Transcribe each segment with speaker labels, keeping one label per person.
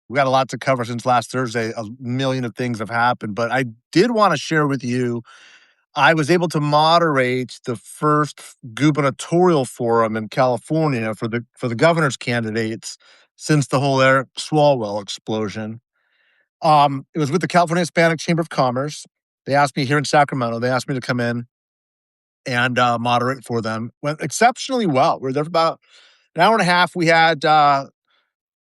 Speaker 1: We got a lot to cover since last Thursday. A million of things have happened, but I did want to share with you. I was able to moderate the first gubernatorial forum in California for the governor's candidates since the whole Eric Swalwell explosion. It was with the California Hispanic Chamber of Commerce. They asked me here in Sacramento. They asked me to come in and moderate for them. Went exceptionally well. We were there for about an hour and a half. We had Tom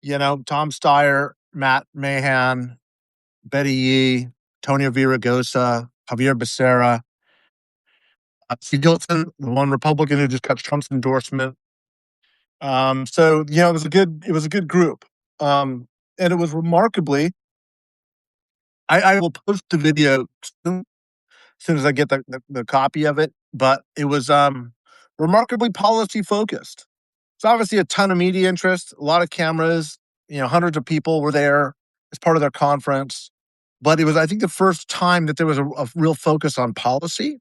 Speaker 1: Steyer, Matt Mahan, Betty Yee, Tonio Villaraigosa, Javier Becerra, Steve Gilson, the one Republican who just got Trump's endorsement. It was a good group. And it was remarkably, I will post the video soon, as soon as I get the copy of it, but it was remarkably policy focused. It's obviously a ton of media interest, a lot of cameras, hundreds of people were there as part of their conference. But it was, I think, the first time that there was a real focus on policy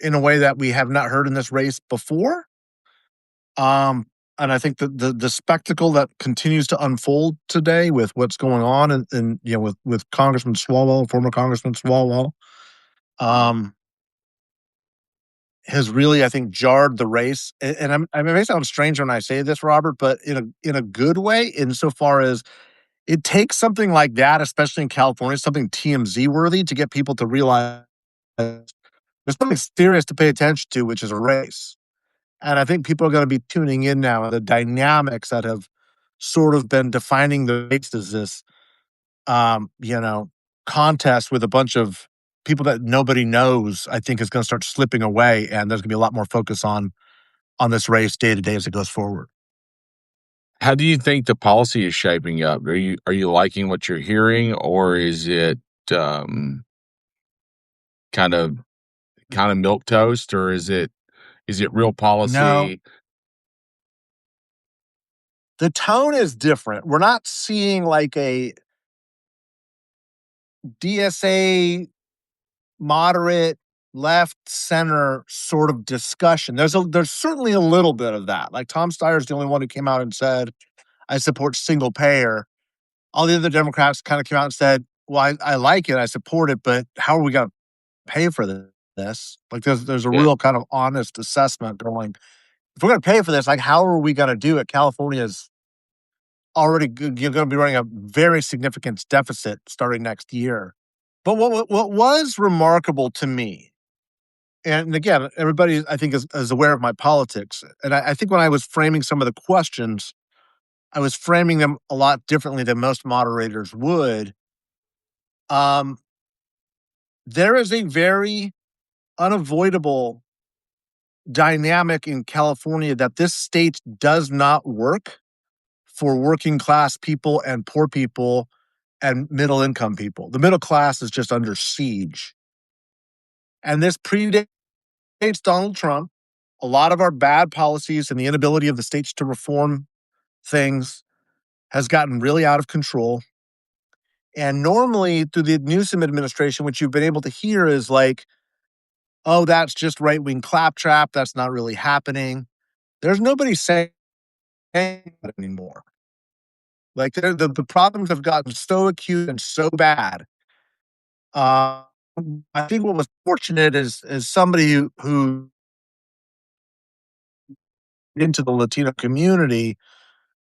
Speaker 1: in a way that we have not heard in this race before. And I think that the spectacle that continues to unfold today with what's going on and with Congressman Swalwell, former Congressman Swalwell, um, has really, I think, jarred the race. And I may sound strange when I say this, Robert, but in a good way, insofar as it takes something like that, especially in California, something TMZ worthy, to get people to realize there's something serious to pay attention to, which is a race. And I think people are going to be tuning in now. The dynamics that have sort of been defining the race is this, um, you know, contest with a bunch of people that nobody knows. I think is going to start slipping away, and there's going to be a lot more focus on this race day to day as it goes forward.
Speaker 2: How do you think the policy is shaping up? Are you liking what you're hearing, or is it um, kind of milk toast, or is it real
Speaker 1: No,
Speaker 2: policy?
Speaker 1: the tone is different. We're not seeing like a DSA moderate left center sort of discussion. There's certainly a little bit of that. Like Tom Steyer's the only one who came out and said, I support single payer. All the other Democrats kind of came out and said, well, I like it, I support it, but how are we going to pay for this? Like there's a
Speaker 2: Yeah,
Speaker 1: real kind of honest assessment going, if we're going to pay for this, like how are we going to do it? California's already you're going to be running a very significant deficit starting next year. But what was remarkable to me, and again, everybody I think is aware of my politics, and I think when I was framing some of the questions, I was framing them a lot differently than most moderators would. Um, there is a very unavoidable dynamic in California that this state does not work for working class people and poor people and middle income people. The middle class is just under siege. And this predates Donald Trump. A lot of our bad policies and the inability of the states to reform things has gotten really out of control. And normally, through the Newsom administration, what you've been able to hear is like, oh, that's just right wing claptrap. That's not really happening. There's nobody saying that anymore. Like the problems have gotten so acute and so bad. Uh, I think what was fortunate is somebody who into the Latino community.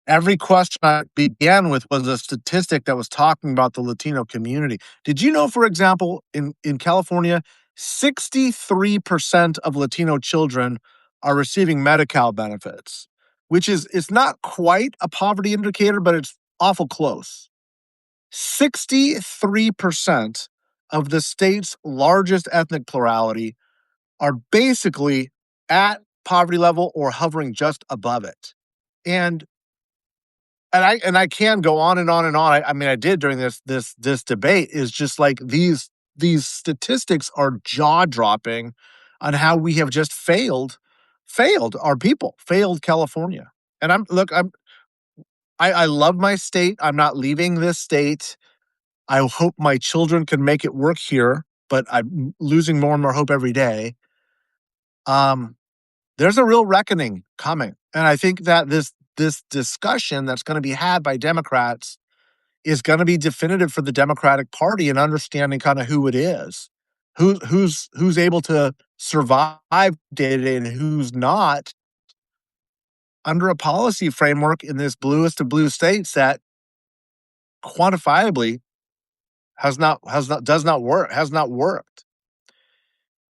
Speaker 1: Every question I began with was a statistic that was talking about the Latino community. Did you know, for example, in California, 63% of Latino children are receiving Medi-Cal benefits, which is it's not quite a poverty indicator, but it's awful close. 63% of the state's largest ethnic plurality are basically at poverty level or hovering just above it. And I can go on and on and on. I mean, I did during this debate. Is just like these statistics are jaw dropping on how we have just failed our people, failed California. And I love my state. I'm not leaving this state. I hope my children can make it work here, but I'm losing more and more hope every day. Um, there's a real reckoning coming, and I think that this discussion that's going to be had by Democrats is going to be definitive for the Democratic Party in understanding kind of who it is, who's able to survive day to day and who's not under a policy framework in this bluest of blue states that quantifiably has not worked.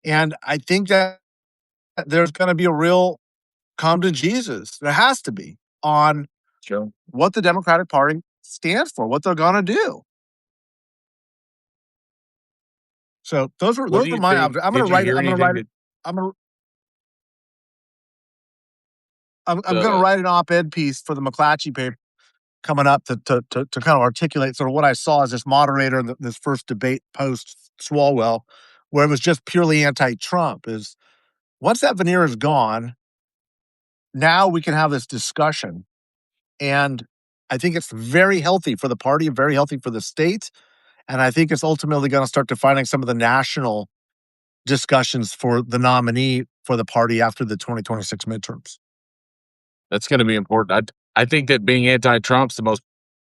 Speaker 1: And I think that there's going to be a real come to Jesus. There has to be on
Speaker 2: Sure.
Speaker 1: what the Democratic Party stands for, what they're going to do. So those are
Speaker 2: What do you
Speaker 1: my
Speaker 2: think?
Speaker 1: I'm going
Speaker 2: Did
Speaker 1: to
Speaker 2: you
Speaker 1: write it.
Speaker 2: hear
Speaker 1: I'm going to
Speaker 2: anything
Speaker 1: write it.
Speaker 2: that
Speaker 1: I'm going to I'm going to
Speaker 2: the
Speaker 1: write an op-ed piece for the McClatchy paper coming up to kind of articulate sort of what I saw as this moderator in this first debate post Swalwell, where it was just purely anti-Trump. Is once that veneer is gone, now we can have this discussion, and I think it's very healthy for the party, very healthy for the state, and I think it's ultimately going to start defining some of the national discussions for the nominee for the party after the 2026 midterms.
Speaker 2: that's going to be important. I think that being anti-Trump's the most.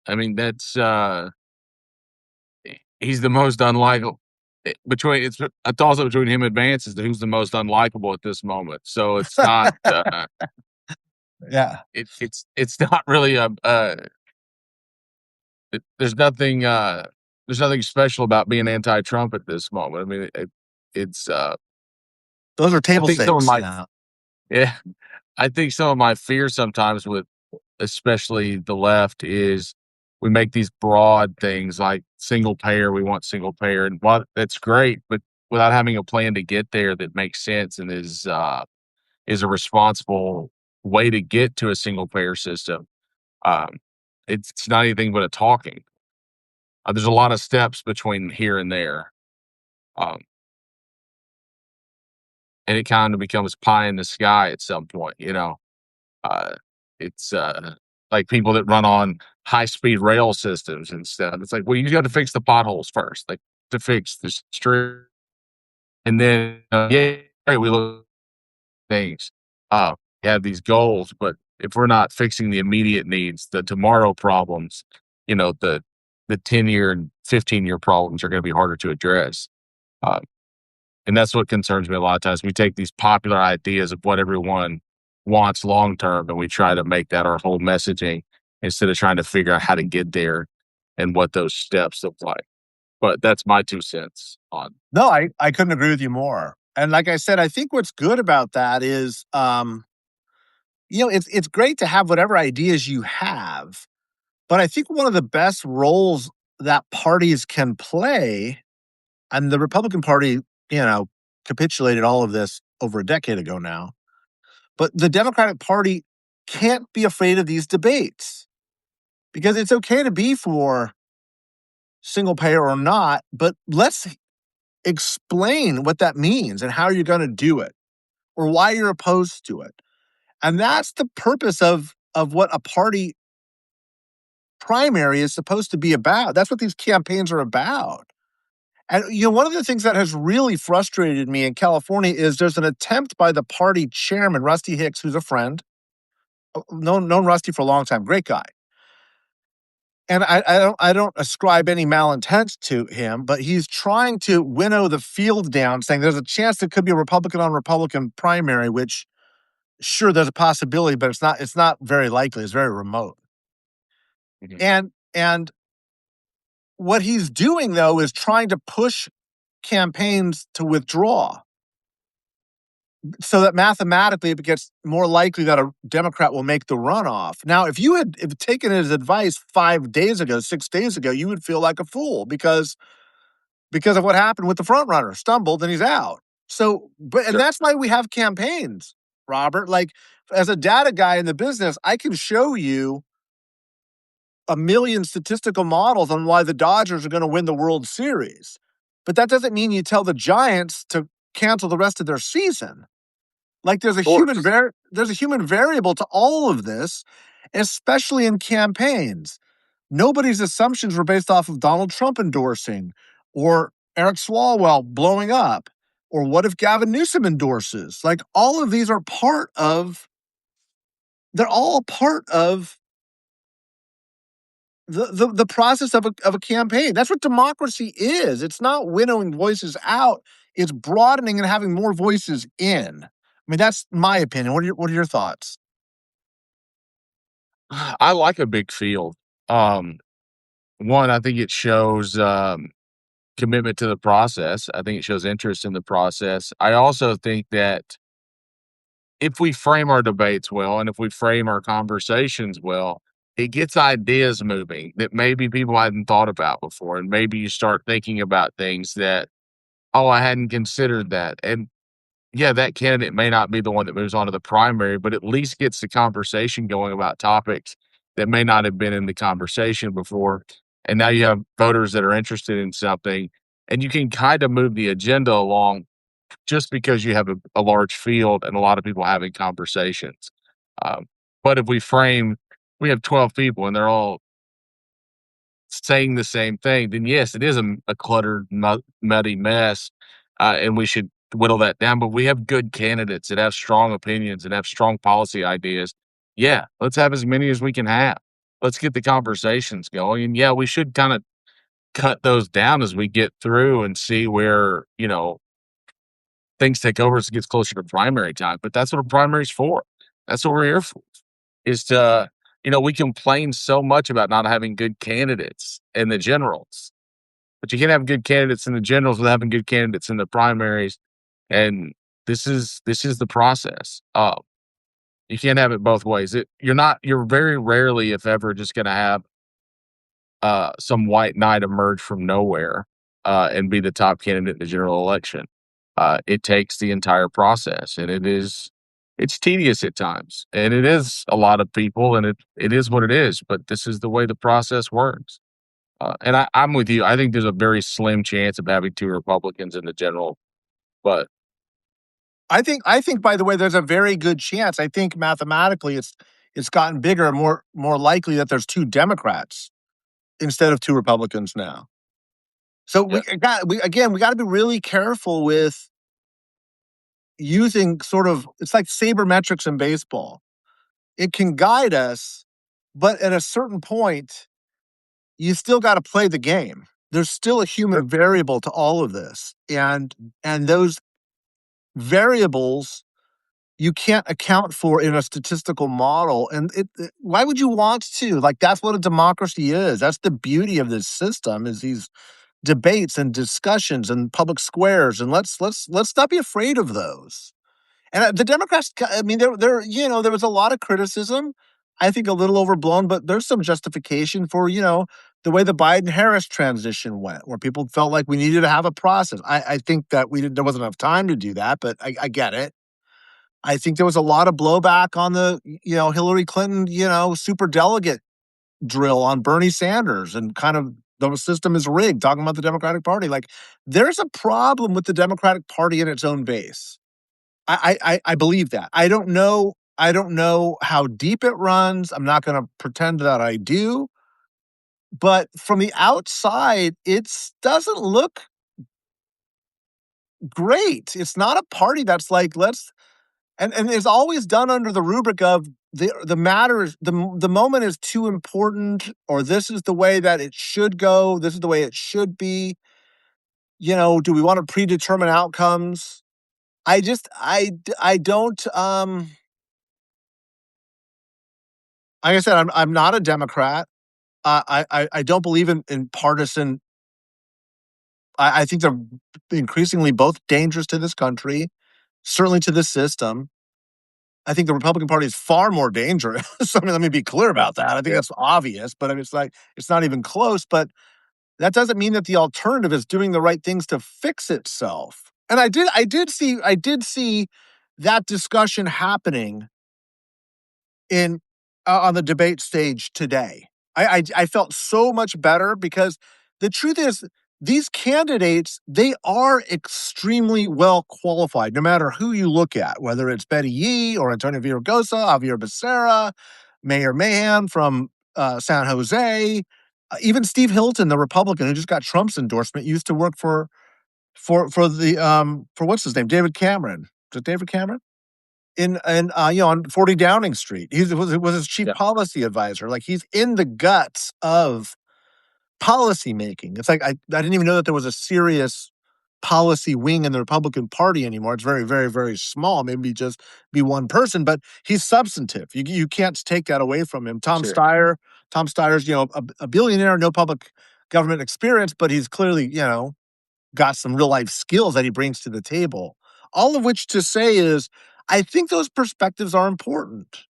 Speaker 2: I mean, that's he's the most unlikable between. It's also between him and Vance is who's the most unlikable at this moment. So it's not.
Speaker 1: Yeah.
Speaker 2: It's not really a. There's nothing. There's nothing special about being anti-Trump at this moment. I mean, it's.
Speaker 1: Those are
Speaker 2: I
Speaker 1: table
Speaker 2: think some of
Speaker 1: stakes
Speaker 2: my
Speaker 1: now.
Speaker 2: yeah. I think some of my fear sometimes with especially the left is we make these broad things like single payer. We want single payer, and while that's great, but without having a plan to get there that makes sense and is a responsible way to get to a single payer system, um, it's not anything but a talking. There's a lot of steps between here and there, um, and it kind of becomes pie in the sky at some point. Uh, it's like people that run on high speed rail systems and stuff. It's like, well, you got to fix the potholes first, like to fix the street, and then yeah, right, we look at things. We have these goals, but if we're not fixing the immediate needs, the tomorrow problems, the 10-year and 15-year problems are going to be harder to address. Uh, and that's what concerns me a lot of times. We take these popular ideas of what everyone wants long term and we try to make that our whole messaging instead of trying to figure out how to get there and what those steps look like. But that's my 2 cents on.
Speaker 1: No, I couldn't agree with you more. And like I said, I think what's good about that is, it's great to have whatever ideas you have, but I think one of the best roles that parties can play, and the Republican Party, capitulated all of this over a decade ago now, but the Democratic Party can't be afraid of these debates because it's okay to be for single payer or not, but let's explain what that means and how you're going to do it or why you're opposed to it. And that's the purpose of what a party primary is supposed to be about. That's what these campaigns are about. And one of the things that has really frustrated me in California is there's an attempt by the party chairman, Rusty Hicks, who's a friend, known Rusty for a long time, great guy. And I don't ascribe any malintent to him, but he's trying to winnow the field down, saying there's a chance there could be a Republican on Republican primary, which sure there's a possibility, but it's not very likely. It's very remote.
Speaker 2: Mhm.
Speaker 1: And what he's doing though is trying to push campaigns to withdraw so that mathematically it gets more likely that a Democrat will make the runoff. Now, if you had taken his advice 5 days ago, 6 days ago, you would feel like a fool because of what happened with the front runner, stumbled and he's out. And
Speaker 2: Sure.
Speaker 1: that's why we have campaigns, Robert. Like as a data guy in the business, I can show you a million statistical models on why the Dodgers are going to win the World Series. But that doesn't mean you tell the Giants to cancel the rest of their season. Like there's a
Speaker 2: Of course.
Speaker 1: there's a human variable to all of this, especially in campaigns. Nobody's assumptions were based off of Donald Trump endorsing or Eric Swalwell blowing up or what if Gavin Newsom endorses? Like all of these are they're all part of the process of a campaign. That's what democracy is. It's not winnowing voices out. It's broadening and having more voices in. I mean, that's my opinion. What are your thoughts?
Speaker 2: I like a big field. Um, One, I think it shows commitment to the process. I think it shows interest in the process. I also think that if we frame our debates well and if we frame our conversations well, it gets ideas moving that maybe people hadn't thought about before. And maybe you start thinking about things that, oh, I hadn't considered that. And yeah, that candidate may not be the one that moves on to the primary, but at least gets the conversation going about topics that may not have been in the conversation before. And now you have voters that are interested in something, and you can kind of move the agenda along just because you have a large field and a lot of people having conversations. Um, but if we have 12 people and they're all saying the same thing, then yes, it is a cluttered, muddy mess, and we should whittle that down. But we have good candidates that have strong opinions and have strong policy ideas. Yeah, let's have as many as we can have. Let's get the conversations going. And yeah, we should kind of cut those down as we get through and see where, things take over as it gets closer to primary time. But that's what a primary is for. That's what we're here for. Is to, we complain so much about not having good candidates in the generals, but you can't have good candidates in the generals without having good candidates in the primaries. And this is the process. You can't have it both ways. You're very rarely, if ever, just going to have some white knight emerge from nowhere and be the top candidate in the general election. It takes the entire process, and it's tedious at times, and it is a lot of people, and it is what it is. But this is the way the process works. And I'm with you. I think there's a very slim chance of having two Republicans in the general, but
Speaker 1: I think by the way, there's a very good chance. I think mathematically it's gotten bigger and more likely that there's two Democrats instead of two Republicans now. So
Speaker 2: yeah,
Speaker 1: we got to be really careful with using sort of it's like sabermetrics in baseball. It can guide us, but at a certain point, you still got to play the game. There's still a human variable to all of this, and those variables you can't account for in a statistical model. And why would you want to? Like that's what a democracy is. That's the beauty of this system is these debates and discussions and public squares. And let's not be afraid of those. And the Democrats, I mean, there was a lot of criticism. I think a little overblown, but there's some justification for the way the Biden Harris transition went, where people felt like we needed to have a process. I think that there wasn't enough time to do that, but I get it. I think there was a lot of blowback on the Hillary Clinton super delegate drill on Bernie Sanders and kind of the system is rigged, talking about the Democratic Party. Like there's a problem with the Democratic Party in its own base. I believe that. I don't know how deep it runs. I'm not going to pretend that I do. But from the outside, it doesn't look great. It's not a party that's like let's and it's always done under the rubric of the matter is the moment is too important, or this is the way that it should go. This is the way it should be. Do we want to predetermine outcomes? I don't like I said, I'm not a Democrat. I don't believe in partisan. I think they're increasingly both dangerous to this country, certainly to this system. I think the Republican Party is far more dangerous. I mean, let me be clear about that. I think
Speaker 2: yeah.
Speaker 1: that's obvious, but I mean, it's like it's not even close. But that doesn't mean that the alternative is doing the right things to fix itself. And I did see that discussion happening in on the debate stage today. I felt so much better because the truth is these candidates, they are extremely well qualified, no matter who you look at, whether it's Betty Yee or Antonio Villaraigosa, Javier Becerra, Mayor Mahan from San Jose, even Steve Hilton, the Republican who just got Trump's endorsement, used to work for what's his name, David Cameron. Is it David Cameron? on 40 Downing Street. He was his chief
Speaker 2: Yeah,
Speaker 1: policy advisor. Like, he's in the guts of policy making. It's like I didn't even know that there was a serious policy wing in the Republican Party anymore. It's very, very, very small. Maybe just be one person, but he's substantive. You can't take that away from him.
Speaker 2: sure.
Speaker 1: Tom Steyer's a billionaire, no public government experience, but he's clearly got some real life skills that he brings to the table. All of which to say is, I think those perspectives are important,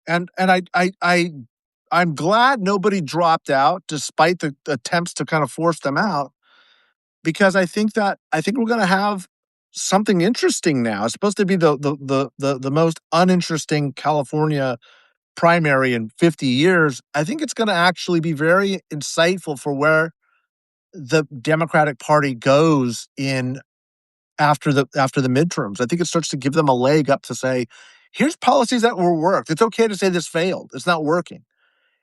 Speaker 1: and I'm glad nobody dropped out despite the attempts to kind of force them out, because I think we're going to have something interesting now. It's supposed to be the most uninteresting California primary in 50 years. I think it's going to actually be very insightful for where the Democratic Party goes in after the midterms. I think it starts to give them a leg up to say, here's policies that will work. It's okay to say this failed. It's not working.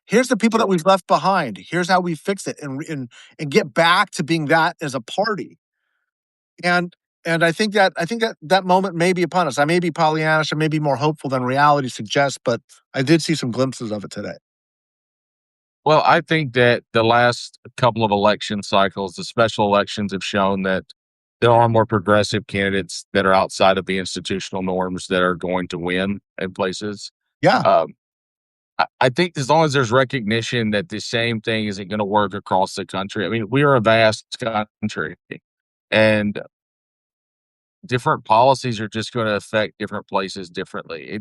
Speaker 1: Here's the people that
Speaker 2: Sure.
Speaker 1: we've left behind. Here's how we fix it and get back to being that as a party. And I think that moment may be upon us. I may be Pollyannish, I may be more hopeful than reality suggests, but I did see some glimpses of it today.
Speaker 2: Well, I think that the last couple of election cycles, the special elections, have shown that there are more progressive candidates that are outside of the institutional norms that are going to win in places.
Speaker 1: Yeah,
Speaker 2: Um, I think as long as there's recognition that the same thing isn't going to work across the country. I mean, we are a vast country, and different policies are just going to affect different places differently.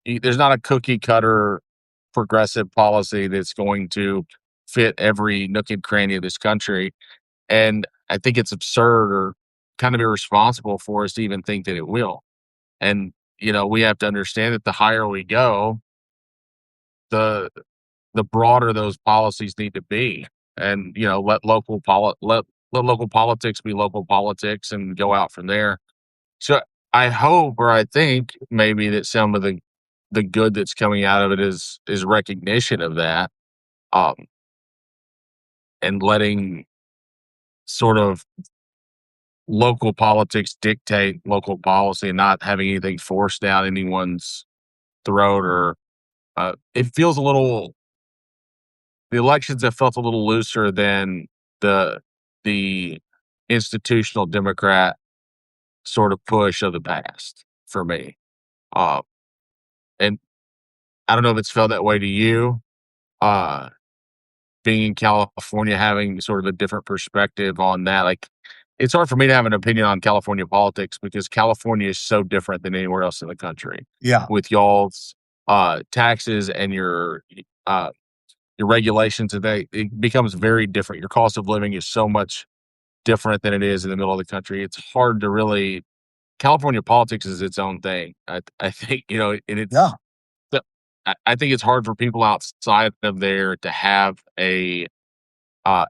Speaker 2: There's not a cookie cutter progressive policy that's going to fit every nook and cranny of this country. And I think it's absurd or kind of irresponsible for us to even think that it will. And, we have to understand that the higher we go, the the broader those policies need to be. And, let local politics be local politics and go out from there. So I hope, or I think maybe that some of the good that's coming out of it is recognition of that, um, and letting sort of local politics dictate local policy and not having anything forced down anyone's throat. Or it feels a little, the elections have felt a little looser than the the institutional Democrat sort of push of the past for me. Uh, and I don't know if it's felt that way to you. Uh, Being in California, having sort of a different perspective on that. Like, it's hard for me to have an opinion on California politics because California is so different than anywhere else in the country.
Speaker 1: yeah,
Speaker 2: With y'all's taxes and your regulations today, it becomes very different. Your cost of living is so much different than it is in the middle of the country. It's hard to really. California politics is its own thing. I think and
Speaker 1: yeah.
Speaker 2: I think it's hard for people outside of there to have an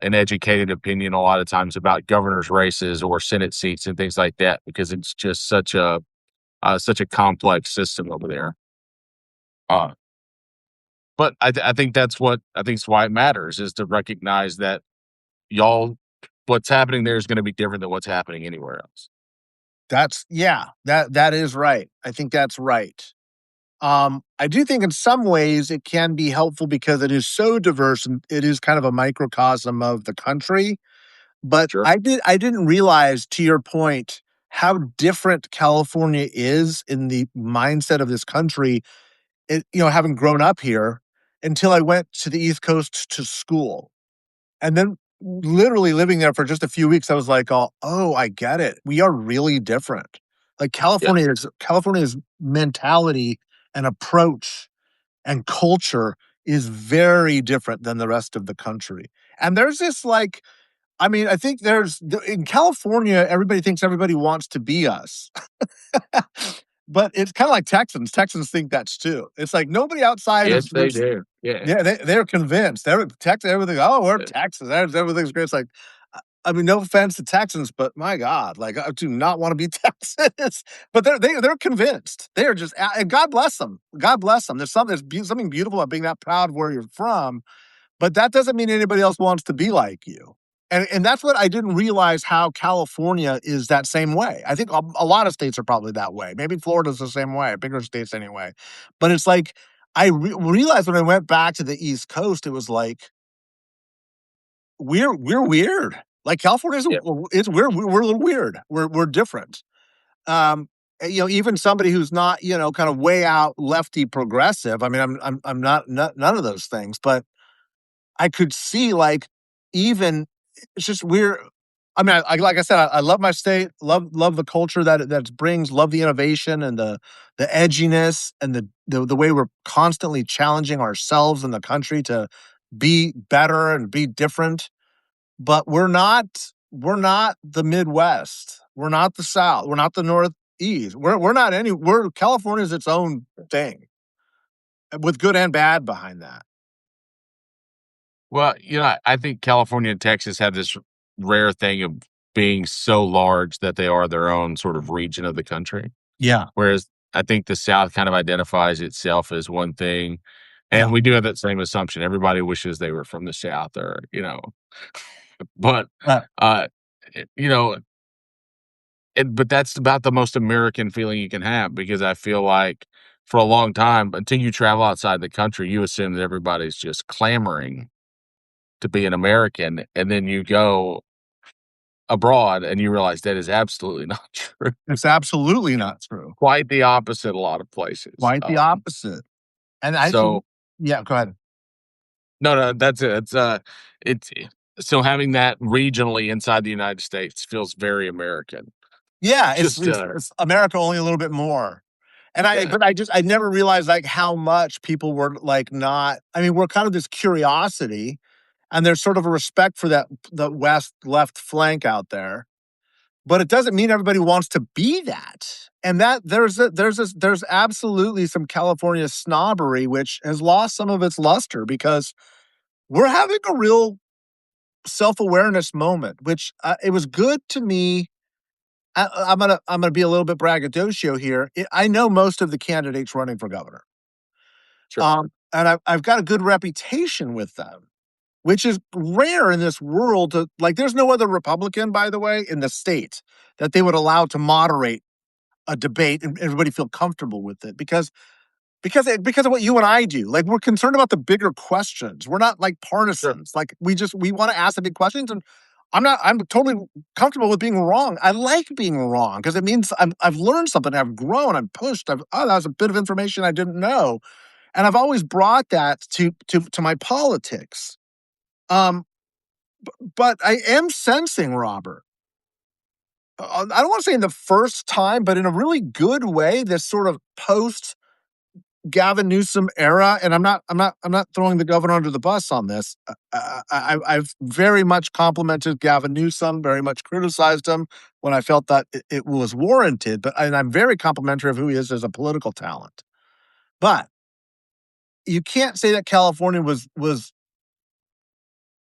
Speaker 2: educated opinion a lot of times about governor's races or Senate seats and things like that because it's just such a complex system over there. Uh, but I think I think it's why it matters is to recognize that y'all what's happening there is going to be different than what's happening anywhere else.
Speaker 1: That is right. I think that's right. I do think in some ways it can be helpful because it is so diverse and it is kind of a microcosm of the country. But
Speaker 2: Sure.
Speaker 1: I didn't realize, to your point, how different California is in the mindset of this country. Having grown up here, until I went to the East Coast to school, and then literally living there for just a few weeks, I was like, oh, I get it. We are really different. Like,
Speaker 2: Yeah.
Speaker 1: California's mentality and approach and culture is very different than the rest of the country. And there's this, like, I mean, I think in California, everybody thinks everybody wants to be us. But it's kind of like Texans. Texans think that's too. It's like nobody outside
Speaker 2: Yes,
Speaker 1: of
Speaker 2: they
Speaker 1: this.
Speaker 2: do. Yeah.
Speaker 1: Yeah, they're convinced. Texas, everything. Oh, we're
Speaker 2: Uh,
Speaker 1: Texas. Everything's great. It's like, I mean, no offense to Texans, but my God, like, I do not want to be Texas. But they're convinced. They're just, and God bless them. God bless them. Something beautiful about being that proud of where you're from, but that doesn't mean anybody else wants to be like you. And that's what I didn't realize, how California is that same way. I think a lot of states are probably that way. Maybe Florida's the same way, bigger states anyway. But it's like I realized when I went back to the East Coast, it was like we're weird. Like California's
Speaker 2: Yeah.
Speaker 1: it's we're a little weird. We're different. Um, even somebody who's not, kind of way out lefty progressive. I mean, I'm not none of those things, but I could see, like, even it's just weird. I mean, like I said, I love my state, love the culture that it brings, love the innovation and the edginess and the way we're constantly challenging ourselves and the country to be better and be different. But we're not the Midwest. We're not the South. We're not the Northeast. We're not any. We're California's its own thing, with good and bad behind that.
Speaker 2: Well, I think California and Texas have this rare thing of being so large that they are their own sort of region of the country.
Speaker 1: Yeah,
Speaker 2: Whereas I think the South kind of identifies itself as one thing.
Speaker 1: yeah,
Speaker 2: And we do have that same assumption. Everybody wishes they were from the South but,
Speaker 1: right.
Speaker 2: uh, eh, you know, but that's about the most American feeling you can have because I feel like for a long time, until you travel outside the country, you assume that everybody's just clamoring to be an American. And then you go abroad and you realize that is absolutely not true.
Speaker 1: It's absolutely not true.
Speaker 2: Quite the opposite a lot of places.
Speaker 1: Quite the opposite. And I think,
Speaker 2: So
Speaker 1: yeah, go ahead.
Speaker 2: no, that's it. It's so having that regionally inside the United States feels very American.
Speaker 1: Yeah, it's
Speaker 2: Just,
Speaker 1: it's it's America only a little bit more. And I
Speaker 2: yeah,
Speaker 1: but I never realized, like, how much people were, like, not. I mean, we're kind of this curiosity, and there's sort of a respect for the West left flank out there, but it doesn't mean everybody wants to be that. And that there's absolutely some California snobbery, which has lost some of its luster because we're having a real self-awareness moment, which, it was good to me. I'm gonna be a little bit braggadocio here. I know most of the candidates running for governor,
Speaker 2: sure.
Speaker 1: and I've got a good reputation with them, which is rare in this world. Like, there's no other Republican, by the way, in the state that they would allow to moderate a debate and everybody feel comfortable with it because of what you and I do. Like, we're concerned about the bigger questions. We're not like
Speaker 2: Sure.
Speaker 1: partisans. Like, we want to ask the big questions, and I'm totally comfortable with being wrong. I like being wrong because it means I've learned something. I've grown. I'm pushed. That was a bit of information I didn't know, and I've always brought that to my politics. Um, but I am sensing, Robert. I don't want to say in the first time, but in a really good way, this sort of post Gavin Newsom era, and I'm not throwing the governor under the bus on this. I've very much complimented Gavin Newsom, very much criticized him when I felt that it was warranted. And I'm very complimentary of who he is as a political talent. But you can't say that California was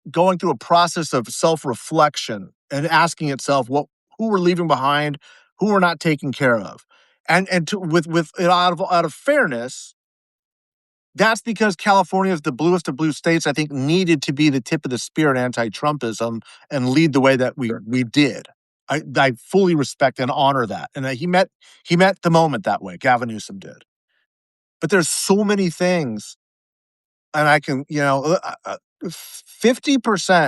Speaker 1: going through a process of self reflection and asking itself who we're leaving behind, who we're not taking care of, and with it out of fairness. That's because California is the bluest of blue states, I think, needed to be the tip of the spear in anti-Trumpism and lead the way that we did. I fully respect and honor that, and he met the moment that way. Gavin Newsom did, but there's so many things, and I can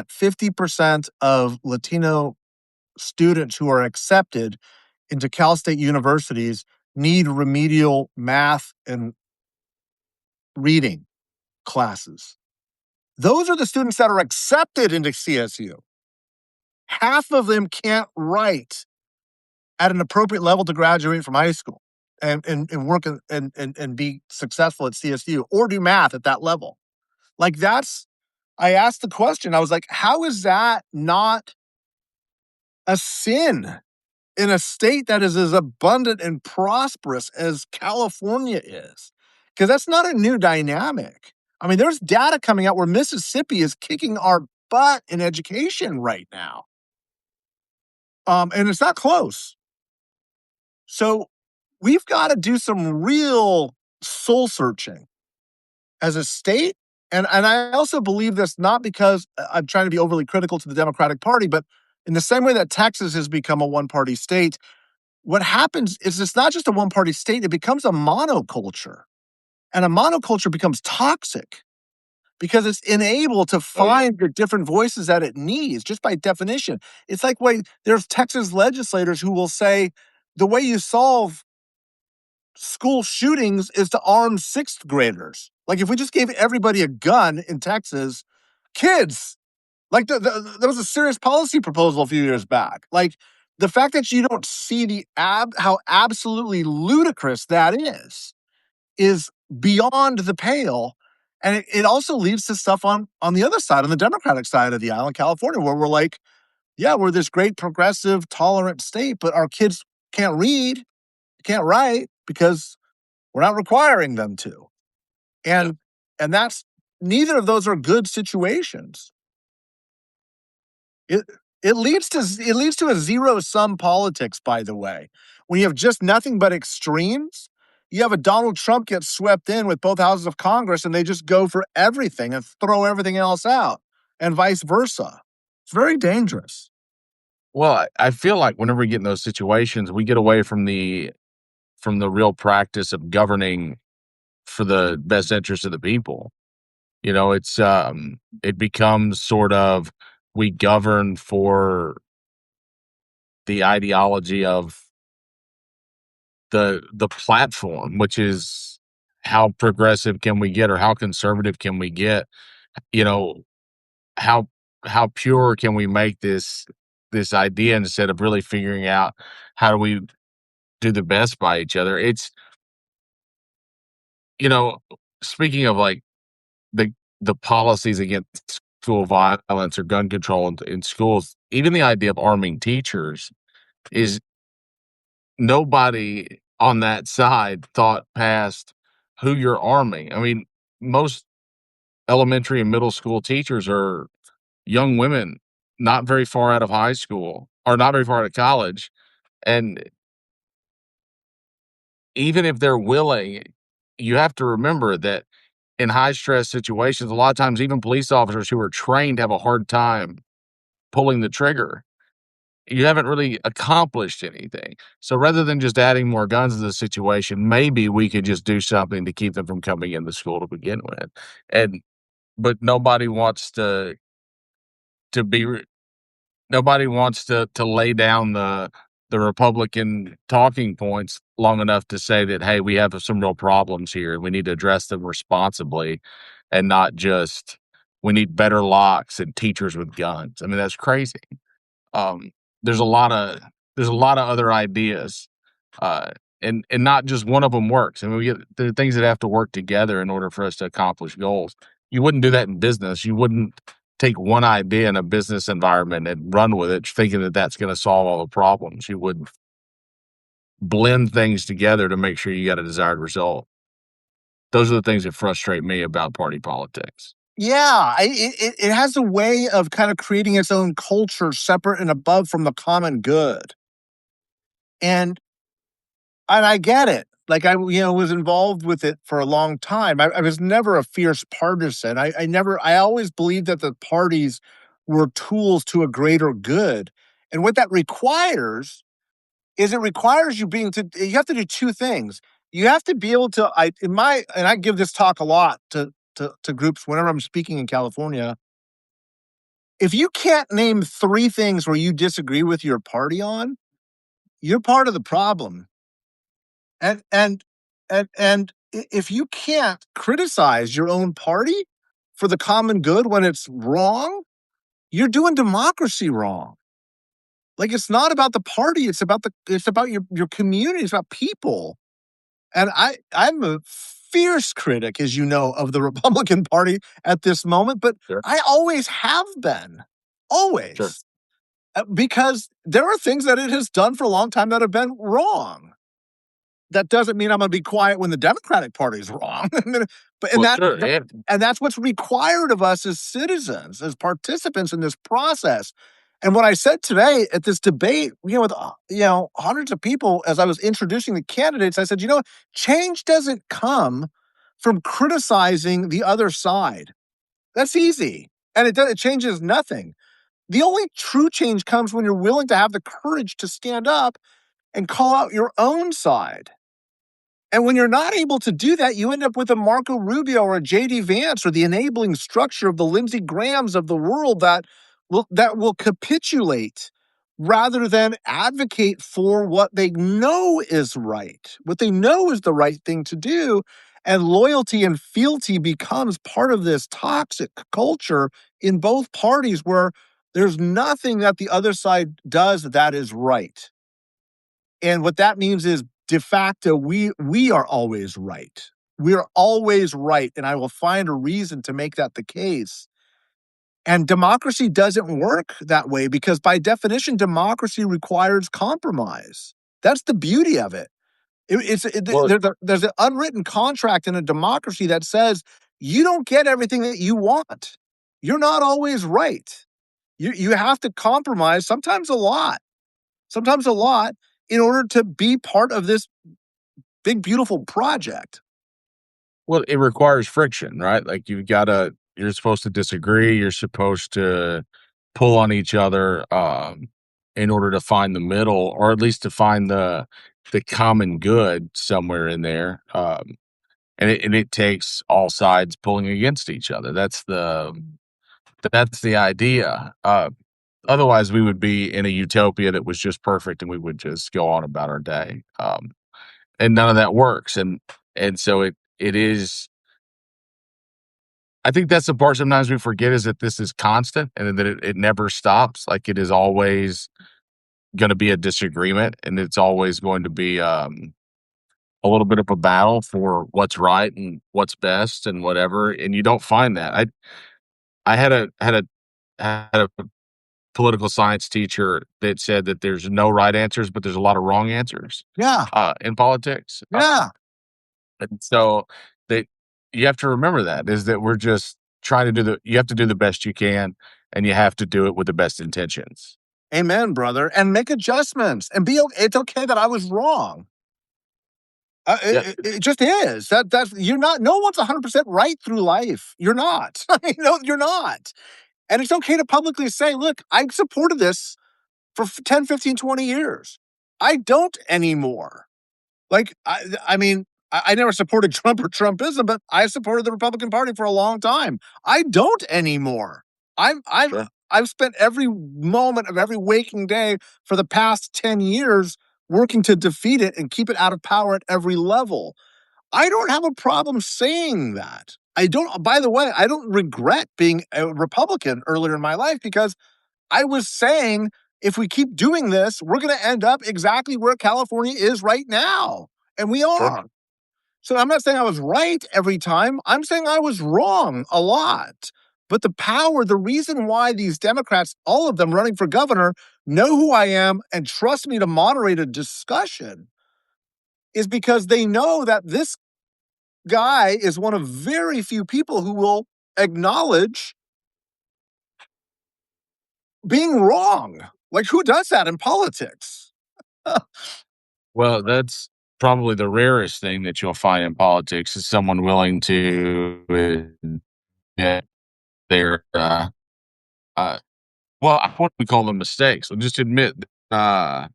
Speaker 1: 50% of Latino students who are accepted into Cal State universities need remedial math and reading classes. Those are the students that are accepted into CSU. Half of them can't write at an appropriate level to graduate from high school and work and be successful at CSU or do math at that level. Like, I asked the question, I was like, how is that not a sin in a state that is as abundant and prosperous as California is? Because that's not a new dynamic. I mean, there's data coming out where Mississippi is kicking our butt in education right now. And it's not close. So we've got to do some real soul searching as a state And I also believe this not because I'm trying to be overly critical to the Democratic Party, but in the same way that Texas has become a one-party state, what happens is it's not just a one-party state, it becomes a monoculture. And a monoculture becomes toxic because it's unable to
Speaker 2: Oh yeah.
Speaker 1: find the different voices that it needs, just by definition. It's like when there's Texas legislators who will say the way you solve school shootings is to arm sixth graders. Like if we just gave everybody a gun in Texas, kids, like there was a serious policy proposal a few years back. Like the fact that you don't see how absolutely ludicrous that is beyond the pale. And it also leads to stuff on the other side, on the Democratic side of the aisle in California, where we're like, yeah, we're this great progressive, tolerant state, but our kids can't read, can't write because we're not requiring them to.
Speaker 2: Yeah.
Speaker 1: And that's neither of those are good situations. It it leads to a zero-sum politics, by the way. When you have just nothing but extremes, you have a Donald Trump get swept in with both houses of Congress, and they just go for everything and throw everything else out, and vice versa. It's very dangerous.
Speaker 2: Well, I feel like whenever we get in those situations, we get away from the real practice of governing for the best interest of the people. It becomes sort of we govern for the ideology of the platform, which is how progressive can we get or how conservative can we get? You know, how how pure can we make this idea instead of really figuring out how do we do the best by each other? It's you know, speaking of like the the policies against school violence or gun control in schools, even the idea of arming teachers is nobody on that side thought past who you're arming. I mean, most elementary and middle school teachers are young women not very far out of high school or not very far out of college. And even if they're willing, you have to remember that in high stress situations, a lot of times even police officers who are trained have a hard time pulling the trigger. You haven't really accomplished anything. So rather than just adding more guns to the situation, maybe we could just do something to keep them from coming into school to begin with. And but nobody wants to be nobody wants to lay down the Republican talking points long enough to say that, hey, we have some real problems here and we need to address them responsibly and not just we need better locks and teachers with guns. I mean, that's crazy. Um, there's a lot of there's a lot of other ideas, uh, and not just one of them works. I mean, we get the things that have to work together in order for us to accomplish goals. You wouldn't do that in business. You wouldn't take one idea in a business environment and run with it, thinking that that's going to solve all the problems. You would blend things together to make sure you got a desired result. Those are the things that frustrate me about party politics.
Speaker 1: Yeah, it has a way of kind of creating its own culture separate and above from the common good. And I get it. Like was involved with it for a long time. I was never a fierce partisan. I always believed that the parties were tools to a greater good. And what that requires is it requires you have to do two things. You have to be able to, and I give this talk a lot to groups whenever I'm speaking in California. If you can't name three things where you disagree with your party on, you're part of the problem. And and if you can't criticize your own party for the common good when it's wrong, you're doing democracy wrong. Like it's not about the party, it's about your community, it's about people. And I'm a fierce critic, as you know, of the Republican Party at this moment, but
Speaker 2: Sure.
Speaker 1: I always have been.
Speaker 2: Sure.
Speaker 1: Always. Because there are things that it has done for a long time that have been wrong. That doesn't mean I'm gonna be quiet when the Democratic Party is wrong. But
Speaker 2: Well, sure.
Speaker 1: and that's what's required of us as citizens, as participants in this process. And what I said today at this debate, with hundreds of people, as I was introducing the candidates, I said, change doesn't come from criticizing the other side. That's easy. And it changes nothing. The only true change comes when you're willing to have the courage to stand up and call out your own side. And when you're not able to do that, you end up with a Marco Rubio or a JD Vance or the enabling structure of the Lindsey Grahams of the world that will capitulate rather than advocate for what they know is right, what they know is the right thing to do. And loyalty and fealty becomes part of this toxic culture in both parties where there's nothing that the other side does that is right. And what that means is de facto, we are always right. We're always right. And I will find a reason to make that the case. And democracy doesn't work that way because, by definition, democracy requires compromise. That's the beauty of it.
Speaker 2: Well,
Speaker 1: There's an unwritten contract in a democracy that says you don't get everything that you want. You're not always right. You have to compromise, sometimes a lot, in order to be part of this big, beautiful project.
Speaker 2: well, it requires friction, right? Like you're supposed to disagree. You're supposed to pull on each other in order to find the middle, or at least to find the common good somewhere in there. And it takes all sides pulling against each other. That's the idea. Otherwise, we would be in a utopia that was just perfect, and we would just go on about our day. And none of that works. And so it is. I think that's the part sometimes we forget, is that this is constant and that it never stops. Like, it is always going to be a disagreement, and it's always going to be a little bit of a battle for what's right and what's best and whatever. And you don't find that. I had a political science teacher that said that there's no right answers, but there's a lot of wrong answers
Speaker 1: Yeah,
Speaker 2: in politics.
Speaker 1: yeah.
Speaker 2: And so that you have to remember that, is that we're just trying to you have to do the best you can, and you have to do it with the best intentions.
Speaker 1: Amen, brother. And make adjustments and it's okay that I was wrong.
Speaker 2: Yeah,
Speaker 1: It just is. That's you're not. No one's 100% right through life. You're not. No, you're not. And it's okay to publicly say, look, I supported this for 10, 15, 20 years. I don't anymore. Like, I mean, I never supported Trump or Trumpism, but I supported the Republican Party for a long time. I don't anymore.
Speaker 2: sure.
Speaker 1: I've spent every moment of every waking day for the past 10 years working to defeat it and keep it out of power at every level. I don't have a problem saying that. I don't, by the way, I don't regret being a Republican earlier in my life because I was saying, if we keep doing this, we're going to end up exactly where California is right now. And we
Speaker 2: Sure.
Speaker 1: are. So I'm not saying I was right every time. I'm saying I was wrong a lot. But the reason why these Democrats, all of them running for governor, know who I am and trust me to moderate a discussion is because they know that this guy is one of very few people who will acknowledge being wrong. Like, who does that in politics?
Speaker 2: Well, that's probably the rarest thing that you'll find in politics, is someone willing to admit their uh, well, what do we call them, mistakes? Well, just admit uh,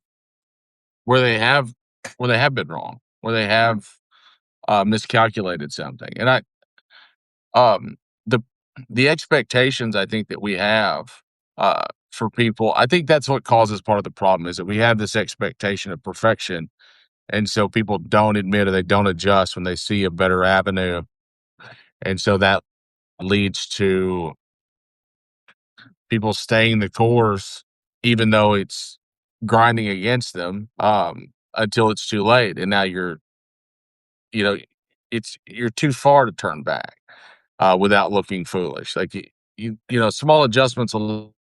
Speaker 2: where they have been wrong, where they have miscalculated something. And um, the the expectations I think that we have for people, I think that's what causes part of the problem, is that we have this expectation of perfection, and so people don't admit, or they don't adjust when they see a better avenue, and so that leads to people staying the course, even though it's grinding against them, until it's too late, and now you know, you're too far to turn back without looking foolish. Like, small adjustments along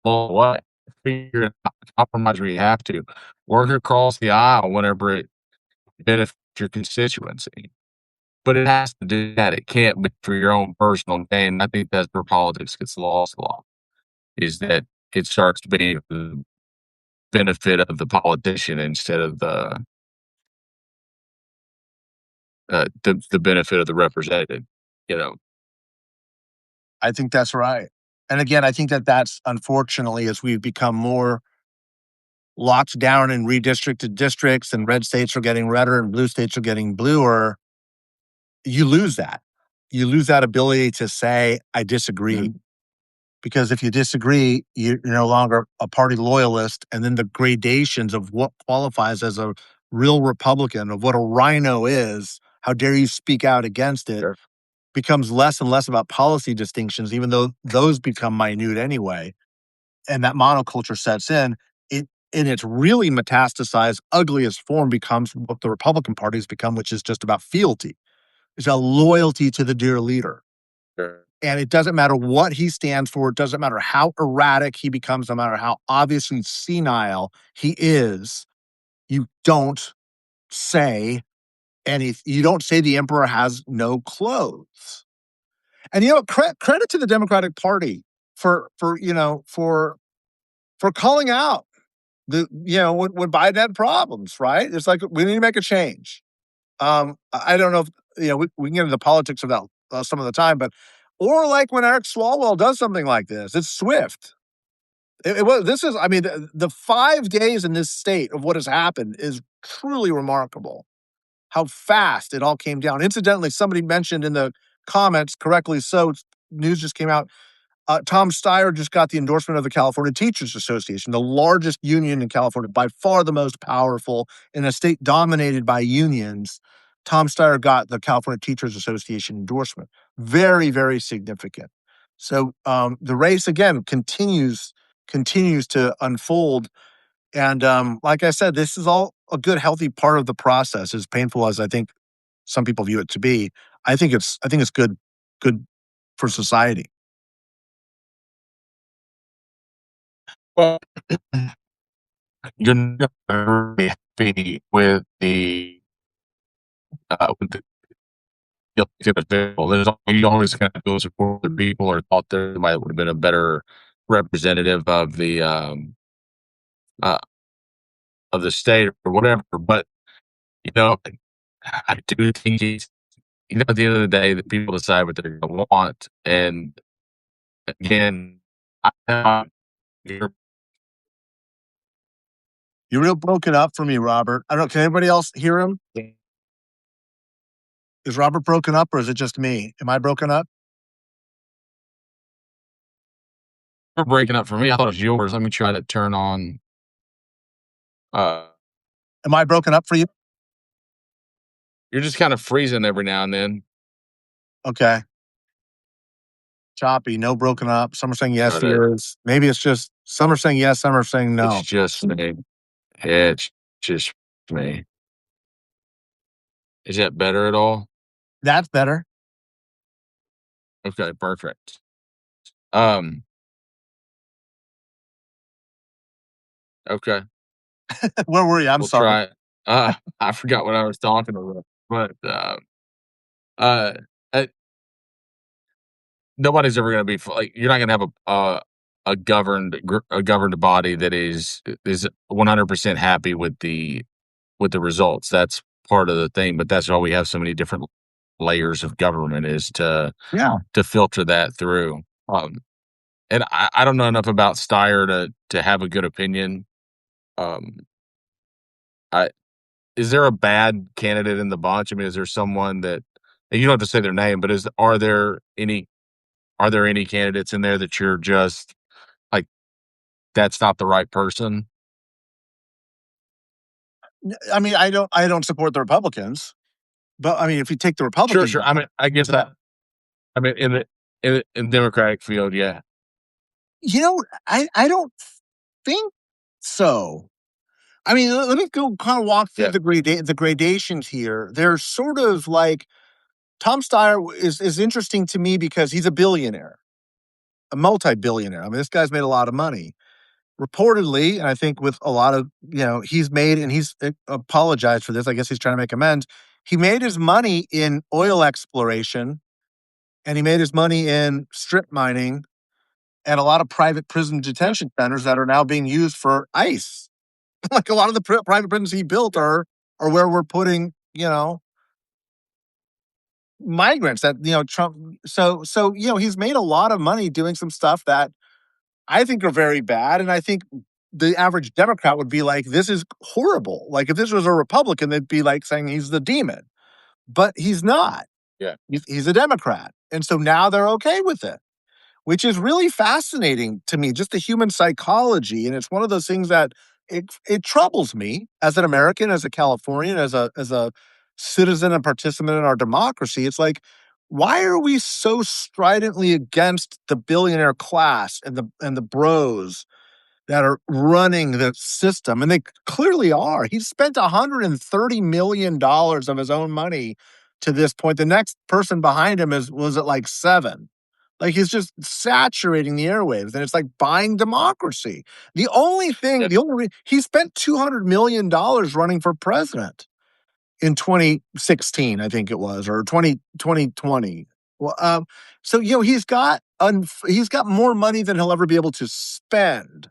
Speaker 2: the way. Figure it out, compromise where you have to. Work across the aisle whenever it benefits your constituency. But it has to do that. It can't be for your own personal gain. I think that's where politics gets lost a lot, is that it starts to be the benefit of the politician instead of the benefit of the representative. You know,
Speaker 1: I think that's right. And again, I think that that's unfortunately as we've become more locked down in redistricted districts and red states are getting redder and blue states are getting bluer, you lose that. You lose that ability to say, I disagree. Because if you disagree, you're no longer a party loyalist. And then the gradations of what qualifies as a real Republican, of what a rhino is, how dare you speak out against it,
Speaker 2: Sure.
Speaker 1: becomes less and less about policy distinctions, even though those become minute anyway. And that monoculture sets in. It in its really metastasized, ugliest form becomes what the Republican Party has become, which is just about fealty. It's a loyalty to the dear leader.
Speaker 2: Sure.
Speaker 1: And it doesn't matter what he stands for. It doesn't matter how erratic he becomes, no matter how obviously senile he is. You don't say you don't say the emperor has no clothes. And credit to the Democratic Party for calling out when Biden had problems, right? It's like we need to make a change. I don't know if we can get into the politics of that some of the time, but or like when Eric Swalwell does something like this, it's swift. It was this is I mean the 5 days in this state of what has happened is truly remarkable. How fast it all came down. Incidentally, somebody mentioned in the comments, correctly so, news just came out. Tom Steyer just got the endorsement of the California Teachers Association, the largest union in California, by far the most powerful in a state dominated by unions. Tom Steyer got the California Teachers Association endorsement. Very, very significant. So the race again continues to unfold, and like I said, this is all a good, healthy part of the process. As painful as I think some people view it to be, I think it's good for society.
Speaker 2: Well, you're never be happy with the elected official. You always kind of go support the people or thought there might would have been a better representative uh, of the state or whatever. But you know, I do think at the end of the day, the people decide what they're going to want. And again, I, you're
Speaker 1: You're real broken up for me, Robert. I don't know. Can anybody else hear him? Is Robert broken up or is it just me? Am I broken up?
Speaker 2: breaking up for me. I thought it was yours. Let me try to turn on. Uh,
Speaker 1: Am I broken up for you?
Speaker 2: you're just kind of freezing every now and then.
Speaker 1: Okay. Choppy, no broken up. Some are saying yes
Speaker 2: But
Speaker 1: to yours. Maybe it's just some are saying yes, some are saying
Speaker 2: it's
Speaker 1: no.
Speaker 2: just me. It's just me. Is that better at all?
Speaker 1: That's better.
Speaker 2: Okay, perfect. Um, okay,
Speaker 1: Where were you? I'm
Speaker 2: we'll
Speaker 1: sorry.
Speaker 2: try it. I forgot what I was talking about, but uh, uh nobody's ever going to be like you're not going to have a governed body that is 100% happy with the results. That's part of the thing, but that's why we have so many different layers of government is
Speaker 1: Yeah.
Speaker 2: to filter that through. And I don't know enough about Steyer to have a good opinion. Um, I is there a bad candidate in the bunch? I mean, is there someone that and you don't have to say their name, but is are there any candidates in there that you're just like that's not the right person?
Speaker 1: I mean, I don't support the Republicans, but I mean, if you take the
Speaker 2: Sure, sure.
Speaker 1: Republicans,
Speaker 2: I mean, I guess that. I mean, in the Democratic field, yeah,
Speaker 1: I don't think so. I mean, let me go kind of walk through
Speaker 2: yeah,
Speaker 1: the gradations here. They're sort of like Tom Steyer is interesting to me because he's a billionaire, a multi-billionaire. I mean, this guy's made a lot of money. Reportedly, and I think with a lot of, he's made, and he's apologized for this. I guess he's trying to make amends. He made his money in oil exploration and he made his money in strip mining and a lot of private prison detention centers that are now being used for ICE. Like a lot of the private prisons he built are where we're putting, migrants that, Trump. So, he's made a lot of money doing some stuff that I think are very bad. And I think the average Democrat would be like, this is horrible. Like if this was a Republican, they'd be like saying he's the demon, but he's not.
Speaker 2: Yeah.
Speaker 1: He's a Democrat. And so now they're okay with it, which is really fascinating to me, just the human psychology. And it's one of those things that it troubles me as an American, as a Californian, as a citizen and participant in our democracy. It's like, why are we so stridently against the billionaire class and the bros that are running the system? And they clearly are. He spent $130 million of his own money to this point. The next person behind him was at like 7. Like he's just saturating the airwaves, and it's like buying democracy. He spent $200 million running for president in 2016, I think it was, or 2020. Well, so he's got more money than he'll ever be able to spend.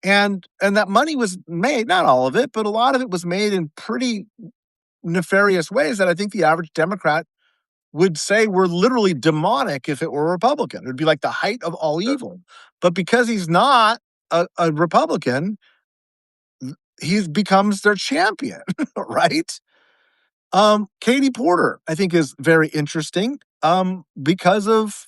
Speaker 1: And that money was made, not all of it, but a lot of it was made in pretty nefarious ways that I think the average Democrat would say were literally demonic if it were a Republican. It would be like the height of all evil. But because he's not a Republican, he becomes their champion, right? Katie Porter, I think, is very interesting because of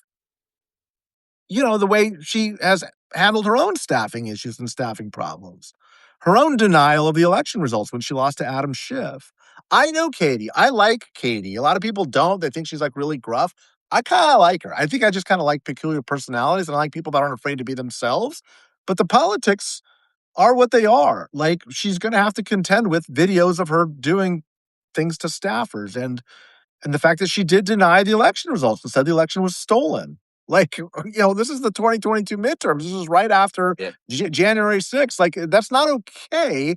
Speaker 1: the way she has handled her own staffing issues and staffing problems, her own denial of the election results when she lost to Adam Schiff. I know Katie. I like Katie. A lot of people don't. They think she's like really gruff. I kind of like her. I think I just kind of like peculiar personalities, and I like people that aren't afraid to be themselves. But the politics are what they are. Like she's going to have to contend with videos of her doing things to staffers and the fact that she did deny the election results and said the election was stolen. Like, this is the 2022 midterms. This is right after
Speaker 2: Yeah.
Speaker 1: January 6th. Like, that's not okay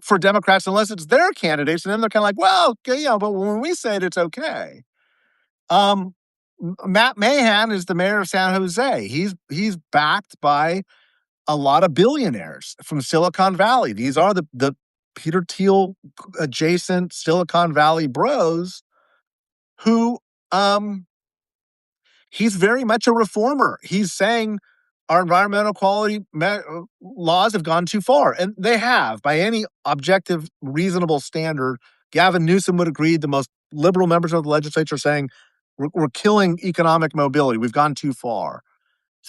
Speaker 1: for Democrats unless it's their candidates. And then they're kind of like, well, okay, but when we say it, it's okay. Matt Mahan is the mayor of San Jose. He's backed by a lot of billionaires from Silicon Valley. These are the Peter Thiel adjacent Silicon Valley bros who he's very much a reformer. He's saying our environmental quality laws have gone too far, and they have by any objective, reasonable standard. Gavin Newsom would agree. The most liberal members of the legislature saying we're killing economic mobility. We've gone too far.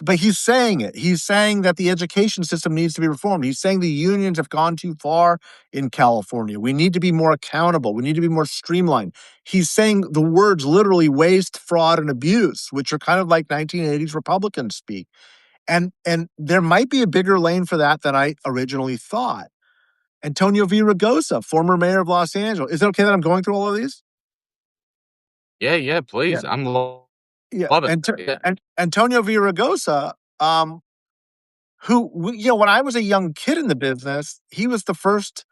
Speaker 1: But he's saying it. He's saying that the education system needs to be reformed. He's saying the unions have gone too far in California. We need to be more accountable. We need to be more streamlined. He's saying the words literally waste, fraud, and abuse, which are kind of like 1980s Republicans speak. And there might be a bigger lane for that than I originally thought. Antonio Villaraigosa, former mayor of Los Angeles. Is it okay that I'm going through all of these?
Speaker 2: Yeah, please.
Speaker 1: Yeah. Yeah.
Speaker 2: Love it. Yeah.
Speaker 1: And Antonio Villaraigosa, who, when I was a young kid in the business, he was the first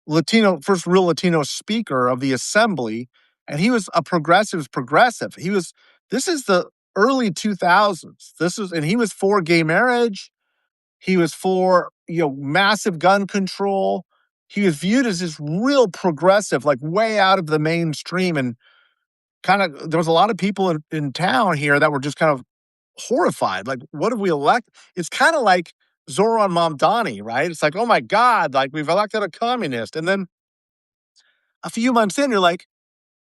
Speaker 1: real Latino speaker of the assembly. And he was a progressive. This is the early 2000s. And he was for gay marriage. He was for, massive gun control. He was viewed as this real progressive, like way out of the mainstream. And there was a lot of people in town here that were just kind of horrified. Like, what have we elect? It's kind of like Zoran Mamdani, right? It's like, oh my God, like we've elected a communist. And then a few months in, you're like,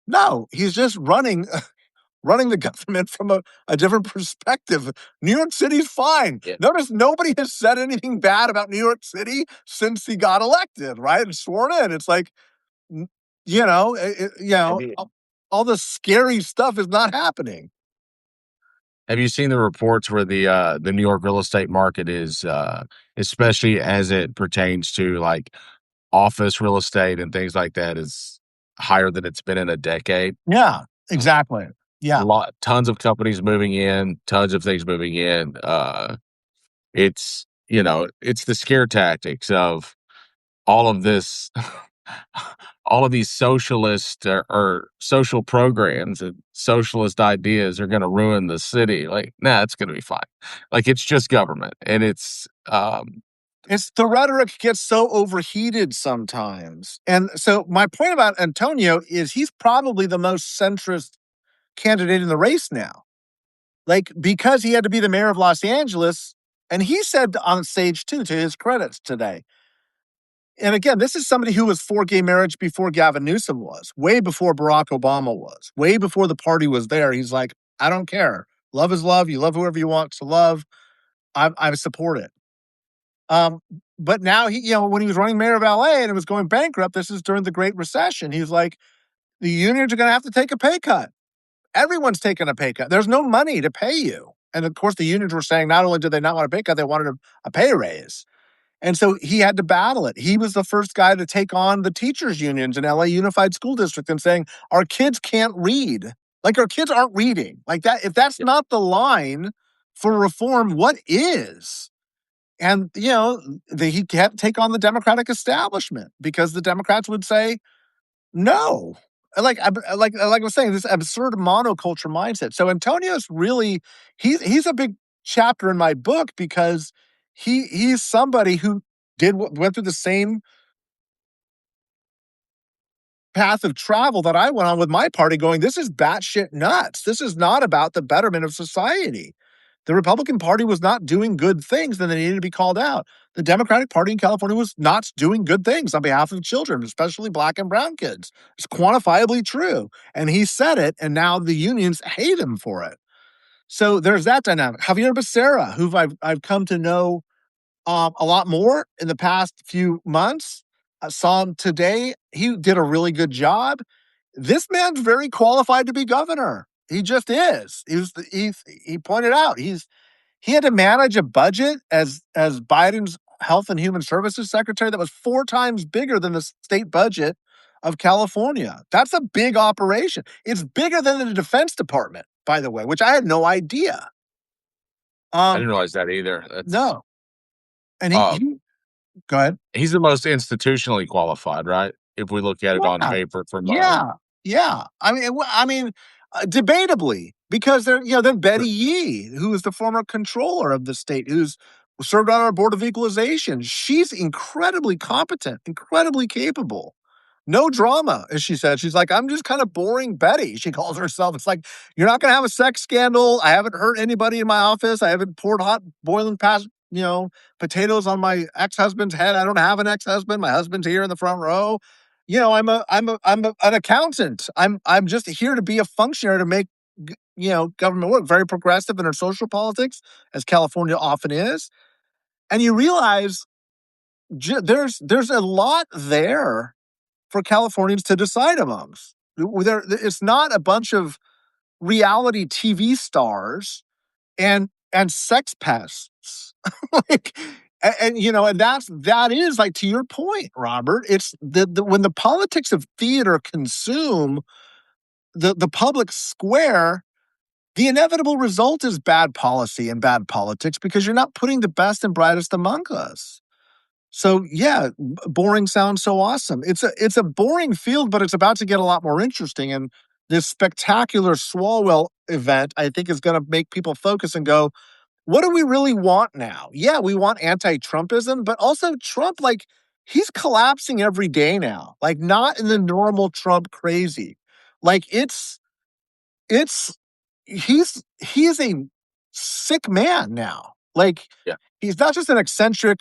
Speaker 1: no, he's just running the government from a different perspective. New York City's fine.
Speaker 2: Yeah.
Speaker 1: Notice nobody has said anything bad about New York City since he got elected, right? And sworn in. It's like, all the scary stuff is not happening.
Speaker 2: Have you seen the reports where the New York real estate market is, especially as it pertains to like office real estate and things like that, is higher than it's been in a decade?
Speaker 1: Yeah, exactly. Yeah.
Speaker 2: Tons of companies moving in, tons of things moving in. It's it's the scare tactics of all of this, all of these socialist or social programs and socialist ideas are going to ruin the city. Like, nah, it's going to be fine. Like, it's just government, and it's
Speaker 1: It's the rhetoric gets so overheated sometimes. And so my point about Antonio is he's probably the most centrist candidate in the race now. Like, because he had to be the mayor of Los Angeles, and he said on stage too, to his credits today. And again, this is somebody who was for gay marriage before Gavin Newsom was, way before Barack Obama was, way before the party was there. He's like, I don't care. Love is love. You love whoever you want to love. I support it. Um, but now when he was running mayor of LA and it was going bankrupt, this is during the Great Recession. He's like, the unions are going to have to take a pay cut. Everyone's taking a pay cut. There's no money to pay you. And of course, the unions were saying not only did they not want a pay cut, they wanted a pay raise. And so he had to battle it. He was the first guy to take on the teachers' unions in LA Unified School District and saying, our kids can't read. Like, our kids aren't reading. Like that, if that's not the line for reform, what is? And, he had to take on the Democratic establishment because the Democrats would say, no. Like I was saying, this absurd monoculture mindset. So Antonio's really, he's a big chapter in my book because he's somebody who went through the same path of travel that I went on with my party, going, this is batshit nuts. This is not about the betterment of society. The Republican Party was not doing good things, and they needed to be called out. The Democratic Party in California was not doing good things on behalf of children, especially Black and brown kids. It's quantifiably true. And he said it, and now the unions hate him for it. So there's that dynamic. Javier Becerra, who I've come to know a lot more in the past few months. I saw him today. He did a really good job. This man's very qualified to be governor. He just is. He pointed out he had to manage a budget as Biden's Health and Human Services Secretary that was 4 times bigger than the state budget of California. That's a big operation. It's bigger than the Defense Department, by the way, which I had no idea.
Speaker 2: I didn't realize that either. That's
Speaker 1: No. And
Speaker 2: uh,
Speaker 1: go ahead.
Speaker 2: he's the most institutionally qualified, right? If we look at it on
Speaker 1: Yeah.
Speaker 2: paper for money.
Speaker 1: Yeah. Yeah. Debatably, because then Betty
Speaker 2: Sure.
Speaker 1: Yee, who is the former controller of the state, who's served on our Board of Equalization, she's incredibly competent, incredibly capable. No drama, as she said. She's like, I'm just kind of boring Betty, she calls herself. It's like, you're not going to have a sex scandal. I haven't hurt anybody in my office. I haven't poured hot boiling past, potatoes on my ex-husband's head. I don't have an ex-husband. My husband's here in the front row. I'm an accountant. I'm just here to be a functionary to make, government work. Very progressive in our social politics, as California often is. And you realize there's a lot there for Californians to decide amongst. It's not a bunch of reality TV stars and sex pests. like and that is, like, to your point, Robert, it's when the politics of theater consume the public square, the inevitable result is bad policy and bad politics because you're not putting the best and brightest among us. So yeah, boring sounds so awesome. It's a boring field, but it's about to get a lot more interesting. And this spectacular Swalwell event, I think, is going to make people focus and go, what do we really want now? Yeah, we want anti-Trumpism, but also Trump, like, he's collapsing every day now. Like, not in the normal Trump crazy. Like, it's he is a sick man now. Like,
Speaker 2: Yeah.
Speaker 1: he's not just an eccentric,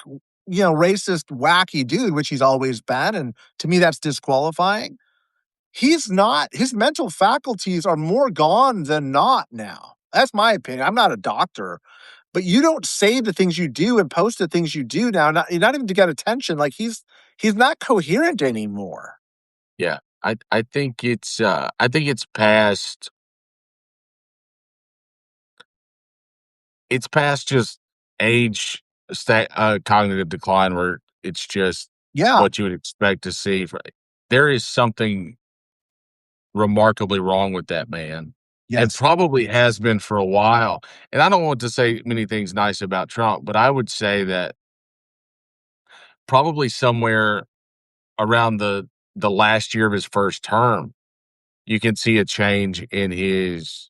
Speaker 1: racist, wacky dude, which he's always been, and to me that's disqualifying. He's not, his mental faculties are more gone than not now. That's my opinion. I'm not a doctor, but you don't say the things you do and post the things you do now, not even to get attention. Like, he's not coherent anymore.
Speaker 2: Yeah. I think it's past just age, cognitive decline, where it's just
Speaker 1: Yeah.
Speaker 2: what you would expect to see. There is something remarkably wrong with that man, and
Speaker 1: Yes.
Speaker 2: probably has been for a while. And I don't want to say many things nice about Trump, but I would say that probably somewhere around the last year of his first term, you can see a change in his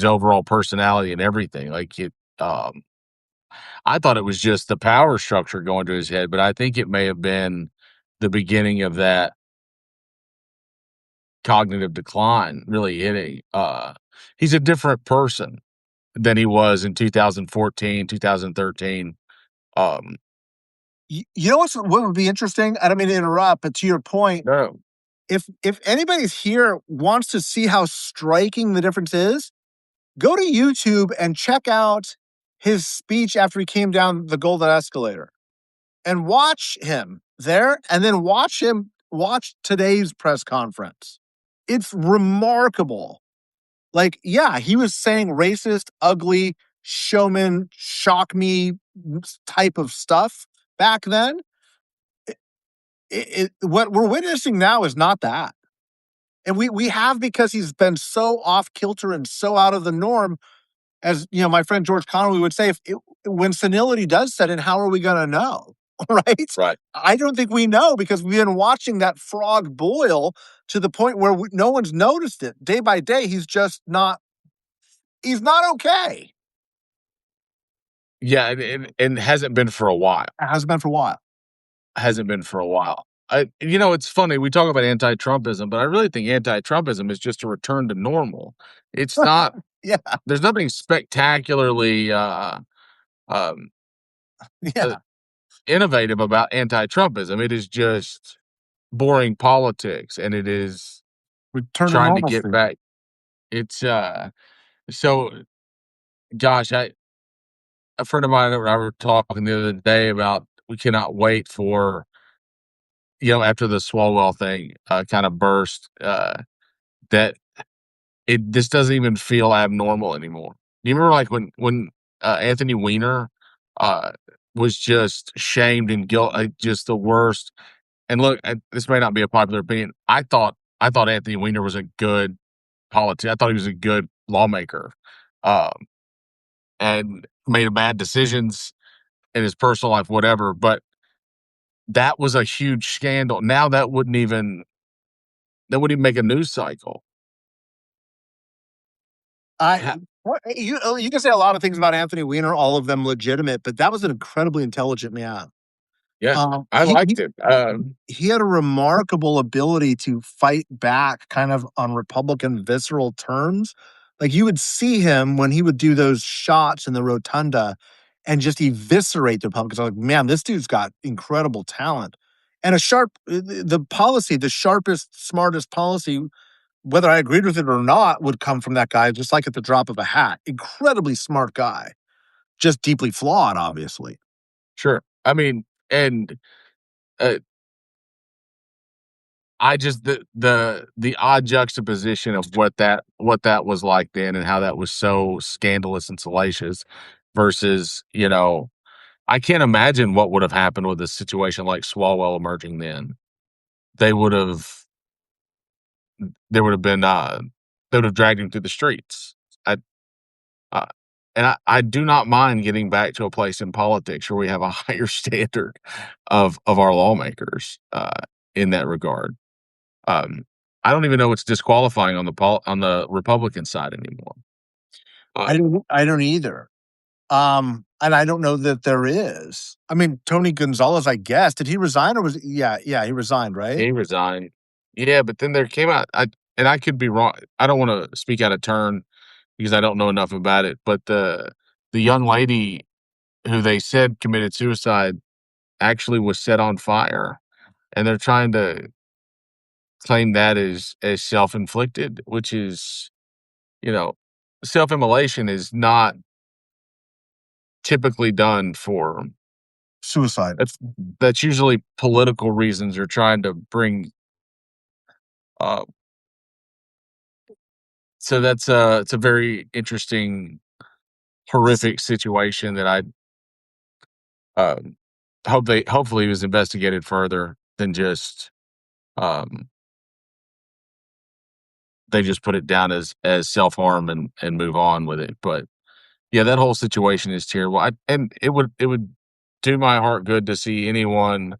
Speaker 2: overall personality and everything. Like, I thought it was just the power structure going to his head, but I think it may have been the beginning of that cognitive decline really hitting. He's a different person than he was in 2014, 2013. Um,
Speaker 1: You know what would be interesting? I don't mean to interrupt, but to your point,
Speaker 2: no,
Speaker 1: if anybody's here wants to see how striking the difference is, go to YouTube and check out his speech after he came down the golden escalator and watch him there and then watch today's press conference. It's remarkable. Like, yeah, he was saying racist, ugly, showman, shock me type of stuff back then. What we're witnessing now is not that. And we have because he's been so off kilter and so out of the norm. As you know, my friend George Conway would say, when senility does set in, how are we going to know? Right?
Speaker 2: right.
Speaker 1: I don't think we know because we've been watching that frog boil to the point where no one's noticed it. Day by day, he's just not. He's not okay.
Speaker 2: Yeah, and hasn't been for a while.
Speaker 1: It has been for a while.
Speaker 2: Hasn't been for a while. It's funny we talk about anti-Trumpism, but I really think anti-Trumpism is just a return to normal. It's not.
Speaker 1: Yeah,
Speaker 2: There's nothing spectacularly uh,
Speaker 1: yeah.
Speaker 2: innovative about anti-Trumpism. It is just boring politics, and it is
Speaker 1: Return to
Speaker 2: trying to get
Speaker 1: normalcy.
Speaker 2: back. It's so gosh, a friend of mine and I were talking the other day about we cannot wait for after the Swalwell thing kind of burst that this doesn't even feel abnormal anymore. You remember like when Anthony Weiner uh was just shamed and guilt, just the worst. And look, this may not be a popular opinion. I thought Anthony Weiner was a good politician. I thought he was a good lawmaker, um, and made bad decisions in his personal life, whatever. But that was a huge scandal. Now that wouldn't even make a news cycle.
Speaker 1: I
Speaker 2: Ha-
Speaker 1: you can say a lot of things about Anthony Weiner, all of them legitimate, but that was an incredibly intelligent man.
Speaker 2: Yeah,
Speaker 1: Um,
Speaker 2: I
Speaker 1: he
Speaker 2: liked
Speaker 1: he
Speaker 2: it.
Speaker 1: he had a remarkable ability to fight back kind of on Republican visceral terms. Like, you would see him when he would do those shots in the rotunda and just eviscerate the Republicans. I'm like, man, this dude's got incredible talent. And a sharp the policy, the sharpest, smartest policy, whether I agreed with it or not, would come from that guy just like at the drop of a hat. Incredibly smart guy, just deeply flawed, obviously.
Speaker 2: Sure. I mean, and uh, I just the odd juxtaposition of what that was like then and how that was so scandalous and salacious versus, I can't imagine what would have happened with a situation like Swalwell emerging then. They would have there would have been they would have dragged him through the streets. I uh, and I do not mind getting back to a place in politics where we have a higher standard of our lawmakers in that regard. Um, I don't even know what's disqualifying on the Republican side anymore. Uh,
Speaker 1: I don't either. And I don't know that there is. I mean, Tony Gonzalez, I guess. Did he resign or was yeah, he resigned, right?
Speaker 2: he resigned. Yeah, but then there came out and I could be wrong. I don't want to speak out of turn because I don't know enough about it, but the young lady who they said committed suicide actually was set on fire, and they're trying to claim that as self-inflicted, which is, you know, self-immolation is not typically done for
Speaker 1: Suicide.
Speaker 2: that's usually political reasons or trying to bring uh so that's it's a very interesting horrific situation that I um hopefully it was investigated further than just um they just put it down as self-harm and move on with it. But yeah, that whole situation is terrible. And it would do my heart good to see anyone.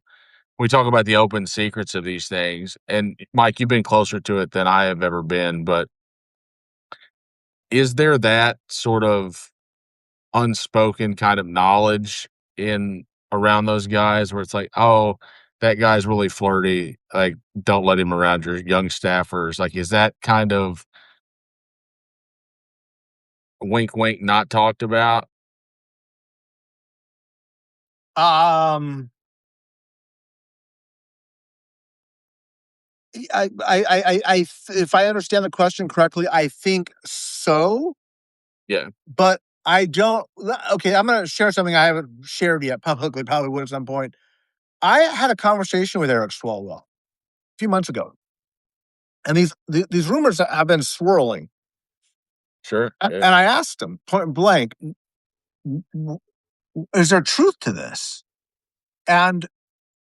Speaker 2: We talk about the open secrets of these things, and Mike, you've been closer to it than I have ever been. But is there that sort of unspoken kind of knowledge in around those guys where it's like, oh, that guy's really flirty. Like, don't let him around your young staffers. Like, is that kind of wink, wink, not talked about?
Speaker 1: Um, if I understand the question correctly, I think so,
Speaker 2: Yeah,
Speaker 1: but I don't. Okay, I'm going to share something I haven't shared yet publicly. Probably would at some point. I had a conversation with Eric Swalwell a few months ago, and these rumors have been swirling.
Speaker 2: sure. Yeah,
Speaker 1: And I asked him point blank, is there truth to this? And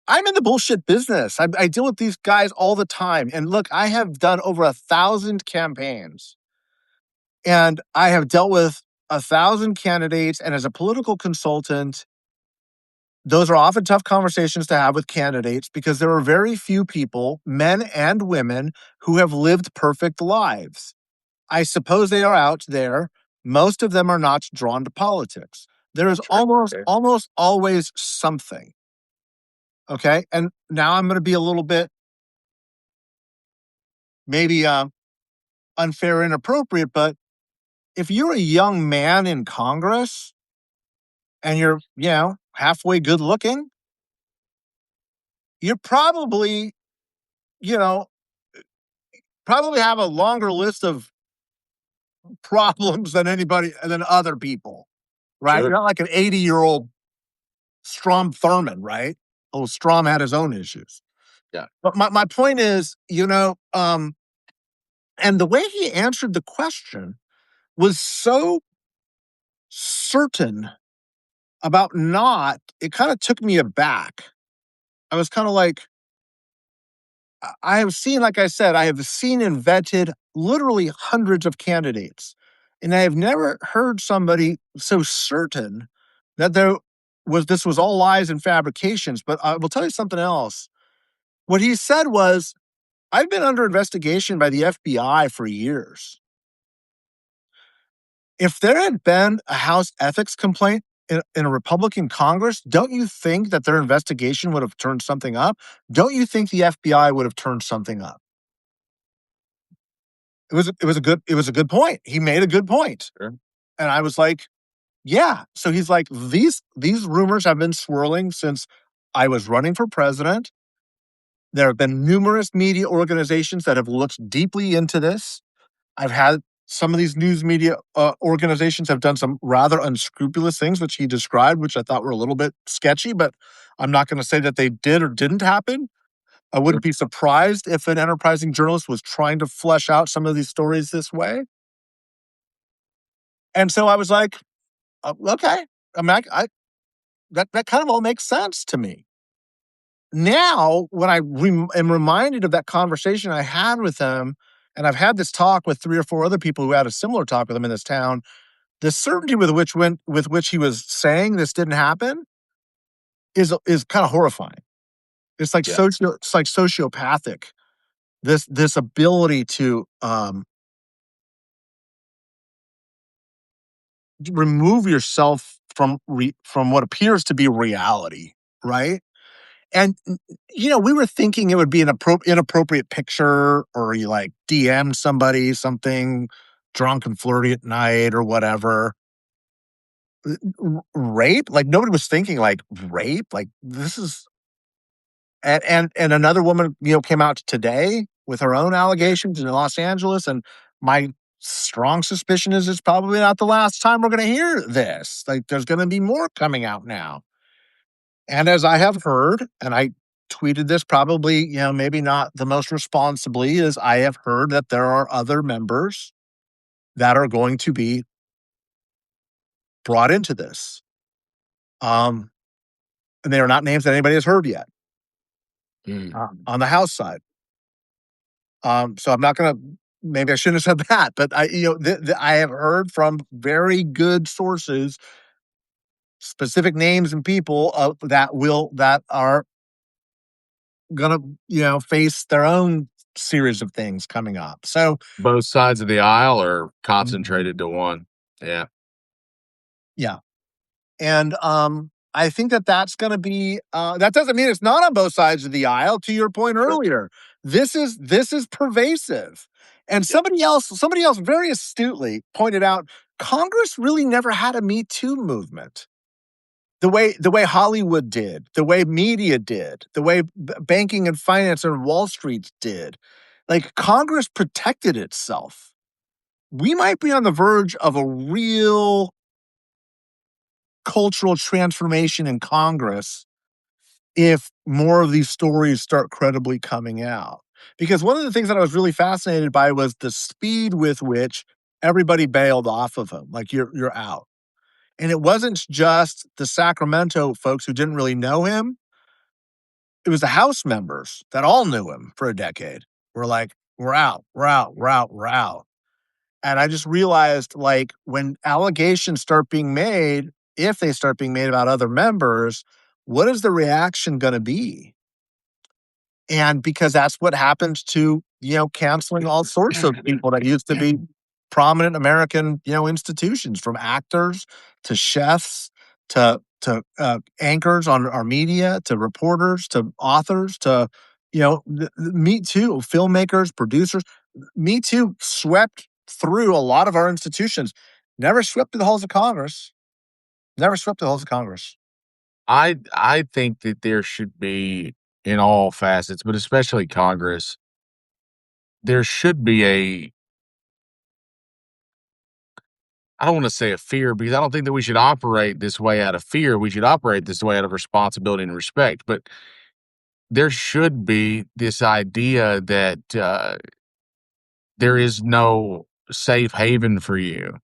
Speaker 1: I'm in the bullshit business. I deal with these guys all the time. And look, I have done over 1,000 campaigns, and I have dealt with 1,000 candidates. And as a political consultant, those are often tough conversations to have with candidates because there are very few people, men and women, who have lived perfect lives. I suppose they are out there. Most of them are not drawn to politics. There is
Speaker 2: sure. Yeah,
Speaker 1: almost always something. Okay. And now I'm going to be a little bit maybe unfair, inappropriate, but if you're a young man in Congress and you're, halfway good looking, you're probably, you know, probably have a longer list of problems than other people, right? You're
Speaker 2: sure.
Speaker 1: not like an 80-year-old Strom Thurmond, right? Oh, Strom had his own issues.
Speaker 2: Yeah,
Speaker 1: But my point is, and the way he answered the question was so certain about not, it kind of took me aback. I was kind of like, I have seen, like I said, I have seen and vetted literally hundreds of candidates. And I have never heard somebody so certain that this was all lies and fabrications. But I will tell you something else. What he said was, I've been under investigation by the FBI for years. If there had been a House ethics complaint in a Republican Congress, don't you think that their investigation would have turned something up? Don't you think the FBI would have turned something up? It was a good point. He made a good point.
Speaker 2: sure.
Speaker 1: And I was like, yeah. So he's like, these rumors have been swirling since I was running for president. There have been numerous media organizations that have looked deeply into this. I've had some of these news media organizations have done some rather unscrupulous things, which he described, which I thought were a little bit sketchy, but I'm not going to say that they did or didn't happen. I
Speaker 2: Sure.
Speaker 1: wouldn't be surprised if an enterprising journalist was trying to flesh out some of these stories this way. And so I was like, okay. I mean, that kind of all makes sense to me. Now, when I am reminded of that conversation I had with him, and I've had this talk with 3 or 4 other people who had a similar talk with him in this town, the certainty with which he was saying this didn't happen is kind of horrifying.
Speaker 2: Yeah,
Speaker 1: It's like sociopathic. This ability to remove yourself from what appears to be reality, right? And we were thinking it would be an inappropriate picture, or you like DM somebody something drunk and flirty at night or whatever. Rape? Like nobody was thinking like rape. Like this is and another woman, came out today with her own allegations in Los Angeles, and my strong suspicion is it's probably not the last time we're going to hear this. Like there's going to be more coming out now. And as I have heard, and I tweeted this probably, maybe not the most responsibly, is I have heard that there are other members that are going to be brought into this. Um, and they are not names that anybody has heard yet
Speaker 2: mm,
Speaker 1: on the House side. So I'm not going to. Maybe I shouldn't have said that, but I have heard from very good sources specific names and people that are gonna face their own series of things coming up. So
Speaker 2: both sides of the aisle are concentrated to one. Yeah,
Speaker 1: Yeah. And I think that that's going to be. That doesn't mean it's not on both sides of the aisle. To your point earlier, this is pervasive. And somebody else very astutely pointed out Congress really never had a Me Too movement the way Hollywood did, the way media did, the way banking and finance and Wall Street did. Like Congress protected itself. We might be on the verge of a real cultural transformation in Congress if more of these stories start credibly coming out. Because one of the things that I was really fascinated by was the speed with which everybody bailed off of him. Like you're out. And it wasn't just the Sacramento folks who didn't really know him. It was the House members that all knew him for a decade. We're like, we're out, we're out, we're out, we're out. And I just realized, like, when allegations start being made, if they start being made about other members, what is the reaction going to be? And because that's what happened to, canceling all sorts of people that used to be prominent American, institutions, from actors to chefs to anchors on our media to reporters to authors to, Me Too, filmmakers, producers. Me Too swept through a lot of our institutions, never swept to the halls of Congress, never swept to the halls of Congress.
Speaker 2: I think that there should be, in all facets, but especially Congress, there should be a, I don't want to say a fear, because I don't think that we should operate this way out of fear. We should operate this way out of responsibility and respect. But there should be this idea that there is no safe haven for you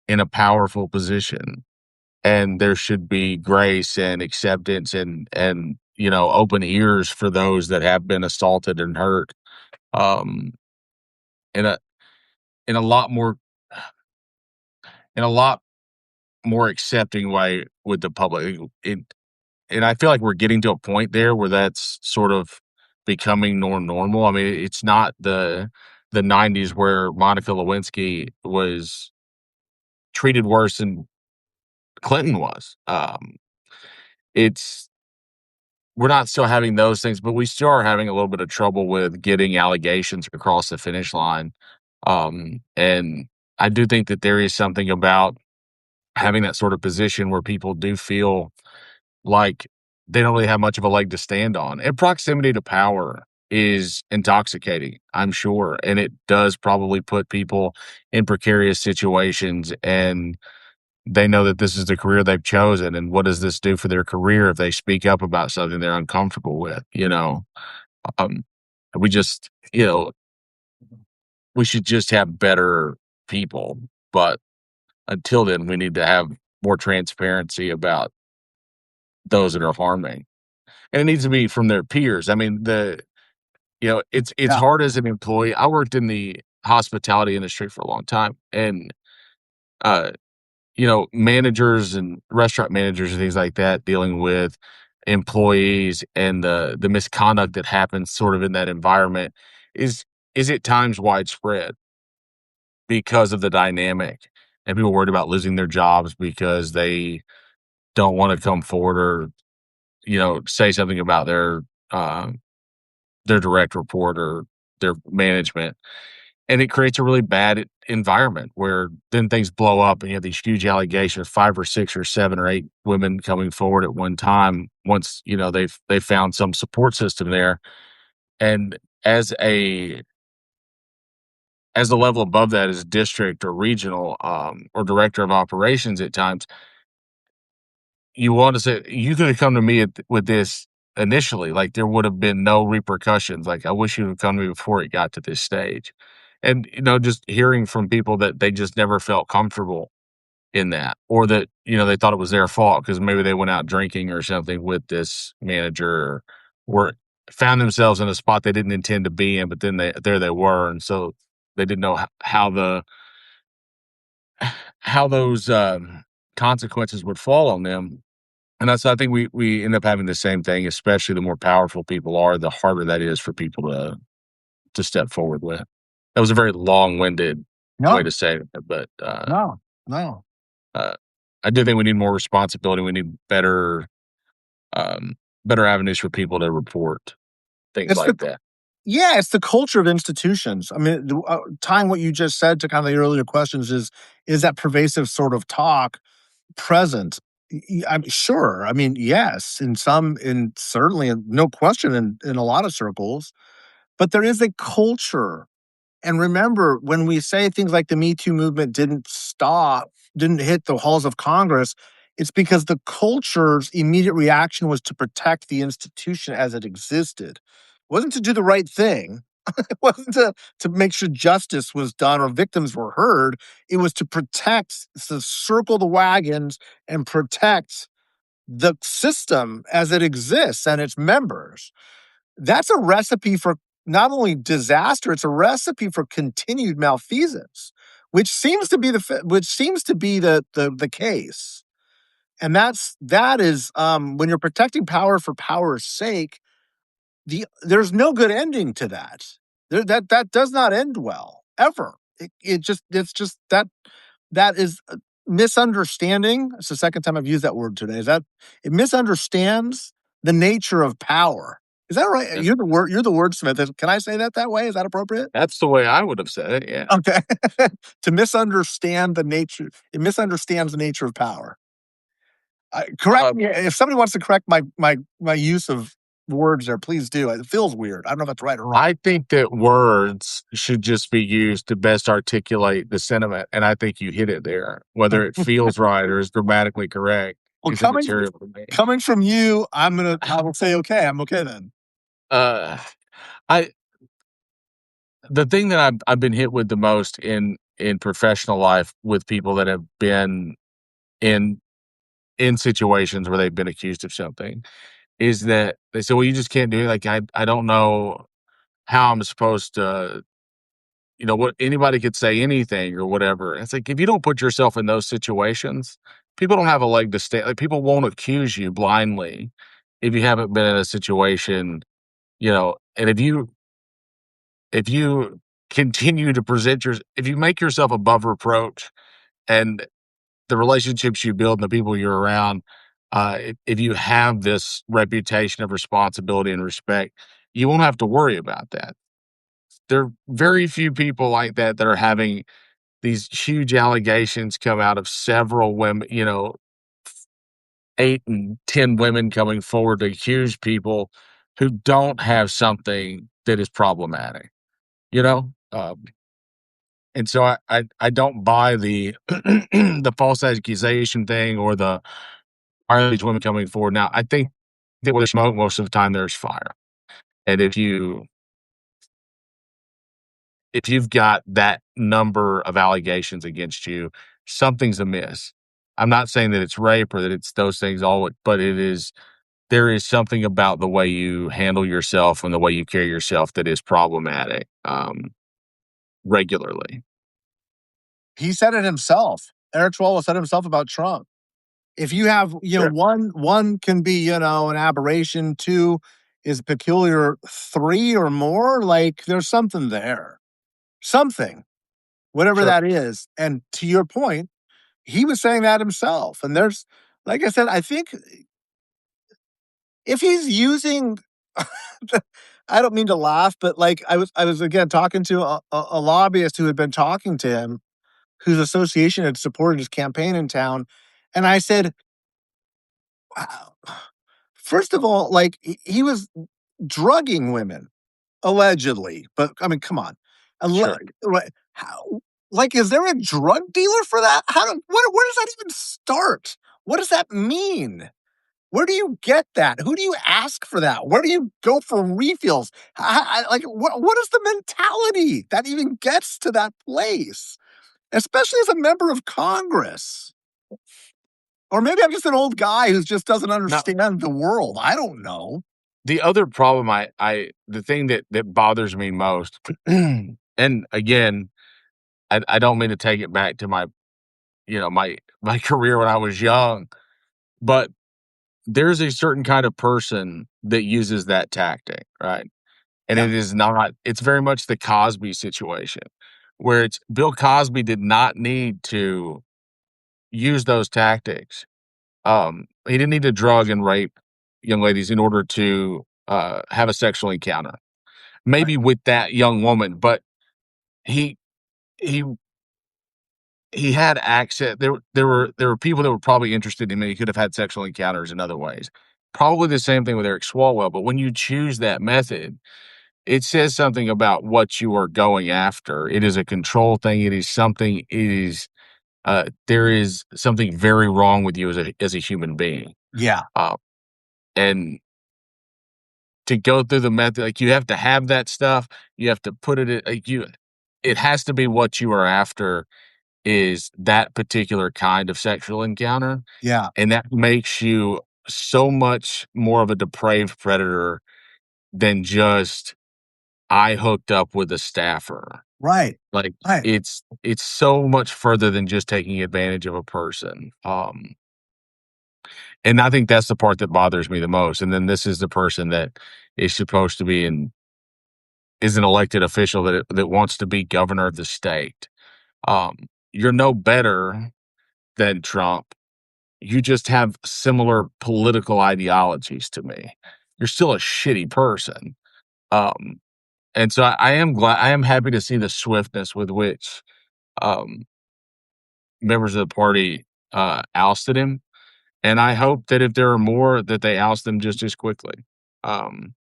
Speaker 2: in a powerful position, and there should be grace and acceptance and open ears for those that have been assaulted and hurt, um, in a in a lot more in a lot more accepting way with the public. And I feel like we're getting to a point there where that's sort of becoming normal. I mean, it's not the '90s where Monica Lewinsky was treated worse than Clinton was. It's We're not still having those things, but we still are having a little bit of trouble with getting allegations across the finish line. And I do think that there is something about having that sort of position where people do feel like they don't really have much of a leg to stand on. And proximity to power is intoxicating, I'm sure. And it does probably put people in precarious situations, and they know that this is the career they've chosen. And what does this do for their career if they speak up about something they're uncomfortable with? Um, we just, we should just have better people. But until then, we need to have more transparency about those that are harming. And it needs to be from their peers. I mean, it's
Speaker 1: Yeah.
Speaker 2: hard as an employee. I worked in the hospitality industry for a long time, and uh, managers and restaurant managers and things like that dealing with employees and the misconduct that happens sort of in that environment is at times widespread because of the dynamic, and people worried about losing their jobs because they don't want to come forward or say something about uh, their direct report or their management. And it creates a really bad environment where then things blow up and you have these huge allegations, 5 or 6 or 7 or 8 women coming forward at one time once, they've found some support system there. And as a as the level above that is district or regional, or director of operations at times, you want to say, "You could have come to me with this initially, like, there would have been no repercussions, like, I wish you had come to me before it got to this stage." And, just hearing from people that they just never felt comfortable in that, or that, they thought it was their fault because maybe they went out drinking or something with this manager, or were found themselves in a spot they didn't intend to be in, but then they were, and so they didn't know how those, consequences would fall on them. And I think we end up having the same thing, especially the more powerful people are, the harder that is for people to step forward with. That was a very long-winded way
Speaker 1: No,
Speaker 2: to say it, but,
Speaker 1: no, no.
Speaker 2: uh I do think we need more responsibility. We need um, better avenues for people to report things
Speaker 1: It's the
Speaker 2: like that.
Speaker 1: Yeah, it's the culture of institutions. I mean, tying what you just said to kind of the earlier questions is that pervasive sort of talk present? I'm sure. I mean, yes, in certainly, no question, in a lot of circles, but there is a culture. And remember, when we say things like the Me Too movement didn't hit the halls of Congress, it's because the culture's immediate reaction was to protect the institution as it existed. It wasn't to do the right thing. It wasn't to make sure justice was done or victims were heard. It was to circle the wagons and protect the system as it exists and its members. That's a recipe for not only disaster, it's a recipe for continued malfeasance, which seems to be the case. And that is when you're protecting power for power's sake, there's no good ending to that. That does not end well ever. It's just that is a misunderstanding. It's the second time I've used that word today. Is that it misunderstands the nature of power. Is that right?
Speaker 2: Yeah.
Speaker 1: You're the wordsmith. Can I say that way? Is that appropriate?
Speaker 2: That's the way I would have said it. Yeah.
Speaker 1: Okay. To misunderstand the nature, it misunderstands the nature of power. Correct
Speaker 2: Uh,
Speaker 1: me if somebody wants to correct my use of words there. Please do. It feels weird. I don't know if that's right or wrong.
Speaker 2: I think that words should just be used to best articulate the sentiment, and I think you hit it there. Whether it feels right or is grammatically correct
Speaker 1: Well,
Speaker 2: is immaterial to me.
Speaker 1: coming from you, I will say okay. I'm okay then.
Speaker 2: Uh, I the thing that I've been hit with the most in professional life with people that have been in in situations where they've been accused of something is that they say, "Well, you just can't do it." Like I don't know how I'm supposed to, what anybody could say anything or whatever. It's like if you don't put yourself in those situations, people don't have a leg to stand. Like people won't accuse you blindly if you haven't been in a situation, and if you continue to if you make yourself above reproach and the relationships you build and the people you're around, if you have this reputation of responsibility and respect, you won't have to worry about that. There are very few people like that are having these huge allegations come out of several women, 8 and 10 women coming forward to accuse people who don't have something that is problematic, you know? And so I don't buy the the false accusation thing or the "Why are these women coming forward?" Now, I think that with smoke, most of the time there's fire. And if you've got that number of allegations against you, something's amiss. I'm not saying that it's rape or that it's those things all, but there is something about the way you handle yourself and the way you carry yourself that is problematic, regularly.
Speaker 1: He said it himself. Eric Swalwell said it himself about Trump. If you have,
Speaker 2: Sure.
Speaker 1: one can be, an aberration, two is peculiar, three or more, like there's something there. Something, whatever
Speaker 2: Sure.
Speaker 1: that is. And to your point, he was saying that himself. And there's like I said, I think if he's using I don't mean to laugh, but like I was again talking to a lobbyist who had been talking to him, whose association had supported his campaign in town. And I said, wow. First of all, like he was drugging women allegedly, but I mean, come on.
Speaker 2: Sure.
Speaker 1: Right, how, like, is there a drug dealer for that? Where does that even start? What does that mean? Where do you get that? Who do you ask for that? Where do you go for refills? Like, what is the mentality that even gets to that place? Especially as a member of Congress. Or maybe I'm just an old guy who just doesn't
Speaker 2: Now,
Speaker 1: understand the world. I don't know.
Speaker 2: the other problem the thing that bothers me most, and again, I don't mean to take it back to my career when I was young, but there's a certain kind of person that uses that tactic, right? And
Speaker 1: Yeah.
Speaker 2: it's very much the Cosby situation, where it's Bill Cosby did not need to use those tactics. He didn't need to drug and rape young ladies in order to have a sexual encounter,
Speaker 1: Right.
Speaker 2: maybe with that young woman, but he he he had access. There were people that were probably interested in him. He could have had sexual encounters in other ways. Probably the same thing with Eric Swalwell. But when you choose that method, it says something about what you are going after. It is a control thing. It is something. It is there is something very wrong with you as a human being.
Speaker 1: Yeah.
Speaker 2: Uh, and to go through the method, like, you have to have that stuff. You have to put it in, like, you. It has to be what you are after is that particular kind of sexual encounter,
Speaker 1: Yeah.
Speaker 2: and that makes you so much more of a depraved predator than just, "I hooked up with a staffer."
Speaker 1: Right.
Speaker 2: Like,
Speaker 1: Right.
Speaker 2: it's so much further than just taking advantage of a person, and I think that's the part that bothers me the most, and then this is the person that is supposed to be is an elected official that wants to be governor of the state. Um, you're no better than Trump. You just have similar political ideologies to me. You're still a shitty person. Um, and so I am happy to see the swiftness with which um, members of the party ousted him. And I hope that if there are more, that they oust them just as quickly. Um,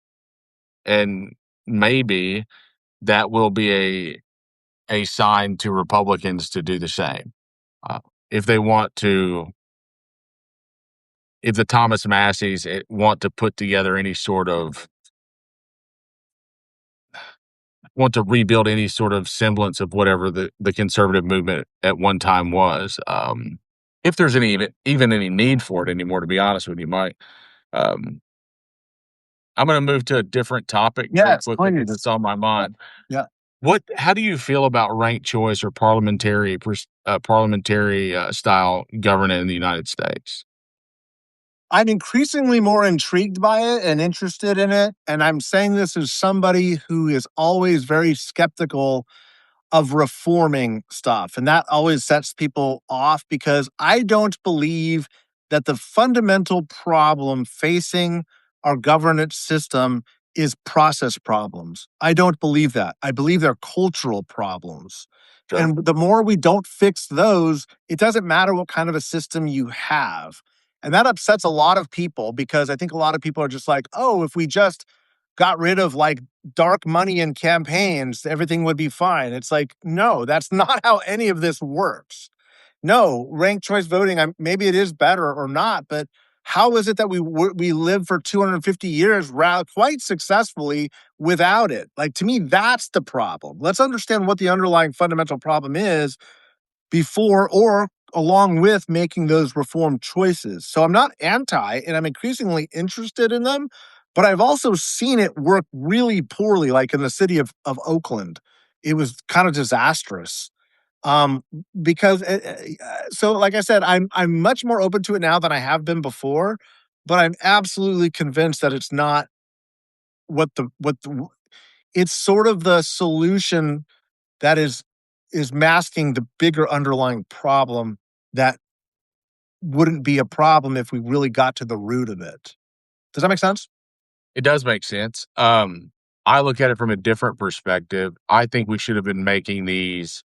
Speaker 2: and maybe that will be a sign to Republicans to do the same. Uh, if they want to if the Thomas Masseys want to put together any sort of want to rebuild any sort of semblance of whatever the conservative movement at one time was, if there's even any need for it anymore, to be honest with you, Mike. Um, I'm going to move to a different topic very
Speaker 1: Yes,
Speaker 2: quickly because
Speaker 1: please.
Speaker 2: it's on my mind.
Speaker 1: Yeah.
Speaker 2: How do you feel about ranked choice or parliamentary style government in the United States?
Speaker 1: I'm increasingly more intrigued by it and interested in it. And I'm saying this as somebody who is always very skeptical of reforming stuff. And that always sets people off because I don't believe that the fundamental problem facing our governance system is process problems. I don't believe that. I believe they're cultural problems.
Speaker 2: Sure.
Speaker 1: And the more we don't fix those, it doesn't matter what kind of a system you have. And that upsets a lot of people because I think a lot of people are just like, oh, if we just got rid of like dark money in campaigns, everything would be fine. It's like, no, that's not how any of this works. No, ranked choice voting, maybe it is better or not, but how is it that we lived for 250 years quite successfully without it? Like, to me, that's the problem. Let's understand what the underlying fundamental problem is before or along with making those reform choices. So I'm not anti, and I'm increasingly interested in them, but I've also seen it work really poorly, like in the city of Oakland. It was kind of disastrous. Um, because so like I said, I'm much more open to it now than I have been before, but I'm absolutely convinced that it's not what the it's sort of the solution that is masking the bigger underlying problem that wouldn't be a problem if we really got to the root of it. Does that make sense?
Speaker 2: It does make sense. I look at it from a different perspective. I think we should have been making these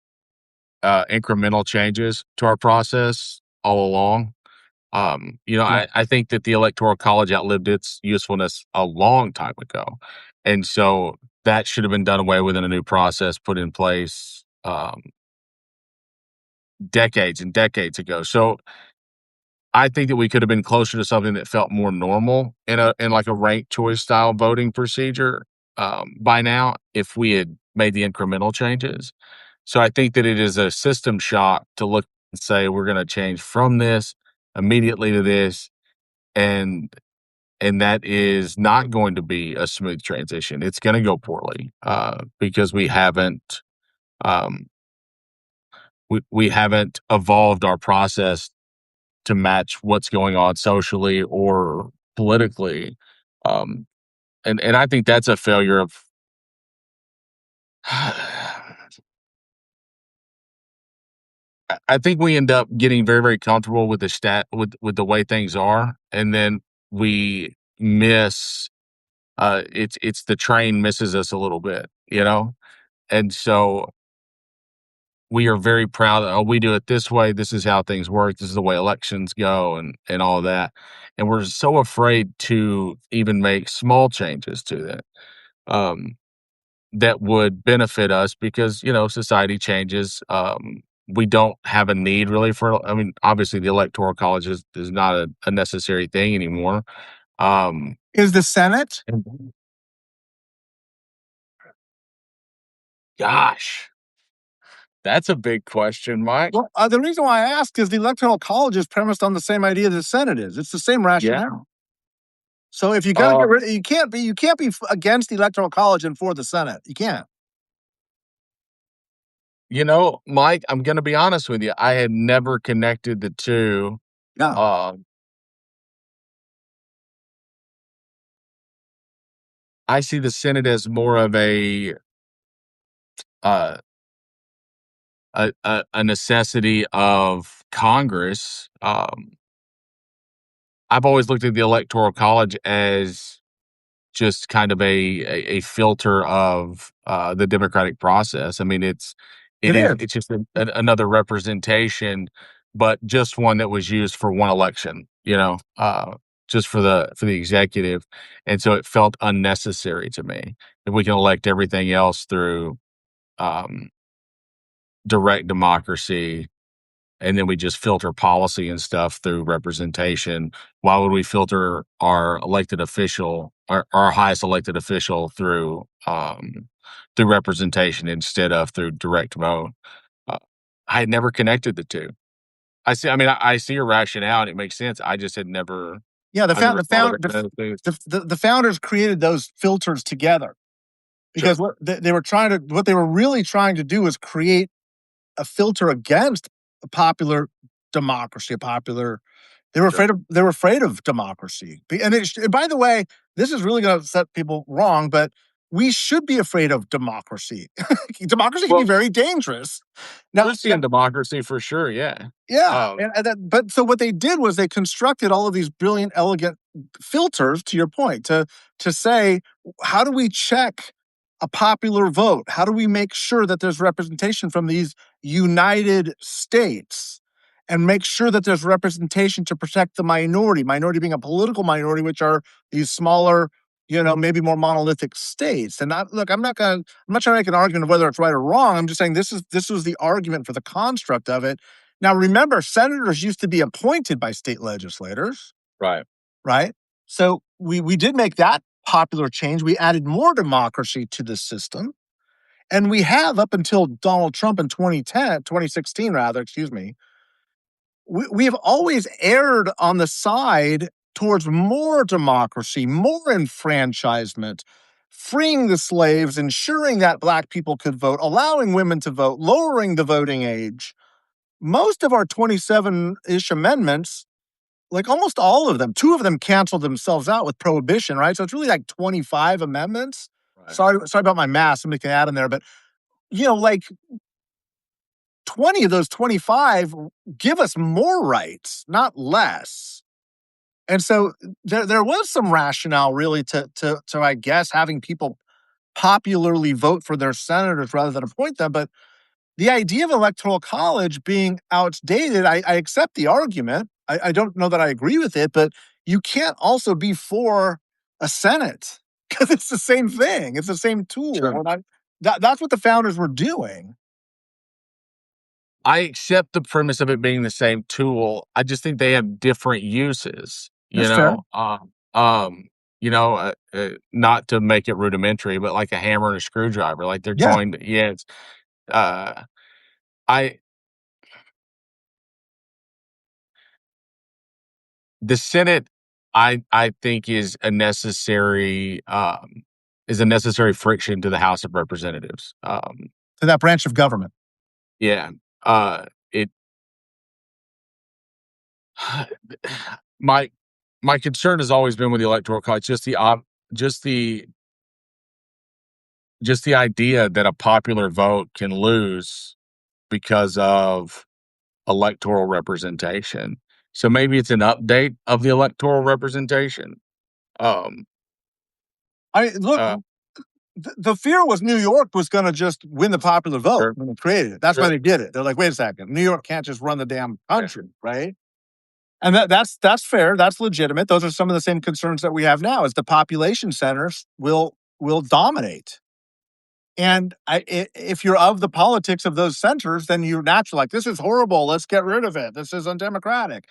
Speaker 2: incremental changes to our process all along.
Speaker 1: Yeah.
Speaker 2: I think that the Electoral College outlived its usefulness a long time ago. And so that should have been done away with in a new process put in place decades and decades ago. So I think that we could have been closer to something that felt more normal in like a ranked choice style voting procedure by now if we had made the incremental changes. So I think that it is a system shock to look and say we're going to change from this immediately to this, and that is not going to be a smooth transition. It's going to go poorly because um, we haven't evolved our process to match what's going on socially or politically. Um, and I think that's a failure of I think we end up getting very, very comfortable with with the way things are, and then we miss. It's the train misses us a little bit, you know, and so we are very proud. Oh, we do it this way. This is how things work. This is the way elections go, and all of that. And we're so afraid to even make small changes to that. Um, that would benefit us because, society changes. We don't have a need really for, I mean, obviously the electoral college is not a necessary thing anymore. Um,
Speaker 1: Is the Senate?
Speaker 2: and gosh, that's a big question, Mike.
Speaker 1: Well, the reason why I ask is the Electoral College is premised on the same idea the Senate is. It's the same
Speaker 2: Yeah.
Speaker 1: rationale. So if you got to
Speaker 2: Uh,
Speaker 1: get rid, you can't be against the Electoral College and for the Senate. You can't.
Speaker 2: Mike, I'm going to be honest with you. I had never connected the two.
Speaker 1: Yeah,
Speaker 2: Uh, I see the Senate as more of uh, a necessity of Congress. I've always looked at the Electoral College as just kind of a filter of the democratic process. I mean,
Speaker 1: it is.
Speaker 2: it's just another representation, but just one that was used for one election. Just for the executive, and so it felt unnecessary to me. If we can elect everything else through um, direct democracy, and then we just filter policy and stuff through representation. Why would we filter our elected official, our highest elected official through representation instead of through direct vote? Uh, I had never connected the two. I see. I mean, I see your rationale and it makes sense. I just had never,
Speaker 1: Yeah,
Speaker 2: I never thought of it as things.
Speaker 1: the founders created those filters together
Speaker 2: Sure,
Speaker 1: because what they were really trying to do was create a filter against a popular democracy, a popular.
Speaker 2: sure,
Speaker 1: They were afraid of democracy. By the way, this is really going to set people wrong, but we should be afraid of democracy. Democracy can be
Speaker 2: well,
Speaker 1: very dangerous. Now,
Speaker 2: Lucy and democracy for sure. Yeah.
Speaker 1: yeah,
Speaker 2: Um,
Speaker 1: but so what they did was they constructed all of these brilliant, elegant filters. To your point, to say, how do we check a popular vote? How do we make sure that there's representation from these United States, and make sure that there's representation to protect the minority? Minority being a political minority, which are these smaller, maybe more monolithic states. And look, I'm not trying to make an argument of whether it's right or wrong. I'm just saying this was the argument for the construct of it. Now, remember, senators used to be appointed by state legislators,
Speaker 2: right.
Speaker 1: right? So we did make that popular change. We added more democracy to the system. And we have up until Donald Trump in 2016, rather, excuse me, we have always erred on the side towards more democracy, more enfranchisement, freeing the slaves, ensuring that Black people could vote, allowing women to vote, lowering the voting age. Most of our 27-ish amendments, like almost all of them, two of them canceled themselves out with prohibition, right? So it's really like 25 amendments.
Speaker 2: Right.
Speaker 1: Sorry about my math. Somebody can add in there, but like 20 of those 25 give us more rights, not less. And so there was some rationale really to I guess having people popularly vote for their senators rather than appoint them. But the idea of electoral college being outdated, I accept the argument. I don't know that I agree with it, but you can't also be for a Senate because it's the same thing. It's the same tool.
Speaker 2: Sure.
Speaker 1: That's what the founders were doing.
Speaker 2: I accept the premise of it being the same tool. I just think they have different uses,
Speaker 1: That's fair.
Speaker 2: Um, not to make it rudimentary, but like a hammer and a screwdriver, like they're
Speaker 1: Yeah.
Speaker 2: going to, yeah, uh, I, the Senate, I think is a necessary friction to the House of Representatives.
Speaker 1: To that branch of government.
Speaker 2: Yeah, it, my, my concern has always been with the electoral college, just the just the idea that a popular vote can lose because of electoral representation. So maybe it's an update of the electoral representation. Um,
Speaker 1: Look,
Speaker 2: uh,
Speaker 1: the fear was New York was going to just win the popular vote
Speaker 2: sure,
Speaker 1: when they created it. That's why
Speaker 2: sure,
Speaker 1: they did it. They're like, wait a second, New York can't just run the damn
Speaker 2: yeah,
Speaker 1: country, right? And that's fair. That's legitimate. Those are some of the same concerns that we have now. Is the population centers will dominate. And if you're of the politics of those centers, then you're naturally like, this is horrible. Let's get rid of it. This is undemocratic.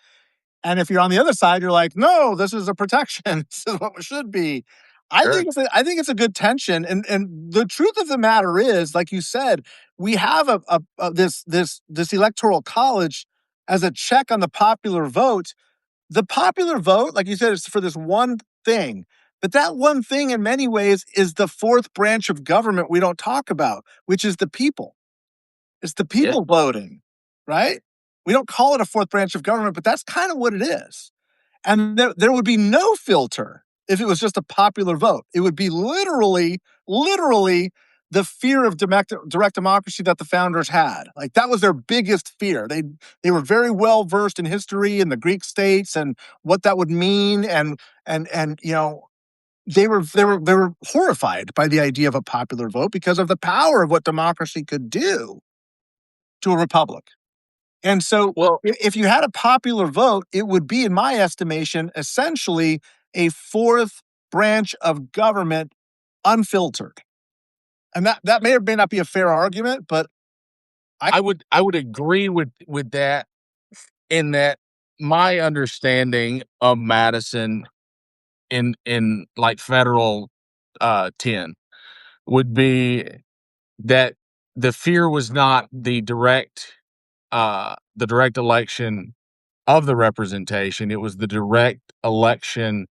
Speaker 1: And if you're on the other side, you're like, no, this is a protection. This is what it should be.
Speaker 2: sure,
Speaker 1: I think it's a good tension. And the truth of the matter is, like you said, we have this electoral college as a check on the popular vote. The popular vote, like you said, is for this one thing. But that one thing, in many ways, is the fourth branch of government we don't talk about, which is the people. It's the
Speaker 2: yeah.
Speaker 1: people voting, right? We don't call it a fourth branch of government, but that's kind of what it is. And there would be no filter if it was just a popular vote. It would be literally the fear of direct democracy that the founders had. Like that was their biggest fear. They were very well versed in history and the Greek states and what that would mean. And you know, they were horrified by the idea of a popular vote because of the power of what democracy could do to a republic. And so
Speaker 2: Well,
Speaker 1: if you had a popular vote, it would be, in my estimation, essentially a fourth branch of government unfiltered. And that may or may not be a fair argument, but I
Speaker 2: I would agree with that in that my understanding of Madison in like federal 10 would be that the fear was not the direct election of the representation. It was the direct election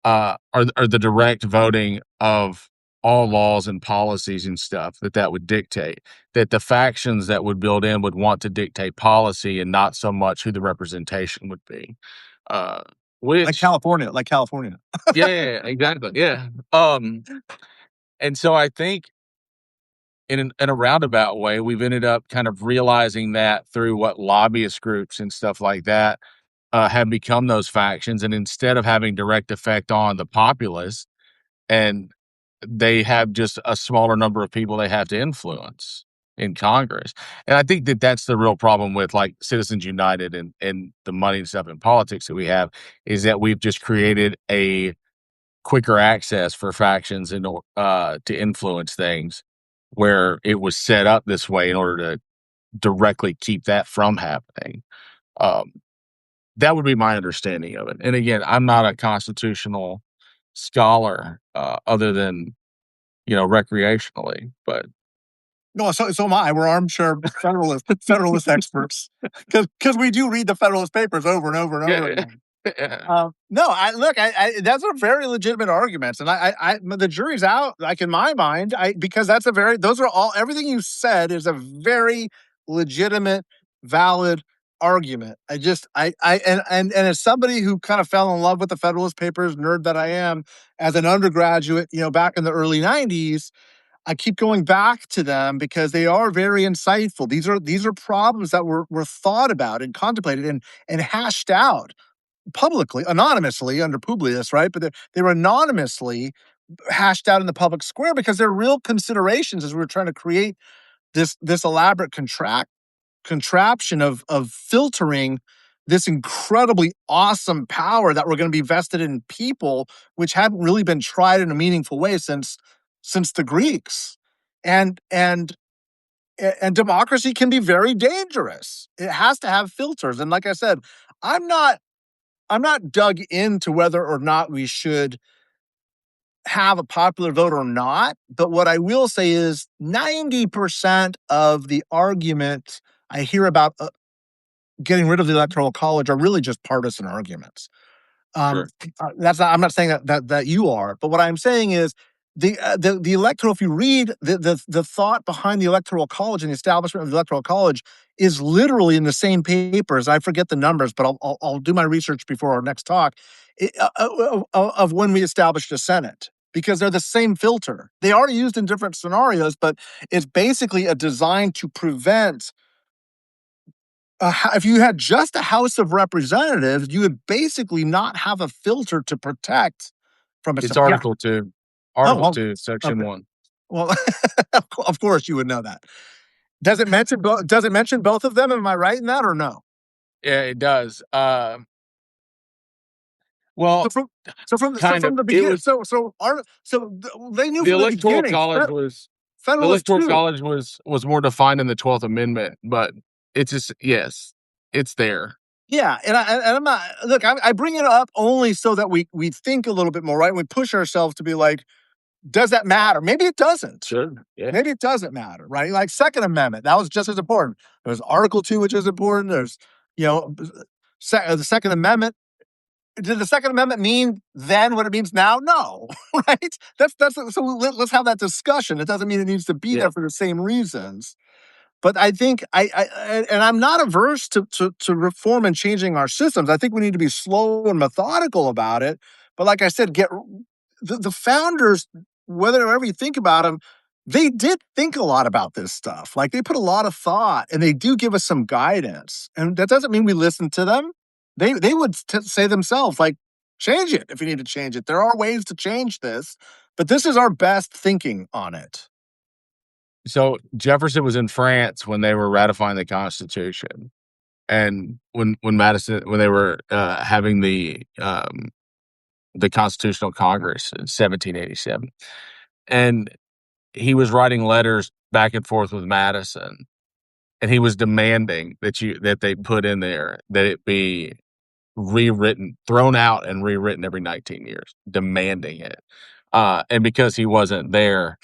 Speaker 2: or the direct voting of all laws and policies and stuff that would dictate, that the factions that would build in would want to dictate policy and not so much who the representation would be. Uh, which,
Speaker 1: like California.
Speaker 2: yeah, yeah, yeah, exactly, yeah. And so I think in a roundabout way, we've ended up kind of realizing that through what lobbyist groups and stuff like that have become those factions, and instead of having direct effect on the populace, and they have just a smaller number of people they have to influence in Congress. And I think that that's the real problem with like Citizens United and the money and stuff in politics that we have is that we've just created a quicker access for factions to influence things where it was set up this way in order to directly keep that from happening. Um, that would be my understanding of it. And again, I'm not a constitutional scholar other than recreationally, but
Speaker 1: No, so am I. We're armchair Federalist experts because we do read the Federalist Papers over and over and over
Speaker 2: yeah,
Speaker 1: again.
Speaker 2: yeah,
Speaker 1: No, that's a very legitimate argument, and the jury's out. Like in my mind, because those are all everything you said is a very legitimate, valid argument. And as somebody who kind of fell in love with the Federalist Papers, nerd that I am, as an undergraduate, back in the early '90s. I keep going back to them because they are very insightful. These are problems that were thought about and contemplated and hashed out publicly, anonymously under Publius, right? But they were anonymously hashed out in the public square because they're real considerations as we were trying to create this elaborate contraption of filtering this incredibly awesome power that we're going to be vested in people, which hadn't really been tried in a meaningful way since the Greeks. And democracy can be very dangerous. It has to have filters. And like I said, I'm not I'm not dug into whether or not we should have a popular vote or not. But what I will say is 90% of the argument I hear about getting rid of the electoral college are really just partisan arguments. Um,
Speaker 2: sure,
Speaker 1: that's not, I'm not saying that you are, but what I'm saying is the electoral. If you read the thought behind the electoral college and the establishment of the electoral college is literally in the same papers. I forget the numbers, but I'll do my research before our next talk of when we established a Senate. Because they're the same filter. They are used in different scenarios, but it's basically a design to prevent if you had just a House of Representatives, you would basically not have a filter to protect from
Speaker 2: It's
Speaker 1: yeah.
Speaker 2: Article 2.
Speaker 1: Oh,
Speaker 2: Article
Speaker 1: well,
Speaker 2: 2, Section
Speaker 1: okay.
Speaker 2: 1.
Speaker 1: Well, of course you would know that. Does it mention both of them? Am I right in that or no?
Speaker 2: Yeah, it does.
Speaker 1: So
Speaker 2: Well,
Speaker 1: from
Speaker 2: kind of.
Speaker 1: the
Speaker 2: It
Speaker 1: beginning,
Speaker 2: was
Speaker 1: they knew
Speaker 2: the
Speaker 1: from the
Speaker 2: Electoral
Speaker 1: beginning.
Speaker 2: College was the
Speaker 1: Federalist
Speaker 2: Electoral
Speaker 1: too.
Speaker 2: College was more defined in the 12th Amendment, but it's just yes, it's there.
Speaker 1: Yeah, and I'm not look. I bring it up only so that we think a little bit more, right? We push ourselves to be like, does that matter? Maybe it doesn't.
Speaker 2: Sure. Yeah.
Speaker 1: Maybe it doesn't matter, right? Like Second Amendment, that was just as important. There's Article 2, which is important. There's, you know, the Second Amendment. Did the Second Amendment mean then what it means now? No, right? That's so let's have that discussion. It doesn't mean it needs to be
Speaker 2: Yeah.
Speaker 1: there for the same reasons. But I think and I'm not averse to reform and changing our systems. I think we need to be slow and methodical about it. But like I said, get the founders, whatever you think about them, they did think a lot about this stuff. Like they put a lot of thought, and they do give us some guidance. And that doesn't mean we listen to them. They would say themselves, like, change it if you need to change it. There are ways to change this, but this is our best thinking on it.
Speaker 2: So Jefferson was in France when they were ratifying the Constitution, and when they were having the Constitutional Congress in 1787, and he was writing letters back and forth with Madison, and he was demanding that they put in there that it be rewritten, thrown out, and rewritten every 19 years, demanding it. And because he wasn't there,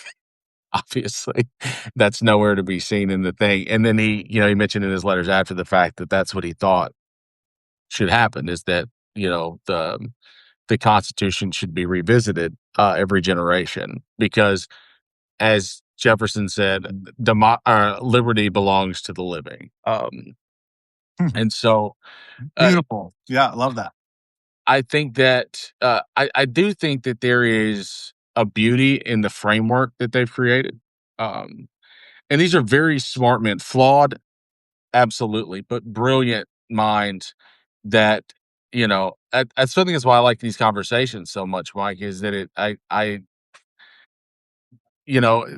Speaker 2: obviously, that's nowhere to be seen in the thing. And then he mentioned in his letters after the fact that that's what he thought should happen is that, the Constitution should be revisited every generation because, as Jefferson said, liberty belongs to the living. And so, uh,
Speaker 1: Beautiful. Yeah, I love that.
Speaker 2: I think that I do think that there is a beauty in the framework that they've created. Um, and these are very smart men, flawed, absolutely, but brilliant minds that, I still think that's why I like these conversations so much, Mike, is that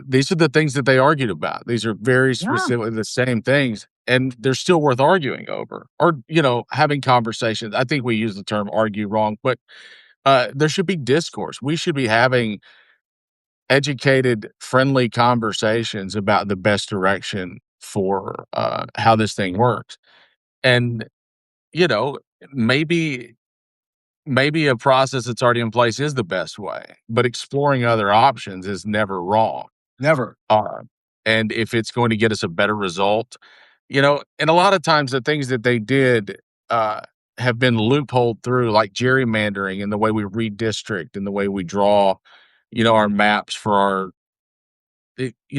Speaker 2: these are the things that they argued about. These are very
Speaker 1: Yeah.
Speaker 2: specifically the same things, and they're still worth arguing over or, having conversations. I think we use the term argue wrong, but there should be discourse. We should be having educated, friendly conversations about the best direction for how this thing works. And, you know, maybe maybe a process that's already in place is the best way, but exploring other options is never wrong.
Speaker 1: Never.
Speaker 2: Uh, and if it's going to get us a better result, and a lot of times the things that they did uh, have been loopholed through, like gerrymandering and the way we redistrict and the way we draw, our maps for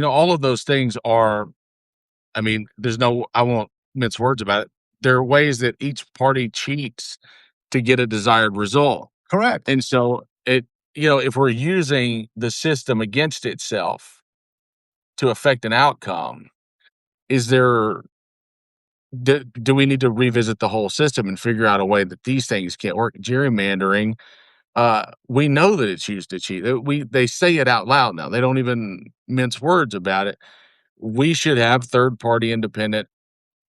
Speaker 2: all of those things are, I mean, I won't mince words about it. There are ways that each party cheats to get a desired result.
Speaker 1: Correct.
Speaker 2: And so if we're using the system against itself to affect an outcome, is there do we need to revisit the whole system and figure out a way that these things can't work? Gerrymandering, we know that it's used to cheat. They say it out loud now. They don't even mince words about it. We should have third party independent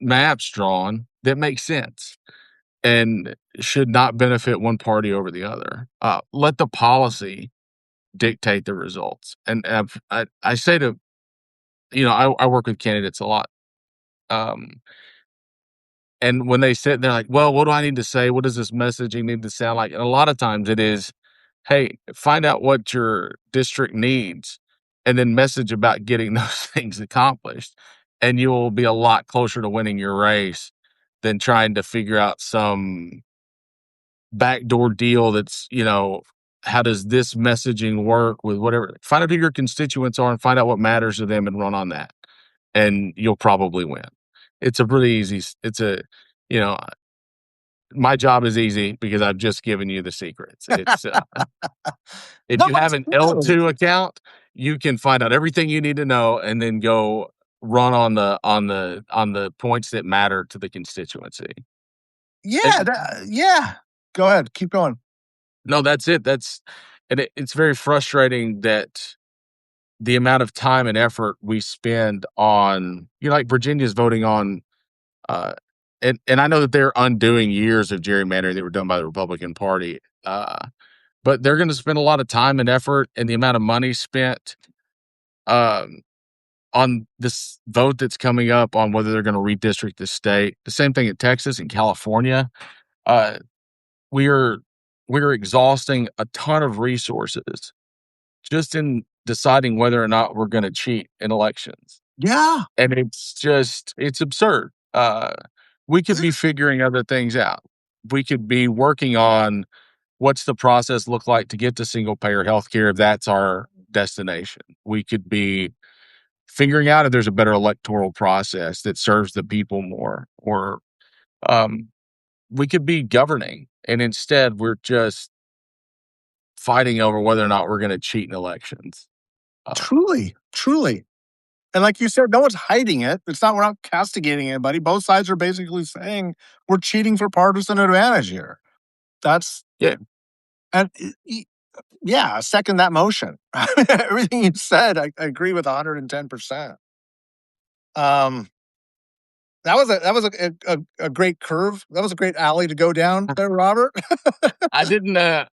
Speaker 2: maps drawn that make sense and should not benefit one party over the other. Let the policy dictate the results. And I say to, I work with candidates a lot. Um, and when they sit, they're like, well, what do I need to say? What does this messaging need to sound like? And a lot of times it is, hey, find out what your district needs and then message about getting those things accomplished. And you will be a lot closer to winning your race than trying to figure out some backdoor deal that's, how does this messaging work with whatever? Find out who your constituents are and find out what matters to them and run on that. And you'll probably win. It's a pretty easy, you know, my job is easy because I've just given you the secrets. It's if
Speaker 1: No,
Speaker 2: you have
Speaker 1: it's
Speaker 2: an
Speaker 1: true.
Speaker 2: L2 account, you can find out everything you need to know and then go run on the points that matter to the constituency.
Speaker 1: Yeah,
Speaker 2: And
Speaker 1: yeah. Go ahead, keep going.
Speaker 2: no, that's it. It's very frustrating that the amount of time and effort we spend on, like Virginia's voting on, uh, and I know that they're undoing years of gerrymandering that were done by the Republican Party, but they're going to spend a lot of time and effort and the amount of money spent um, on this vote that's coming up on whether they're going to redistrict the state. The same thing in Texas and California. Uh, we're we're exhausting a ton of resources just in deciding whether or not we're gonna cheat in elections,
Speaker 1: Yeah.
Speaker 2: and it's absurd. We could be figuring other things out. We could be working on what's the process look like to get to single payer healthcare if that's our destination. We could be figuring out if there's a better electoral process that serves the people more, or, um, we could be governing, and instead, we're just fighting over whether or not we're gonna cheat in elections. Uh,
Speaker 1: Truly, truly. And like you said, no one's hiding it. It's not we're not castigating anybody. Both sides are basically saying we're cheating for partisan advantage here. That's
Speaker 2: yeah.
Speaker 1: and yeah, I second that motion. Everything you said, I agree with 110%. Um, that was a great curve. That was a great alley to go down there, Robert.
Speaker 2: I didn't, I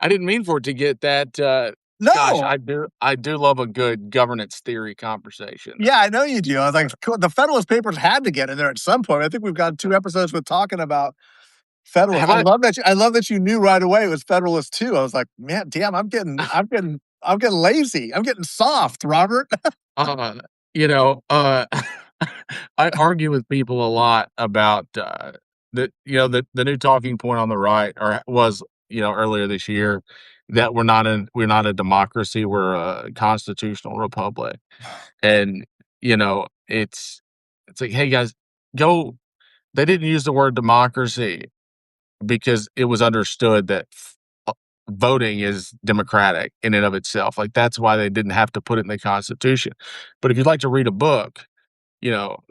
Speaker 2: didn't mean for it to get that, gosh,
Speaker 1: No.
Speaker 2: I do love a good governance theory conversation.
Speaker 1: Yeah, I know you do. I was like, cool, the Federalist Papers had to get in there at some point. I think we've got 2 episodes with talking about Federalist.
Speaker 2: Have I
Speaker 1: I love that you knew right away it was Federalist too. I was like, "Man, damn, I'm getting lazy. I'm getting soft, Robert."
Speaker 2: uh, you know, I argue with people a lot about, the new talking point on the right or was, earlier this year that we're not a democracy, we're a constitutional republic. And, it's like, "Hey, guys, go." They didn't use the word democracy because it was understood that voting is democratic in and of itself. Like, that's why they didn't have to put it in the Constitution. But if you'd like to read a book,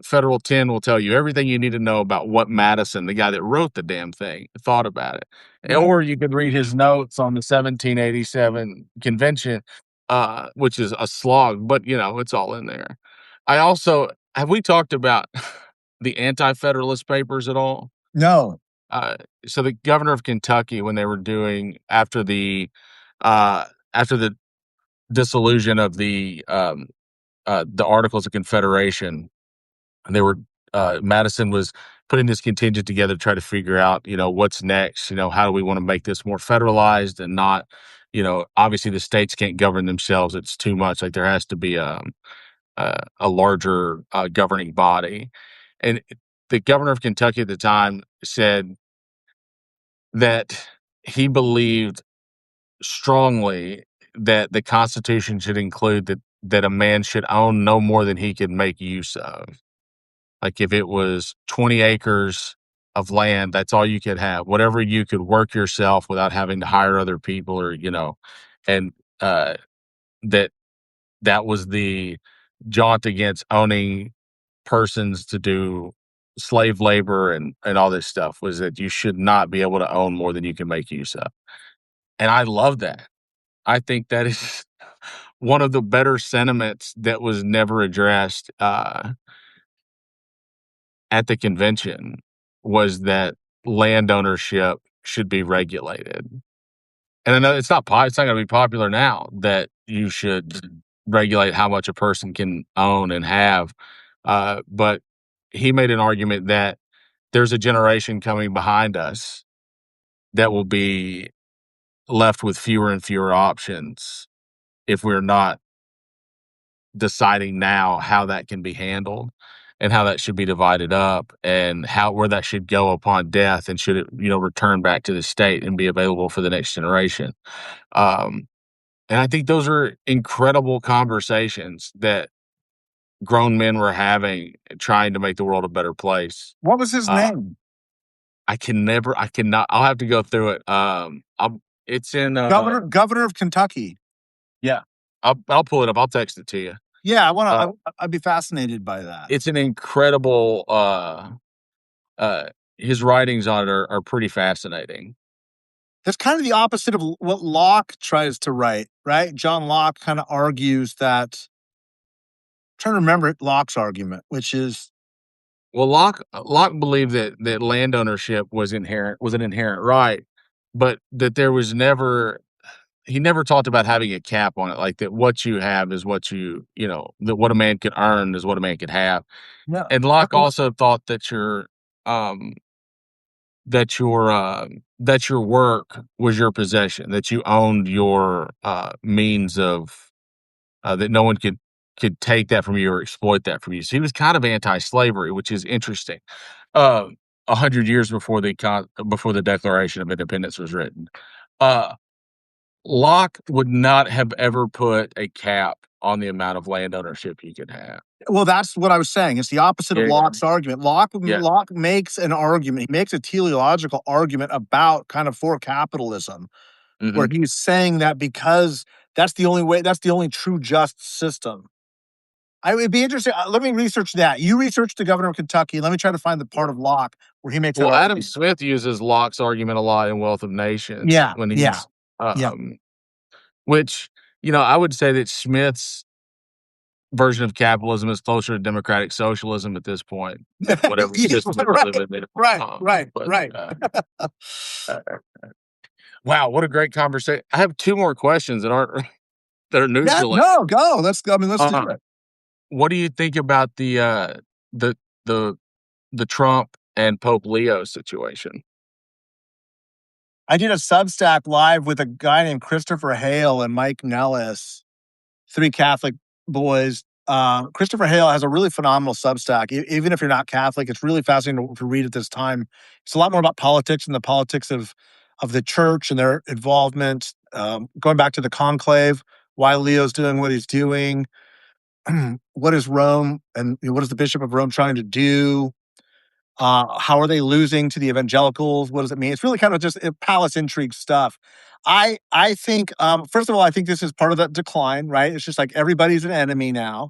Speaker 2: Federal 10 will tell you everything you need to know about what Madison, the guy that wrote the damn thing, thought about it.
Speaker 1: Right.
Speaker 2: Or you could read his notes on the 1787 convention, which is a slog, but it's all in there. I also have we talked about the Anti-Federalist papers at all?
Speaker 1: No.
Speaker 2: Uh, so the governor of Kentucky, when they were doing uh, after the dissolution of the Articles of Confederation, and they were Madison was putting this contingent together to try to figure out, what's next. How do we want to make this more federalized and not, obviously the states can't govern themselves. It's too much. Like there has to be a larger governing body. And the governor of Kentucky at the time said that he believed strongly that the Constitution should include that a man should own no more than he could make use of. Like if it was 20 acres of land, that's all you could have. Whatever you could work yourself without having to hire other people or, and that that was the jaunt against owning persons to do slave labor and all this stuff was that you should not be able to own more than you can make use of. And I love that. I think that is one of the better sentiments that was never addressed at the convention was that land ownership should be regulated. And I know it's not going to be popular now that you should regulate how much a person can own and have. But he made an argument that there's a generation coming behind us that will be left with fewer and fewer options if we're not deciding now how that can be handled and how that should be divided up and where that should go upon death and should it return back to the state and be available for the next generation. um, and I think those are incredible conversations that grown men were having trying to make the world a better place.
Speaker 1: What was his
Speaker 2: uh,
Speaker 1: name?
Speaker 2: I cannot, I'll have to go through it. It's in
Speaker 1: Governor of Kentucky.
Speaker 2: yeah, I'll pull it up, I'll text it to you.
Speaker 1: Yeah,
Speaker 2: Uh,
Speaker 1: I'd be fascinated by that.
Speaker 2: it's an incredible. His writings on it are pretty fascinating.
Speaker 1: That's kind of the opposite of what Locke tries to write, right? John Locke kind of argues that. I'm trying to remember Locke's argument, which is
Speaker 2: Well, Locke believed that land ownership was an inherent right, but that there was never he never talked about having a cap on it, like that what you have is what that what a man could earn is what a man could have.
Speaker 1: no.
Speaker 2: And Locke also thought that um that your work was your possession, that you owned your means of that no one could take that from you or exploit that from you. So he was kind of anti-slavery, which is interesting. 100 years before the Declaration of Independence was written, uh, Locke would not have ever put a cap on the amount of land ownership you could have.
Speaker 1: Well, that's what I was saying. It's the opposite of
Speaker 2: Yeah,
Speaker 1: Locke's argument. Locke
Speaker 2: yeah,
Speaker 1: Locke makes an argument. He makes a teleological argument about kind of for capitalism, where
Speaker 2: hmm
Speaker 1: he's saying that because that's the only way, that's the only true just system. It'd be interesting. Let me research that. You research the governor of Kentucky. Let me try to find the part of Locke where he makes that
Speaker 2: Well, Adam
Speaker 1: argument.
Speaker 2: Smith uses Locke's argument a lot in Wealth of Nations
Speaker 1: Yeah,
Speaker 2: when
Speaker 1: yeah,
Speaker 2: he's,
Speaker 1: yeah.
Speaker 2: which I would say that Smith's version of capitalism is closer to democratic socialism at this point, whatever
Speaker 1: Yeah,
Speaker 2: system that we
Speaker 1: right,
Speaker 2: live in.
Speaker 1: right, right,
Speaker 2: But
Speaker 1: right.
Speaker 2: uh, wow, what a great conversation! I have two more questions that aren't that are news
Speaker 1: Yeah,
Speaker 2: related.
Speaker 1: no, go. Let's do
Speaker 2: Uh,
Speaker 1: it.
Speaker 2: what do you think about the the the Trump and Pope Leo situation?
Speaker 1: I did a Substack live with a guy named Christopher Hale and Mike Nellis, three Catholic boys. Christopher Hale has a really phenomenal Substack. Even if you're not Catholic, it's really fascinating to read at this time. It's a lot more about politics and the politics of the church and their involvement. Going back to the conclave, why Leo's doing what he's doing, what is Rome and what is the Bishop of Rome trying to do? How are they losing to the evangelicals? What does it mean? It's really kind of just palace intrigue stuff. I think first of all, I think this is part of that decline, right? It's just like everybody's an enemy now.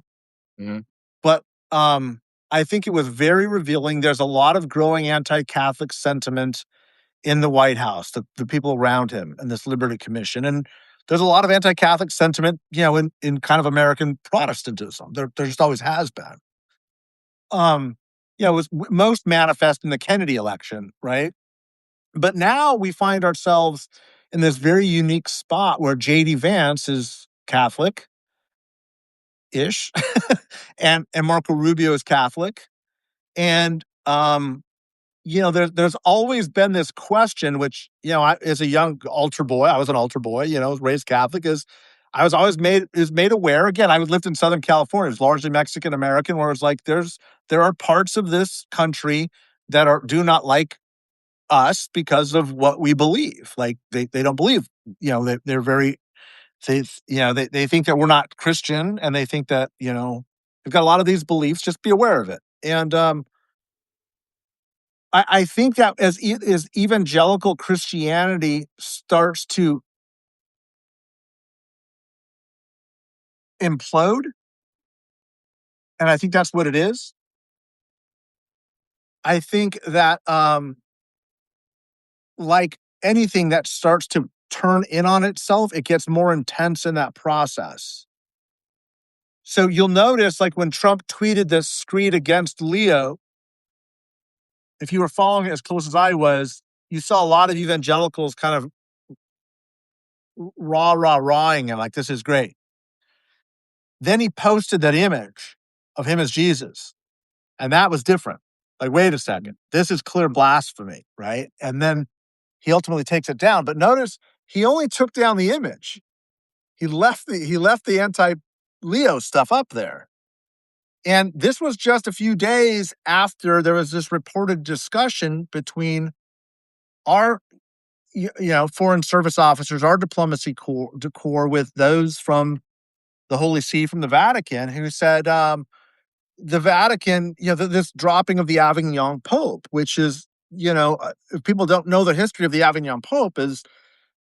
Speaker 2: Mhm.
Speaker 1: But I think it was very revealing. There's a lot of growing anti-Catholic sentiment in the White House, the people around him, and this Liberty Commission, and there's a lot of anti-Catholic sentiment, in kind of American Protestantism. There just always has been. Um, it was most manifest in the Kennedy election, right? But now we find ourselves in this very unique spot where JD Vance is Catholic ish and Marco Rubio is Catholic. And there's always been this question, which, as a young altar boy, I was an altar boy, was raised Catholic, is I was always made aware. Again, I lived in Southern California. It's largely Mexican American, where it's like there are parts of this country that do not like us because of what we believe. Like they don't believe, they're very they think that we're not Christian, and they think that, we've got a lot of these beliefs. Just be aware of it. And I think that as evangelical Christianity starts to implode, and I think that's what it is. I think that, like anything that starts to turn in on itself, it gets more intense in that process. So you'll notice, like when Trump tweeted this screed against Leo, if you were following it as close as I was, you saw a lot of evangelicals kind of rawing him, like, this is great. Then he posted that image of him as Jesus. And that was different. Like, wait a second, this is clear blasphemy, right? And then he ultimately takes it down. But notice he only took down the image. He left the anti-Leo stuff up there. And this was just a few days after there was this reported discussion between our foreign service officers, our diplomacy corps with those from the Holy See, from the Vatican, who said, the Vatican, this dropping of the Avignon Pope, which is, if people don't know the history of the Avignon Pope, is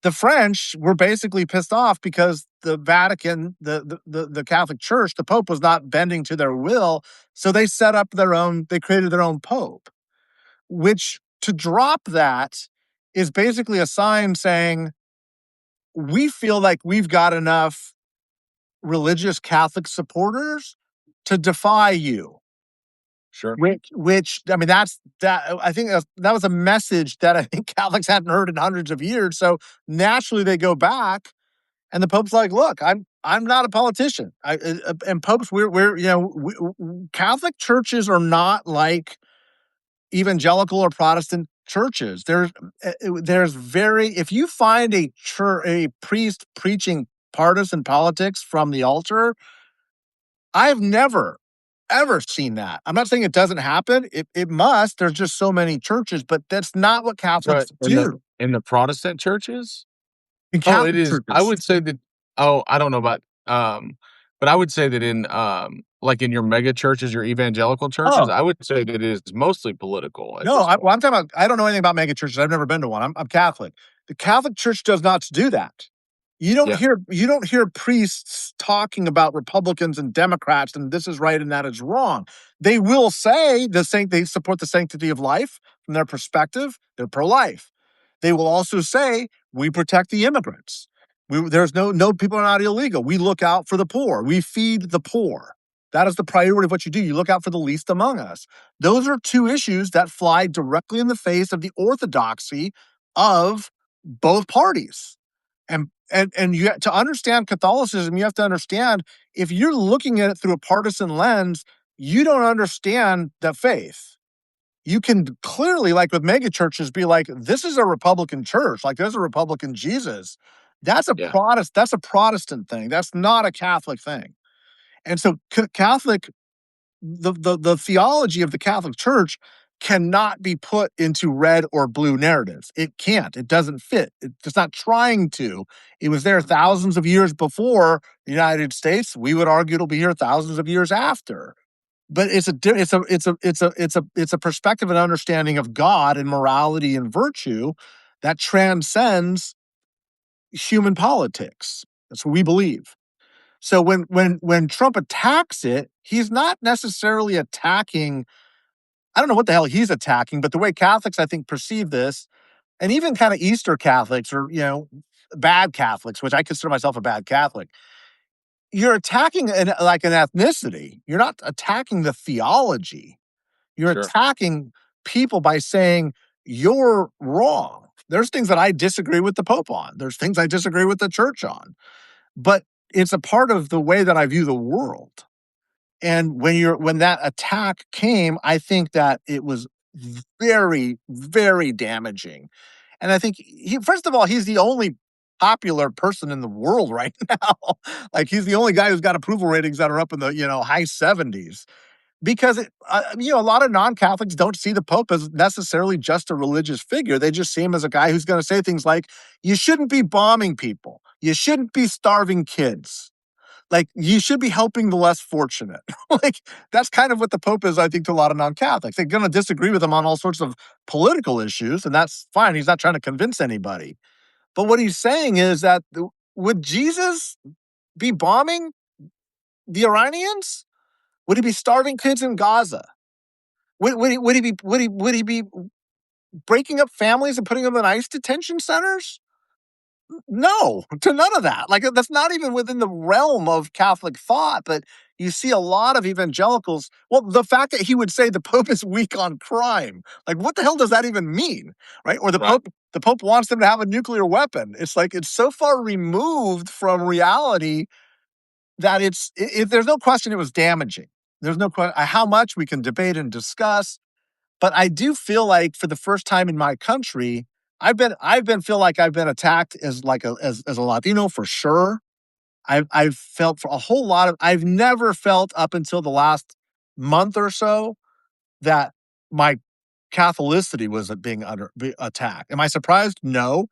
Speaker 1: the French were basically pissed off because the Vatican, the Catholic Church, the Pope was not bending to their will. So they set up they created their own Pope, which to drop that is basically a sign saying, we feel like we've got enough religious Catholic supporters to defy you.
Speaker 2: Sure.
Speaker 1: Which I mean, I think that was a message that I think Catholics hadn't heard in hundreds of years. So naturally, they go back, and the Pope's like, "Look, I'm not a politician. And popes, we're Catholic churches are not like evangelical or Protestant churches. There's very if you find a priest preaching partisan politics from the altar, I've never ever seen that. I'm not saying it doesn't happen. It must. There's just so many churches, but that's not what
Speaker 2: But
Speaker 1: Catholics
Speaker 2: in
Speaker 1: do
Speaker 2: the Protestant churches?
Speaker 1: in
Speaker 2: Oh, it
Speaker 1: Catholic
Speaker 2: is. I
Speaker 1: churches.
Speaker 2: would say that. Oh, I don't know about. But I would say that in like in your mega churches, your evangelical churches,
Speaker 1: Oh,
Speaker 2: I would say that it is mostly political at
Speaker 1: no,
Speaker 2: this point.
Speaker 1: I'm talking about I don't know anything about mega churches. I've never been to one. I'm Catholic. The Catholic Church does not do that.
Speaker 2: Yeah.
Speaker 1: You don't hear priests talking about Republicans and Democrats and this is right and that is wrong. They will say they support the sanctity of life from their perspective. They're pro-life. They will also say we protect the immigrants. There's no people are not illegal. We look out for the poor. We feed the poor. That is the priority of what you do. You look out for the least among us. Those are two issues that fly directly in the face of the orthodoxy of both parties. And to understand Catholicism, you have to understand if you're looking at it through a partisan lens, you don't understand the faith. You can clearly, like with mega churches, be like, this is a Republican church, like there's a Republican Jesus.
Speaker 2: Yeah.
Speaker 1: That's a Protestant thing. That's not a Catholic thing. And so Catholic the theology of the Catholic Church cannot be put into red or blue narratives. It can't. It doesn't fit. It's not trying to. It was there thousands of years before the United States. We would argue it'll be here thousands of years after. But it's a perspective and understanding of God and morality and virtue that transcends human politics. That's what we believe. So when Trump attacks it, he's not necessarily attacking. I don't know what the hell he's attacking, but the way Catholics I think perceive this, and even kind of Easter Catholics or bad Catholics, which I consider myself a bad Catholic, you're attacking like an ethnicity. You're not attacking the theology. You're
Speaker 2: Sure.
Speaker 1: attacking people by saying you're wrong. There's things that I disagree with the Pope on. There's things I disagree with the church on. But it's a part of the way that I view the world. And when that attack came, I think that it was very, very damaging. And I think first of all, he's the only popular person in the world right now. Like he's the only guy who's got approval ratings that are up in the high 70s. Because a lot of non-Catholics don't see the Pope as necessarily just a religious figure. They just see him as a guy who's going to say things like, "You shouldn't be bombing people. You shouldn't be starving kids. Like, you should be helping the less fortunate." Like, that's kind of what the Pope is, I think, to a lot of non-Catholics. They're gonna disagree with him on all sorts of political issues, and that's fine. He's not trying to convince anybody. But what he's saying is that would Jesus be bombing the Iranians? Would he be starving kids in Gaza? Would he be breaking up families and putting them in ICE detention centers? No, to none of that. Like, that's not even within the realm of Catholic thought, but you see a lot of evangelicals the fact that he would say the Pope is weak on crime, like, what the hell does that even mean, right? Or
Speaker 2: Right.
Speaker 1: The Pope wants them to have a nuclear weapon. It's like, it's so far removed from reality that there's no question it was damaging. There's no question how much we can debate and discuss, but I do feel like for the first time in my country, feel like I've been attacked as like as a Latino for sure. I've felt for a whole lot of I've never felt up until the last month or so that my Catholicity was attacked. Am I surprised? No.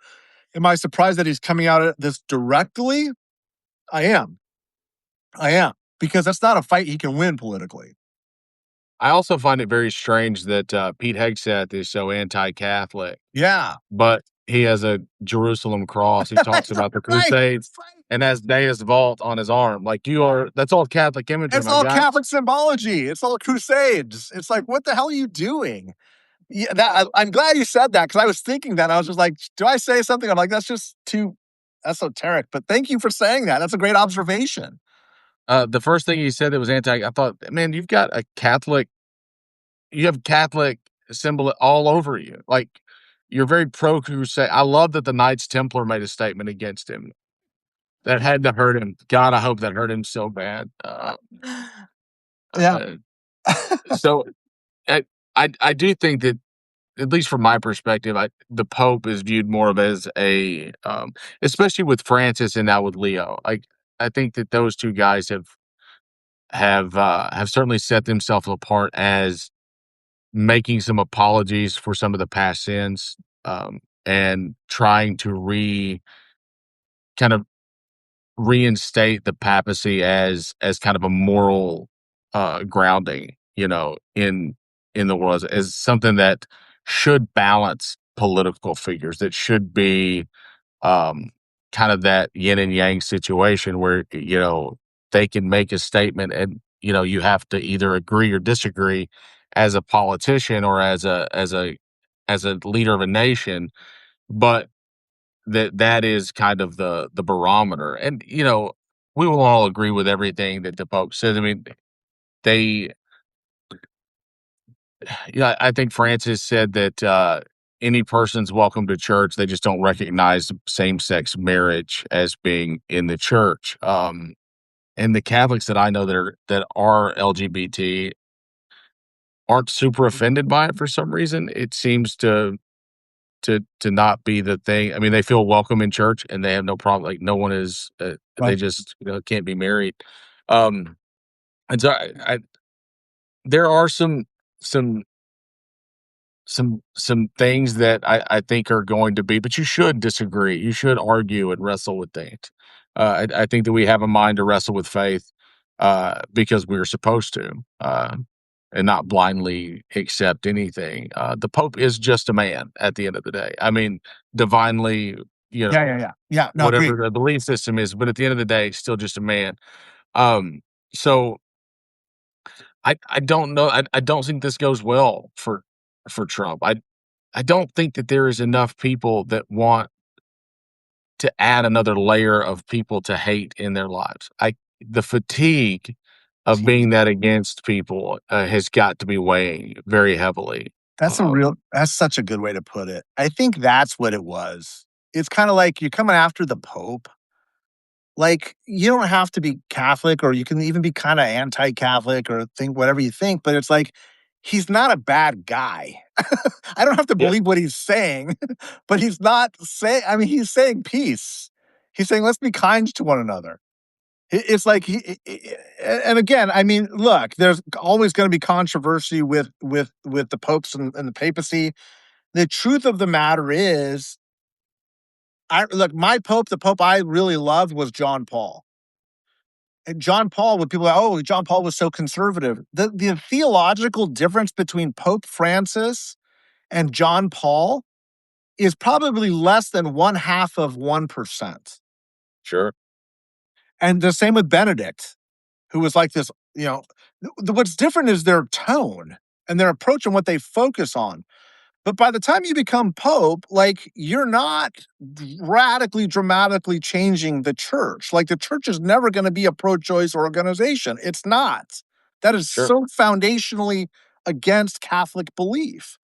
Speaker 1: Am I surprised that he's coming out at this directly? I am. I am. Because that's not a fight he can win politically.
Speaker 2: I also find it very strange that Pete Hegseth is so anti-Catholic,
Speaker 1: Yeah.
Speaker 2: but he has a Jerusalem cross. He talks about the
Speaker 1: Right.
Speaker 2: Crusades and has Deus Vault on his arm. Like you are, that's all Catholic imagery,
Speaker 1: It's
Speaker 2: my
Speaker 1: all
Speaker 2: guy.
Speaker 1: Catholic symbology. It's all crusades. It's like, what the hell are you doing? Yeah, I'm glad you said that because I was thinking that. I was just like, do I say something? I'm like, that's just too esoteric. But thank you for saying that. That's a great observation.
Speaker 2: The first thing he said that was anti, I thought, man, you have Catholic symbol all over you. Like you're very pro crusade. I love that the Knights Templar made a statement against him. That had to hurt him. God, I hope that hurt him so bad.
Speaker 1: Yeah.
Speaker 2: Uh, so I, I do think that, at least from my perspective, the Pope is viewed more of as especially with Francis and now with Leo. I think that those two guys have certainly set themselves apart as making some apologies for some of the past sins, and trying to kind of reinstate the papacy as kind of a moral grounding, in the world as something that should balance political figures, that should be um kind of that yin and yang situation where they can make a statement and you have to either agree or disagree as a politician or as a leader of a nation, but that is kind of the barometer. And we will all agree with everything that the Pope says. I mean, they I think Francis said that any person's welcome to church. They just don't recognize same-sex marriage as being in the church. And the Catholics that I know that are LGBT aren't super offended by it for some reason. It seems to not be the thing. I mean, they feel welcome in church and they have no problem. Like no one is, they
Speaker 1: Right.
Speaker 2: just can't be married. Um, and so there are some some things that I think are going to be, but you should disagree. You should argue and wrestle with things. I think that we have a mind to wrestle with faith because we're supposed to, and not blindly accept anything. The Pope is just a man at the end of the day. I mean, divinely,
Speaker 1: Yeah. Yeah. Yeah. Yeah. No,
Speaker 2: whatever
Speaker 1: agreed.
Speaker 2: the belief system is, but at the end of the day, still just a man. Um, so I don't know. I don't think this goes well for Trump. I don't think that there is enough people that want to add another layer of people to hate in their lives. The fatigue of being that against people has got to be weighing very heavily.
Speaker 1: That's such a good way to put it. I think that's what it was. It's kind of like you're coming after the Pope. Like, you don't have to be Catholic, or you can even be kind of anti-Catholic or think whatever you think, but it's like he's not a bad guy. I don't have to
Speaker 2: Yeah,
Speaker 1: believe what he's saying, but he's not saying, I mean, he's saying peace. He's saying, let's be kind to one another. It's like and again, I mean, look, there's always going to be controversy with the popes and the papacy. The truth of the matter is, I look, my pope, the pope I really loved was John Paul. And John Paul, when people are, oh, John Paul was so conservative. The theological difference between Pope Francis and John Paul is probably less than one half of 1%.
Speaker 2: sure.
Speaker 1: And the same with Benedict, who was like this, what's different is their tone and their approach and what they focus on. But by the time you become pope, like you're not radically, dramatically changing the church. Like the church is never going to be a pro-choice organization. It's not. That is
Speaker 2: Sure.
Speaker 1: so foundationally against Catholic belief.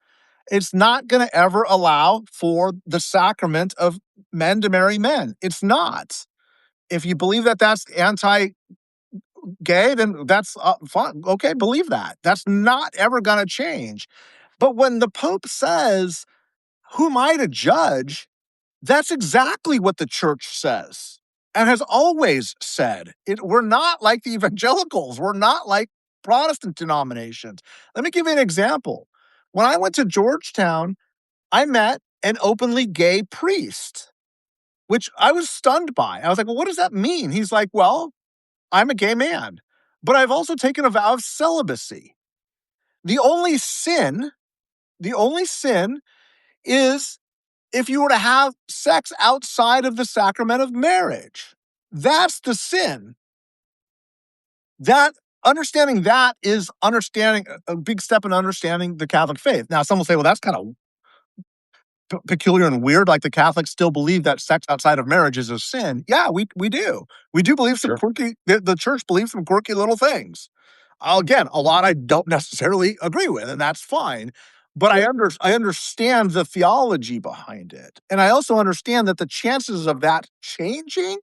Speaker 1: It's not going to ever allow for the sacrament of men to marry men. It's not. If you believe that that's anti gay, then that's fine. Okay, believe that. That's not ever going to change. But when the Pope says, who am I to judge? That's exactly what the church says and has always said. We're not like the evangelicals. We're not like Protestant denominations. Let me give you an example. When I went to Georgetown, I met an openly gay priest, which I was stunned by. I was like, well, what does that mean? He's like, well, I'm a gay man, but I've also taken a vow of celibacy. The only sin, the only sin is if you were to have sex outside of the sacrament of marriage. That's the sin. That understanding that is understanding a big step in understanding the Catholic faith. Now, some will say, well, that's kind of peculiar and weird. Like the Catholics still believe that sex outside of marriage is a sin. Yeah, we do. We do believe some
Speaker 2: Sure.
Speaker 1: quirky. The church believes some quirky little things. Again, a lot I don't necessarily agree with, and that's fine. But I understand the theology behind it, and I also understand that the chances of that changing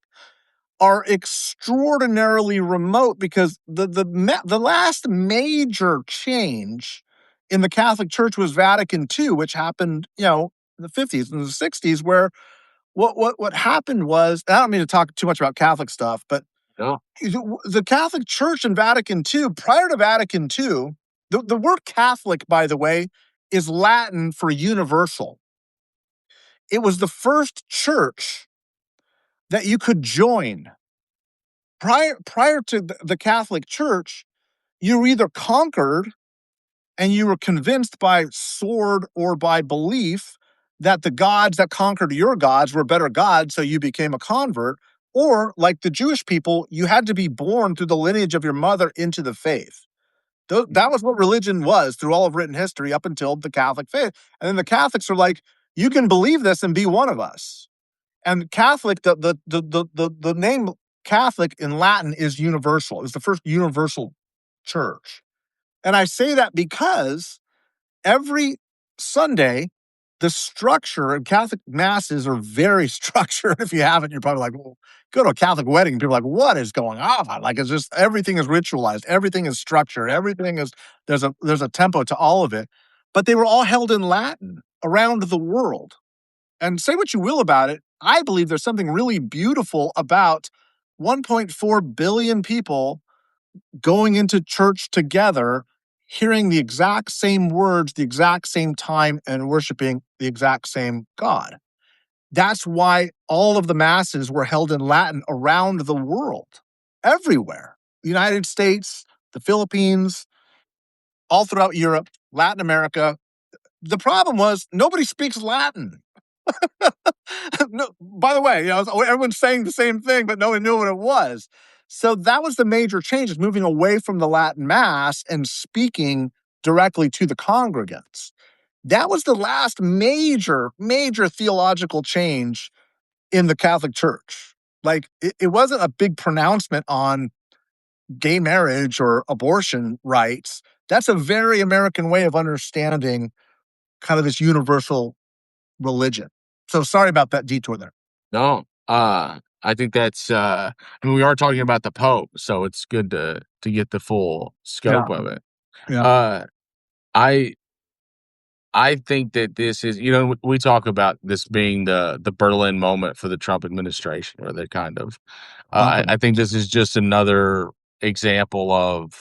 Speaker 1: are extraordinarily remote because the last major change in the Catholic Church was Vatican II, which happened, in the 50s and the 60s, where what happened was, I don't mean to talk too much about Catholic stuff, but
Speaker 2: No.
Speaker 1: the Catholic Church in Vatican II, prior to Vatican II, the word Catholic, by the way, is Latin for universal. It was the first church that you could join. Prior to the Catholic Church, you were either conquered and you were convinced by sword or by belief that the gods that conquered your gods were better gods, so you became a convert, or like the Jewish people, you had to be born through the lineage of your mother into the faith. That was what religion was through all of written history up until the Catholic faith. And then the Catholics are like, you can believe this and be one of us. And Catholic, the name Catholic in Latin is universal. It was the first universal church. And I say that because every Sunday, the structure of Catholic masses are very structured. If you haven't, you're probably like, well, go to a Catholic wedding. And people are like, what is going on? Like, it's just everything is ritualized, everything is structured, everything is there's a tempo to all of it. But they were all held in Latin around the world. And say what you will about it, I believe there's something really beautiful about 1.4 billion people going into church together, hearing the exact same words, the exact same time, and worshiping the exact same God. That's why all of the masses were held in Latin around the world, everywhere. The United States, the Philippines, all throughout Europe, Latin America. The problem was nobody speaks Latin. No, by the way, everyone's saying the same thing, but no one knew what it was. So that was the major change, is moving away from the Latin Mass and speaking directly to the congregants. That was the last major, major theological change in the Catholic Church. Like, it wasn't a big pronouncement on gay marriage or abortion rights. That's a very American way of understanding kind of this universal religion. So sorry about that detour there.
Speaker 2: No. I think that's I mean, we are talking about the Pope, so it's good to get the full
Speaker 1: Yeah.
Speaker 2: scope of it.
Speaker 1: Yeah.
Speaker 2: Uh I I think that this is, we talk about this being the Berlin moment for the Trump administration, where they kind of I think this is just another example of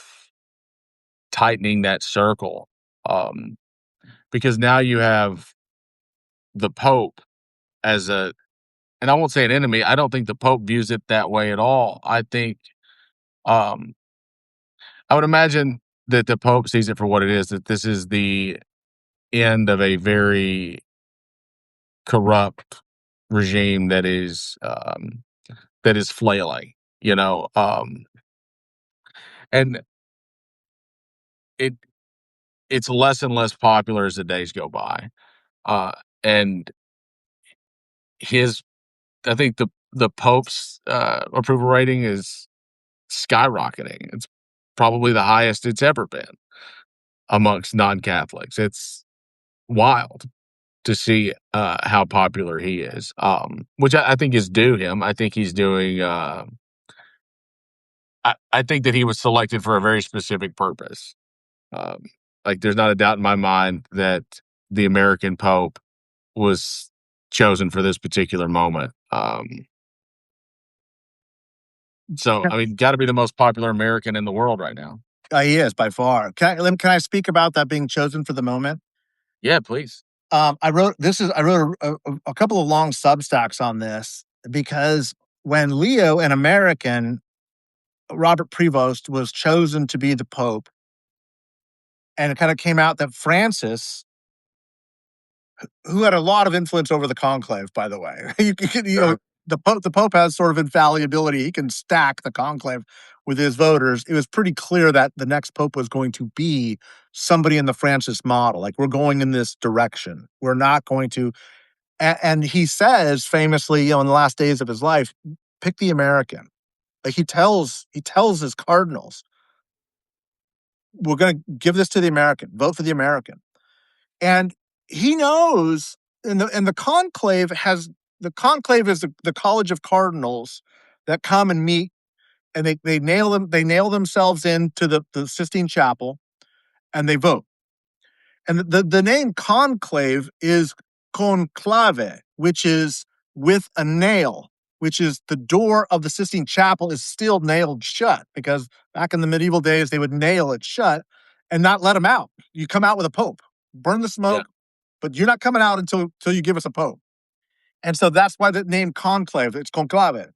Speaker 2: tightening that circle. Um because now you have the Pope as and I won't say an enemy. I don't think the Pope views it that way at all. I think, um, I would imagine that the Pope sees it for what it is, that this is the end of a very corrupt regime that is flailing, and it it's less and less popular as the days go by. Uh, and his, I think the Pope's approval rating is skyrocketing. It's probably the highest it's ever been amongst non-Catholics. It's wild to see how popular he is, which I think is due him. I think he's doing. I think that he was selected for a very specific purpose. Um, like, there's not a doubt in my mind that the American Pope was chosen for this particular moment. So, I mean, got to be the most popular American in the world right now.
Speaker 1: He is by far. Can I speak about that being chosen for the moment?
Speaker 2: Yeah, please.
Speaker 1: I wrote a couple of long substacks on this because when Leo, an American, Robert Prevost, was chosen to be the Pope, and it kind of came out that Francis who had a lot of influence over the conclave, by the way.
Speaker 2: Sure.
Speaker 1: The Pope has sort of infallibility. He can stack the conclave with his voters. It was pretty clear that the next Pope was going to be somebody in the Francis model. Like, we're going in this direction. We're not going to. And he says famously, in the last days of his life, pick the American. Like, he tells his cardinals, we're going to give this to the American. Vote for the American. And he knows, and the conclave is the college of cardinals that come and meet, and they nail themselves into the Sistine Chapel, and they vote. And the name conclave is conclave, which is with a nail, which is the door of the Sistine Chapel is still nailed shut, because back in the medieval days they would nail it shut and not let them out. You come out with a pope, burn the
Speaker 2: Yeah.
Speaker 1: smoke, but you're not coming out until you give us a pope. And so that's why the name conclave, it's conclave.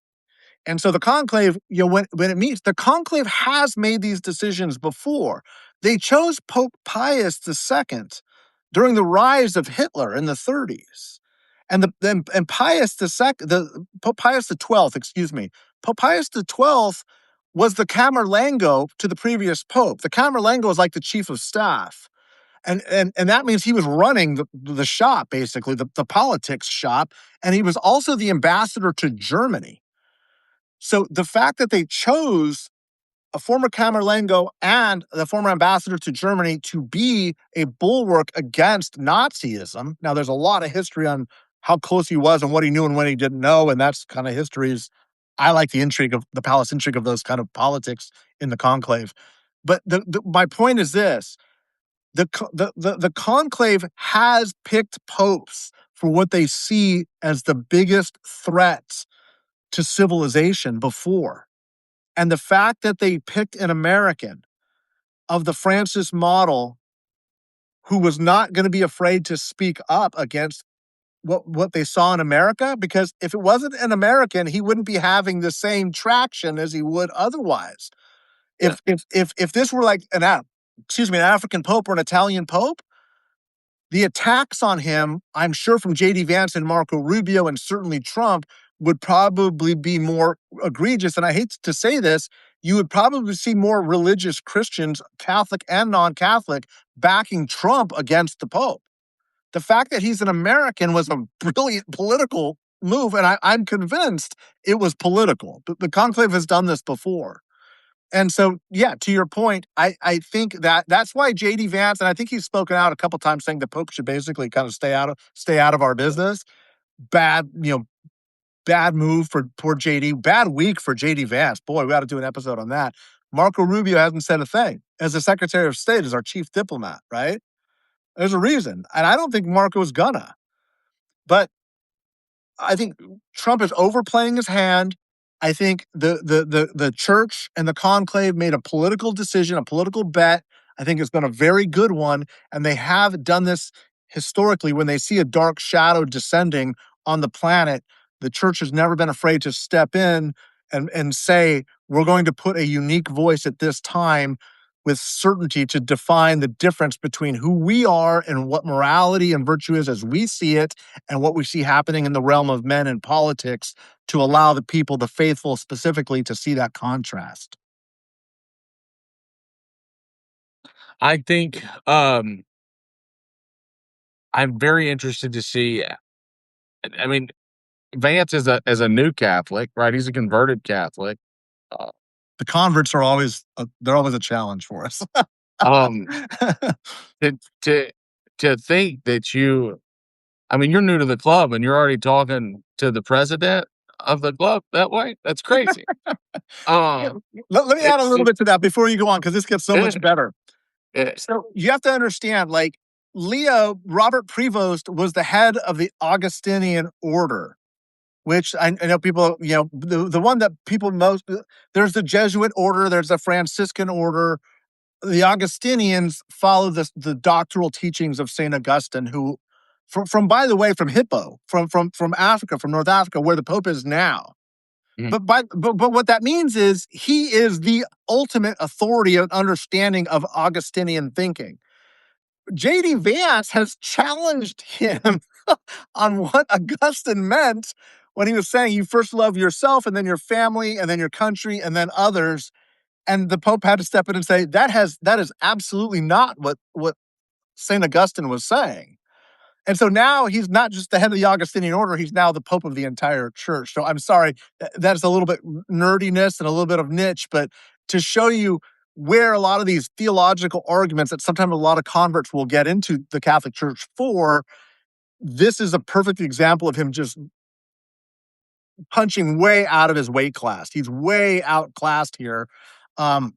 Speaker 1: And so the conclave, when it meets, the conclave has made these decisions before. They chose Pope Pius II during the rise of Hitler in the 30s. And Pius II, Pope Pius XII, excuse me, Pope Pius XII was the Camerlengo to the previous pope. The Camerlengo is like the chief of staff. And that means he was running the shop, basically, the politics shop. And he was also the ambassador to Germany. So the fact that they chose a former Camerlengo and the former ambassador to Germany to be a bulwark against Nazism. Now, there's a lot of history on how close he was and what he knew and when he didn't know. And that's kind of history's. I like the palace intrigue of those kind of politics in the conclave. But my point is this. The conclave has picked popes for what they see as the biggest threats to civilization before. And the fact that they picked an American of the Francis model who was not going to be afraid to speak up against what they saw in America, because if it wasn't an American, he wouldn't be having the same traction as he would otherwise.
Speaker 2: Yeah.
Speaker 1: If this were like an African pope or an Italian pope, the attacks on him, I'm sure, from J.D. Vance and Marco Rubio and certainly Trump would probably be more egregious. And I hate to say this, you would probably see more religious Christians, Catholic and non-Catholic, backing Trump against the Pope. The fact that he's an American was a brilliant political move, and I'm convinced it was political. The conclave has done this before. And so, yeah, to your point, I think that's why J.D. Vance, and I think he's spoken out a couple times saying the Pope should basically kind of stay out of our business. Bad move for poor J.D. Bad week for J.D. Vance. Boy, we got to do an episode on that. Marco Rubio hasn't said a thing. As the Secretary of State, as our chief diplomat, right? There's a reason. And I don't think Marco's gonna. But I think Trump is overplaying his hand. I think the church and the conclave made a political decision, a political bet. I think it's been a very good one. And they have done this historically. When they see a dark shadow descending on the planet, the church has never been afraid to step in and say, we're going to put a unique voice at this time with certainty to define the difference between who we are and what morality and virtue is as we see it, and what we see happening in the realm of men and politics, to allow the people, the faithful specifically, to see that contrast.
Speaker 2: I think I'm very interested to see. I mean, Vance is a new Catholic, right? He's a converted Catholic. Uh,
Speaker 1: The converts are they're always a challenge for us.
Speaker 2: um, to to to think that I mean, you're new to the club and you're already talking to the president of the club that way. That's crazy.
Speaker 1: Yeah,
Speaker 2: Uh,
Speaker 1: let me add a little
Speaker 2: it,
Speaker 1: bit to that before you go on, because this gets so
Speaker 2: it,
Speaker 1: much better.
Speaker 2: it,
Speaker 1: So you have to understand, like, Robert Prevost was the head of the Augustinian order, which I know people, the one that people most, there's the Jesuit order, there's the Franciscan order. The Augustinians follow the doctoral teachings of St. Augustine, who, by the way, from Hippo, from Africa, from North Africa, where the Pope is now.
Speaker 2: mm,
Speaker 1: But what that means is he is the ultimate authority and understanding of Augustinian thinking. JD Vance has challenged him on what Augustine meant when he was saying you first love yourself and then your family and then your country and then others. And the Pope had to step in and say that is absolutely not what St. Augustine was saying. And so now he's not just the head of the Augustinian order, he's now the Pope of the entire church. So I'm sorry, that's a little bit nerdiness and a little bit of niche, but to show you where a lot of these theological arguments that sometimes a lot of converts will get into the Catholic Church for, this is a perfect example of him just punching way out of his weight class. He's way outclassed here on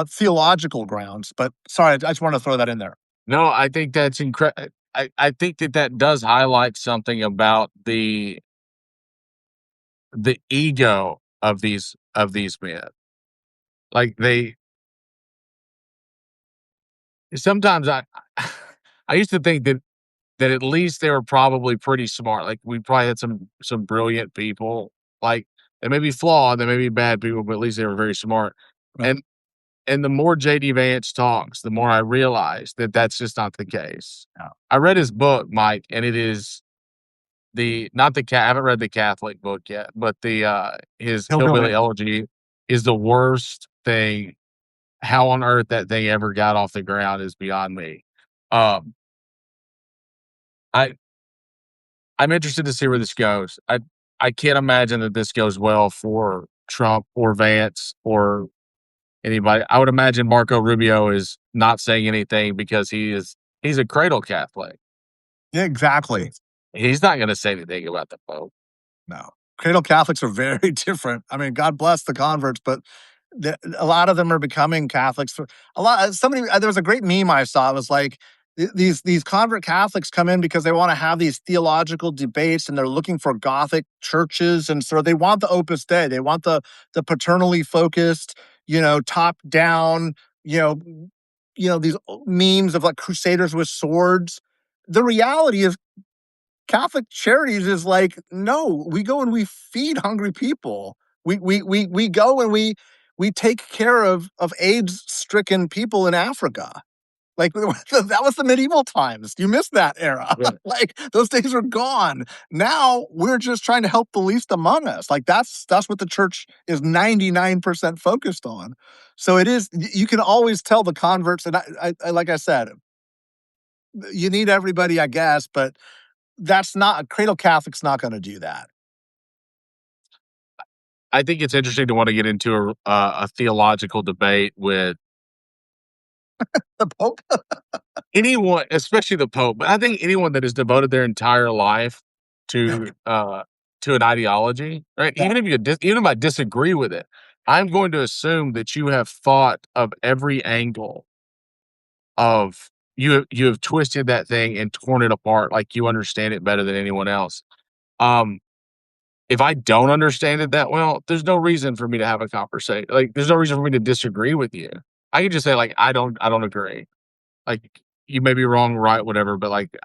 Speaker 1: theological grounds. But sorry, I just want to throw that in there.
Speaker 2: No, I think that's incredible. I think that does highlight something about the ego of these men. Like sometimes I used to think that at least they were probably pretty smart. Like we probably had some brilliant people. Like they may be flawed, they may be bad people, but at least they were very smart.
Speaker 1: Right.
Speaker 2: And the more JD Vance talks, the more I realize that that's just not the case.
Speaker 1: No.
Speaker 2: I read his book, Mike, and it is not the I haven't read the Catholic book yet, but his
Speaker 1: Hillbilly.
Speaker 2: Hillbilly Elegy is the worst thing. How on earth that thing ever got off the ground is beyond me. I I'm interested to see where this goes. I can't imagine that this goes well for Trump or Vance or anybody. I would imagine Marco Rubio is not saying anything because he's a cradle Catholic.
Speaker 1: Yeah, exactly.
Speaker 2: He's not going to say anything about the Pope.
Speaker 1: No. Cradle Catholics are very different. I mean, God bless the converts, but a lot of them are becoming Catholics. There was a great meme I saw. It was like these convert Catholics come in because they want to have these theological debates, and they're looking for Gothic churches, and so they want the Opus Dei. They want the paternally focused, top down, these memes of like crusaders with swords. The reality is Catholic Charities is like, no, we go and we feed hungry people. We go and we take care of AIDS-stricken people in Africa. Like that was the medieval times. You missed that era.
Speaker 2: Yeah.
Speaker 1: Like those days are gone. Now we're just trying to help the least among us. Like that's what the church is 99% focused on. So it is. You can always tell the converts, and I like I said, you need everybody, I guess, but that's not a cradle Catholic's not going to do that.
Speaker 2: I think it's interesting to want to get into a theological debate with
Speaker 1: The Pope.
Speaker 2: anyone, especially the Pope. But I think anyone that has devoted their entire life to an ideology, right?
Speaker 1: Yeah.
Speaker 2: Even if I disagree with it, I'm going to assume that you have thought of every angle of you have twisted that thing and torn it apart like you understand it better than anyone else. Um, if I don't understand it that well, there's no reason for me to have a conversation. Like, there's no reason for me to disagree with you. I can just say like, I don't agree. Like, you may be wrong, right, whatever. But like,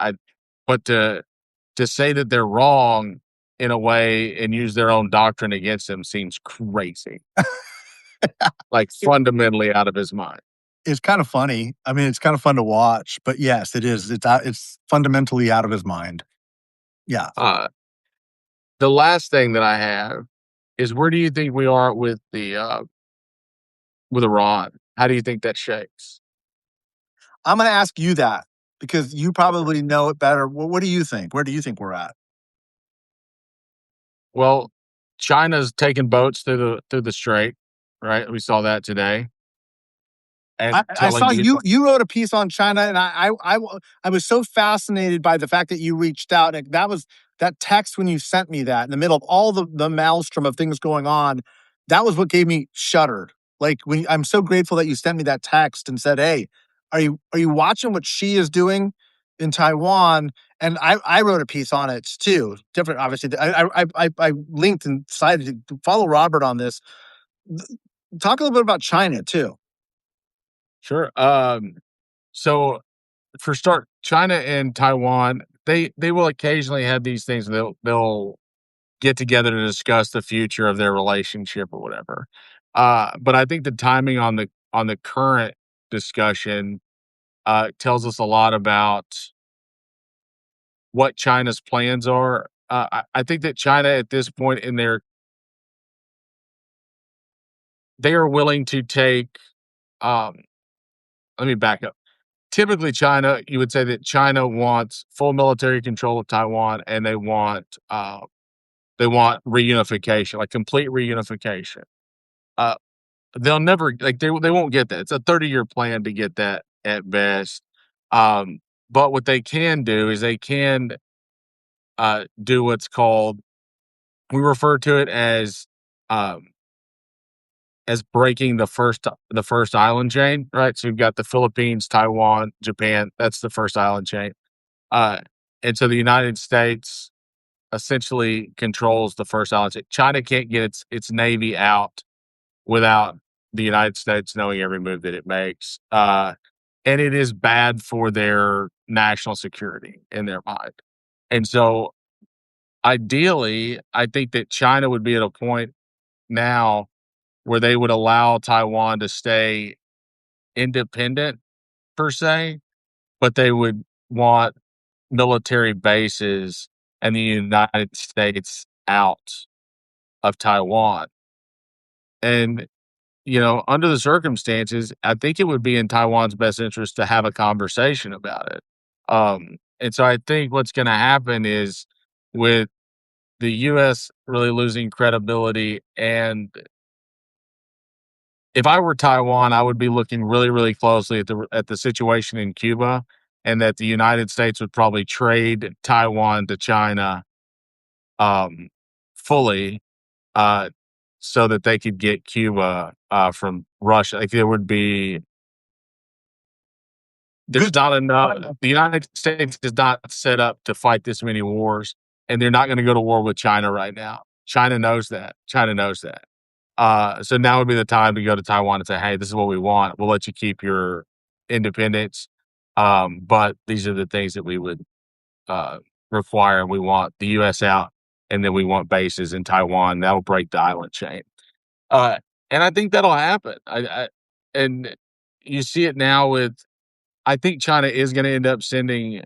Speaker 2: but to say that they're wrong in a way and use their own doctrine against them seems crazy. Like fundamentally out of his mind.
Speaker 1: It's kind of funny. I mean, it's kind of fun to watch, but yes, it is. It's fundamentally out of his mind. Yeah.
Speaker 2: The last thing that I have is where do you think we are with with Iran? How do you think that shakes?
Speaker 1: I'm going to ask you that because you probably know it better. What do you think? Where do you think we're at?
Speaker 2: Well, China's taking boats through the strait, right? We saw that today. And
Speaker 1: I
Speaker 2: telling
Speaker 1: saw
Speaker 2: you
Speaker 1: you wrote a piece on China, and I was so fascinated by the fact that you reached out. And that was that text when you sent me that in the middle of all the maelstrom of things going on. That was what gave me shuddered. Like when I'm so grateful that you sent me that text and said, "Hey, are you watching what she is doing in Taiwan?" And I wrote a piece on it too. Different, obviously. I linked and decided to follow Robert on this. Talk a little bit about China too.
Speaker 2: sure. So for start, China and Taiwan, they will occasionally have these things. They'll get together to discuss the future of their relationship or whatever. But I think the timing on the current discussion tells us a lot about what China's plans are. I think that China at this point in they are willing to take. Um, let me back up. Typically, China, you would say that China wants full military control of Taiwan, and they want reunification, like complete reunification. Uh, they'll never like they won't get that. It's a 30-year plan to get that at best. Um, but what they can do is they can do what's called, we refer to it um, as breaking the first island chain, right? So you've got the Philippines, Taiwan, Japan. That's the first island chain. Uh, and so the United States essentially controls the first island chain. China can't get its navy out without the United States knowing every move that it makes. And it is bad for their national security in their mind. And so ideally, I think that China would be at a point now where they would allow Taiwan to stay independent per se, but they would want military bases and the United States out of Taiwan. And, under the circumstances, I think it would be in Taiwan's best interest to have a conversation about it. And so I think what's going to happen is with the US really losing credibility, and if I were Taiwan, I would be looking really, really closely at the situation in Cuba, and that the United States would probably trade Taiwan to China um, fully, uh, so that they could get Cuba from Russia. Like there's not enough. The United States is not set up to fight this many wars, and they're not going to go to war with China right now. China knows that. China knows that. So now would be the time to go to Taiwan and say, "Hey, this is what we want. We'll let you keep your independence, but these are the things that we would uh, require. We want the U.S. out, and then we want bases in Taiwan. That'll break the island chain." Uh, and I think that'll happen. And you see it now with. I think China is going to end up sending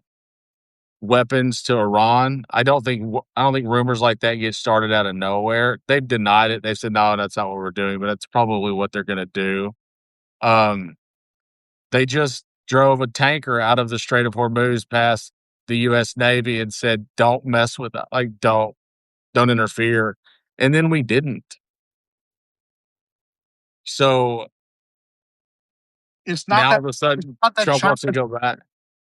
Speaker 2: weapons to Iran. I don't think rumors like that get started out of nowhere. They've denied it. They said, "No, that's not what we're doing," but that's probably what they're going to do. Um, they just drove a tanker out of the Strait of Hormuz past the U.S. Navy and said, "Don't mess with that. Like, don't interfere." And then we didn't. So
Speaker 1: It's not
Speaker 2: now all
Speaker 1: that
Speaker 2: of a sudden,
Speaker 1: not that
Speaker 2: Trump
Speaker 1: China.
Speaker 2: wants to go back.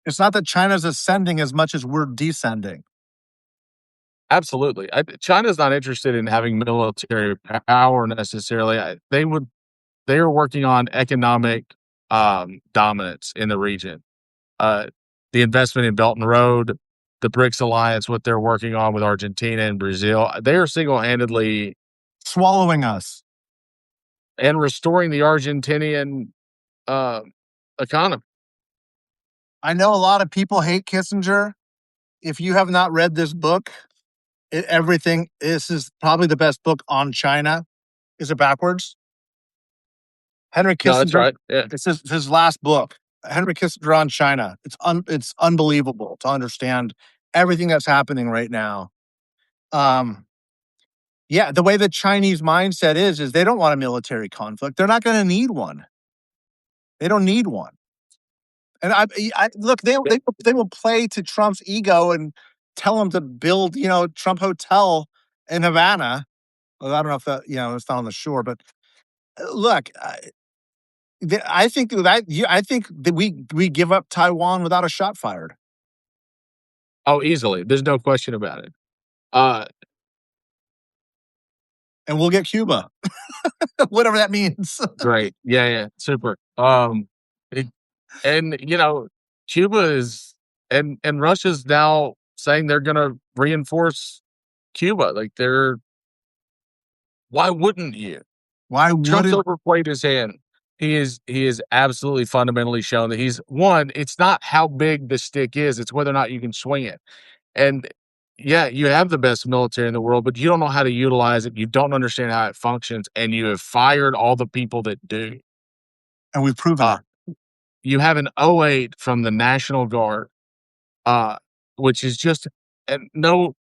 Speaker 1: It's not that China's ascending as much as we're descending.
Speaker 2: Absolutely. China's not interested in having military power necessarily. They are working on economic dominance in the region. Uh, the investment in Belt and Road, the BRICS alliance, what they're working on with Argentina and Brazil, they are single handedly
Speaker 1: Swallowing us.
Speaker 2: and restoring the Argentinian uh, economy.
Speaker 1: I know a lot of people hate Kissinger. If you have not read this book, this is probably the best book on China. Is it backwards? Henry
Speaker 2: No, that's
Speaker 1: Kissinger.
Speaker 2: right. Yeah.
Speaker 1: It's his last book. Henry Kissinger on China. It's unbelievable to understand everything that's happening right now. Yeah, the way the Chinese mindset is they don't want a military conflict. They're not going to need one. They don't need one. And I look, they will play to Trump's ego and tell him to build, Trump Hotel in Havana. Well, I don't know if that, it's not on the shore, but look, I think that we give up Taiwan without a shot fired,
Speaker 2: Oh, easily. There's no question about it. Uh,
Speaker 1: and we'll get Cuba, whatever that means.
Speaker 2: Great. Yeah, yeah. Super. It, and Cuba is and Russia's now saying they're going to reinforce Cuba. Like why wouldn't you?
Speaker 1: Why
Speaker 2: Trump's
Speaker 1: wouldn't
Speaker 2: overplayed his hand. He is absolutely fundamentally shown that he's one. It's not how big the stick is; it's whether or not you can swing it. And yeah, you have the best military in the world, but you don't know how to utilize it. You don't understand how it functions, and you have fired all the people that do.
Speaker 1: and we've proven
Speaker 2: Uh,
Speaker 1: it.
Speaker 2: you have an '08 from the National Guard, uh, which is just, and no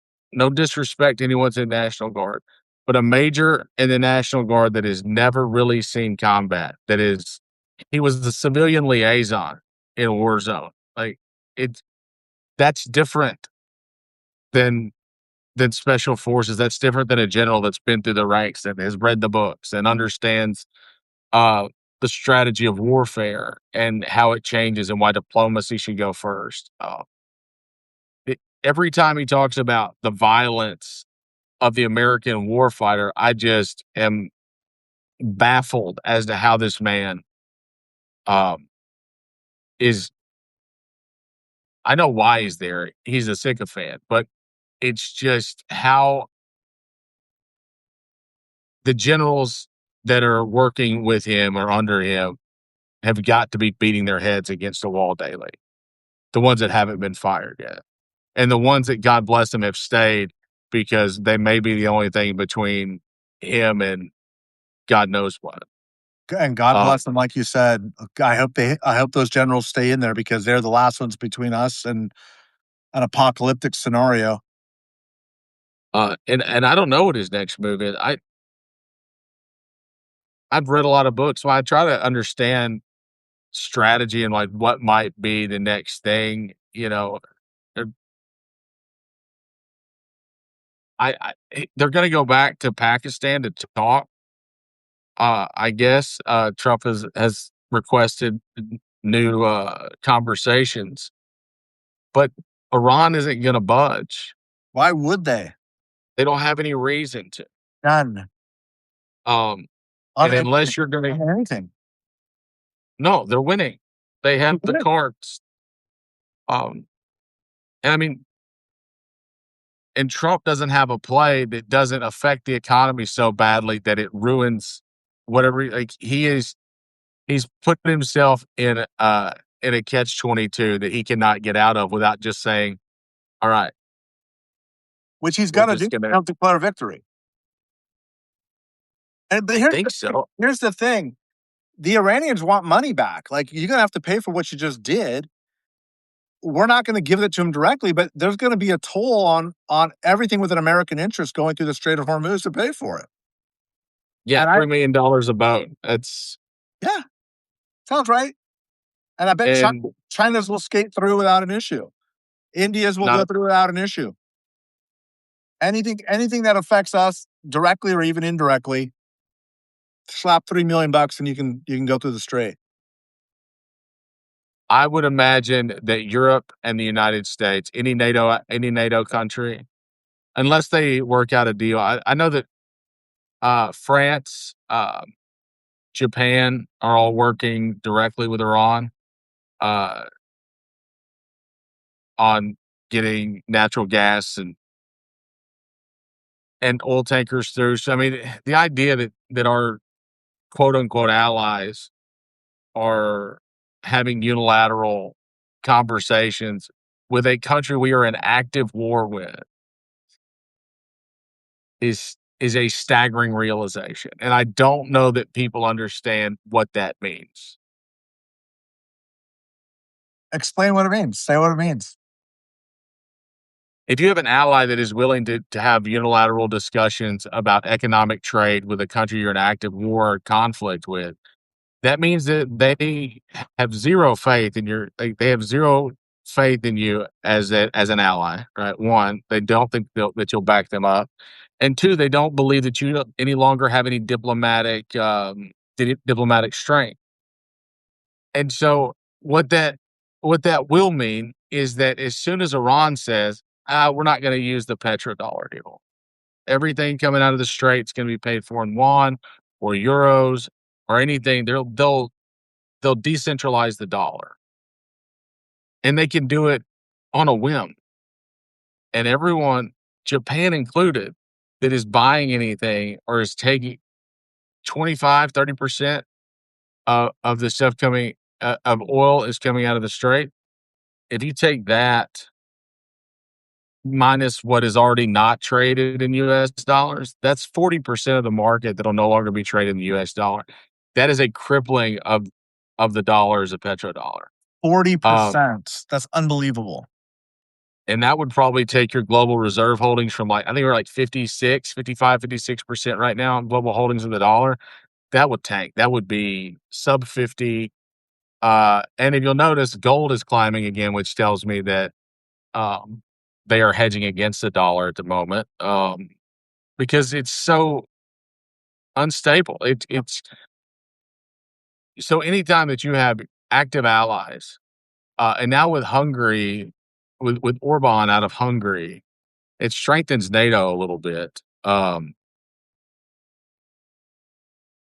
Speaker 2: disrespect to anyone's in National Guard, but a major in the National Guard that has never really seen combat. He was the civilian liaison in a war zone. Like, it's that's different than special forces. That's different than a general that's been through the ranks and has read the books and understands uh, the strategy of warfare and how it changes and why diplomacy should go first. Every time he talks about the violence of the American warfighter, I just am baffled as to how this man um, is. I know why he's there. He's a sycophant, but it's just how the generals that are working with him or under him have got to be beating their heads against the wall daily. The ones that haven't been fired yet. And the ones that, God bless them, have stayed because they may be the only thing between him and God knows what.
Speaker 1: And God
Speaker 2: Um,
Speaker 1: bless them, like you said. I hope those generals stay in there because they're the last ones between us and an apocalyptic scenario.
Speaker 2: and I don't know what his next move is. I've read a lot of books, so I try to understand strategy and like what might be the next thing. They're- they're going to go back to Pakistan to talk. I guess Trump has requested new conversations, but Iran isn't going to budge.
Speaker 1: Why would they?
Speaker 2: They don't have any reason to.
Speaker 1: None.
Speaker 2: Um,
Speaker 1: On
Speaker 2: and
Speaker 1: anything.
Speaker 2: unless you're going to,
Speaker 1: On anything.
Speaker 2: no, they're winning. They have the cards. Um, and I mean, and Trump doesn't have a play that doesn't affect the economy so badly that it ruins whatever. Like he's put himself in a catch-22 that he cannot get out of without just saying, all right,
Speaker 1: Which he's
Speaker 2: we're
Speaker 1: gonna do.
Speaker 2: just gonna.
Speaker 1: He'll declare victory. But
Speaker 2: I think so.
Speaker 1: here's the thing. The Iranians want money back. Like, you're gonna have to pay for what you just did. We're not gonna give it to them directly, but there's gonna be a toll on everything with an American interest going through the Strait of Hormuz to pay for it.
Speaker 2: Yeah,
Speaker 1: And
Speaker 2: $3 million a boat. That's
Speaker 1: yeah, sounds right. And I bet
Speaker 2: and
Speaker 1: China's will skate through without an issue. India's will go
Speaker 2: not.
Speaker 1: through without an issue. Anything that affects us directly or even indirectly, slap $3 million and you can go through the strait.
Speaker 2: I would imagine that Europe and the United States, any NATO country, unless they work out a deal. I know that France, Japan are all working directly with Iran uh, on getting natural gas and oil tankers through. So I mean, the idea that our quote unquote allies are having unilateral conversations with a country we are in active war with is a staggering realization. And I don't know that people understand what that means.
Speaker 1: Explain what it means. Say what it means.
Speaker 2: If you have an ally that is willing to have unilateral discussions about economic trade with a country you're in active war or conflict with, that means that they have zero faith in they have zero faith in you as an ally, right? One, they don't think that you'll back them up, and two, they don't believe that you any longer have any diplomatic strength. And so, what that will mean is that as soon as Iran says, we're not going to use the petrodollar deal, everything coming out of the Straits is going to be paid for in yuan or euros or anything. They'll decentralize the dollar, and they can do it on a whim. And everyone, Japan included, that is buying anything or is taking 25-30% of the stuff coming of oil is coming out of the Strait. If you take that minus what is already not traded in US dollars, that's 40% of the market that'll no longer be traded in the US dollar. That is a crippling of of the dollar is a petrodollar.
Speaker 1: 40%. That's unbelievable.
Speaker 2: And that would probably take your global reserve holdings from I think we're like 56% right now in global holdings of the dollar. That would tank. That would be sub 50. And if you'll notice, gold is climbing again, which tells me that um, they are hedging against the dollar at the moment because it's so unstable. It's so anytime that you have active allies, and now with Hungary, with Orban out of Hungary, it strengthens NATO a little bit.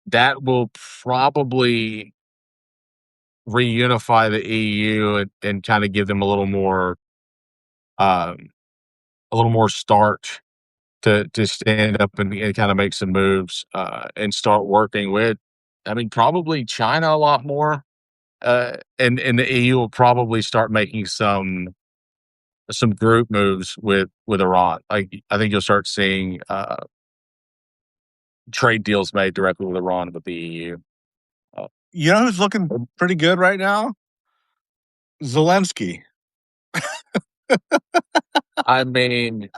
Speaker 2: That will probably reunify the EU and kind of give them um, a little more starch to stand up and kind of make some moves and start working with. I mean, probably China a lot more, and the EU will probably start making some group moves with Iran. Like I think you'll start seeing trade deals made directly with Iran with the EU. Uh,
Speaker 1: You know who's looking pretty good right now? Zelensky.
Speaker 2: I mean,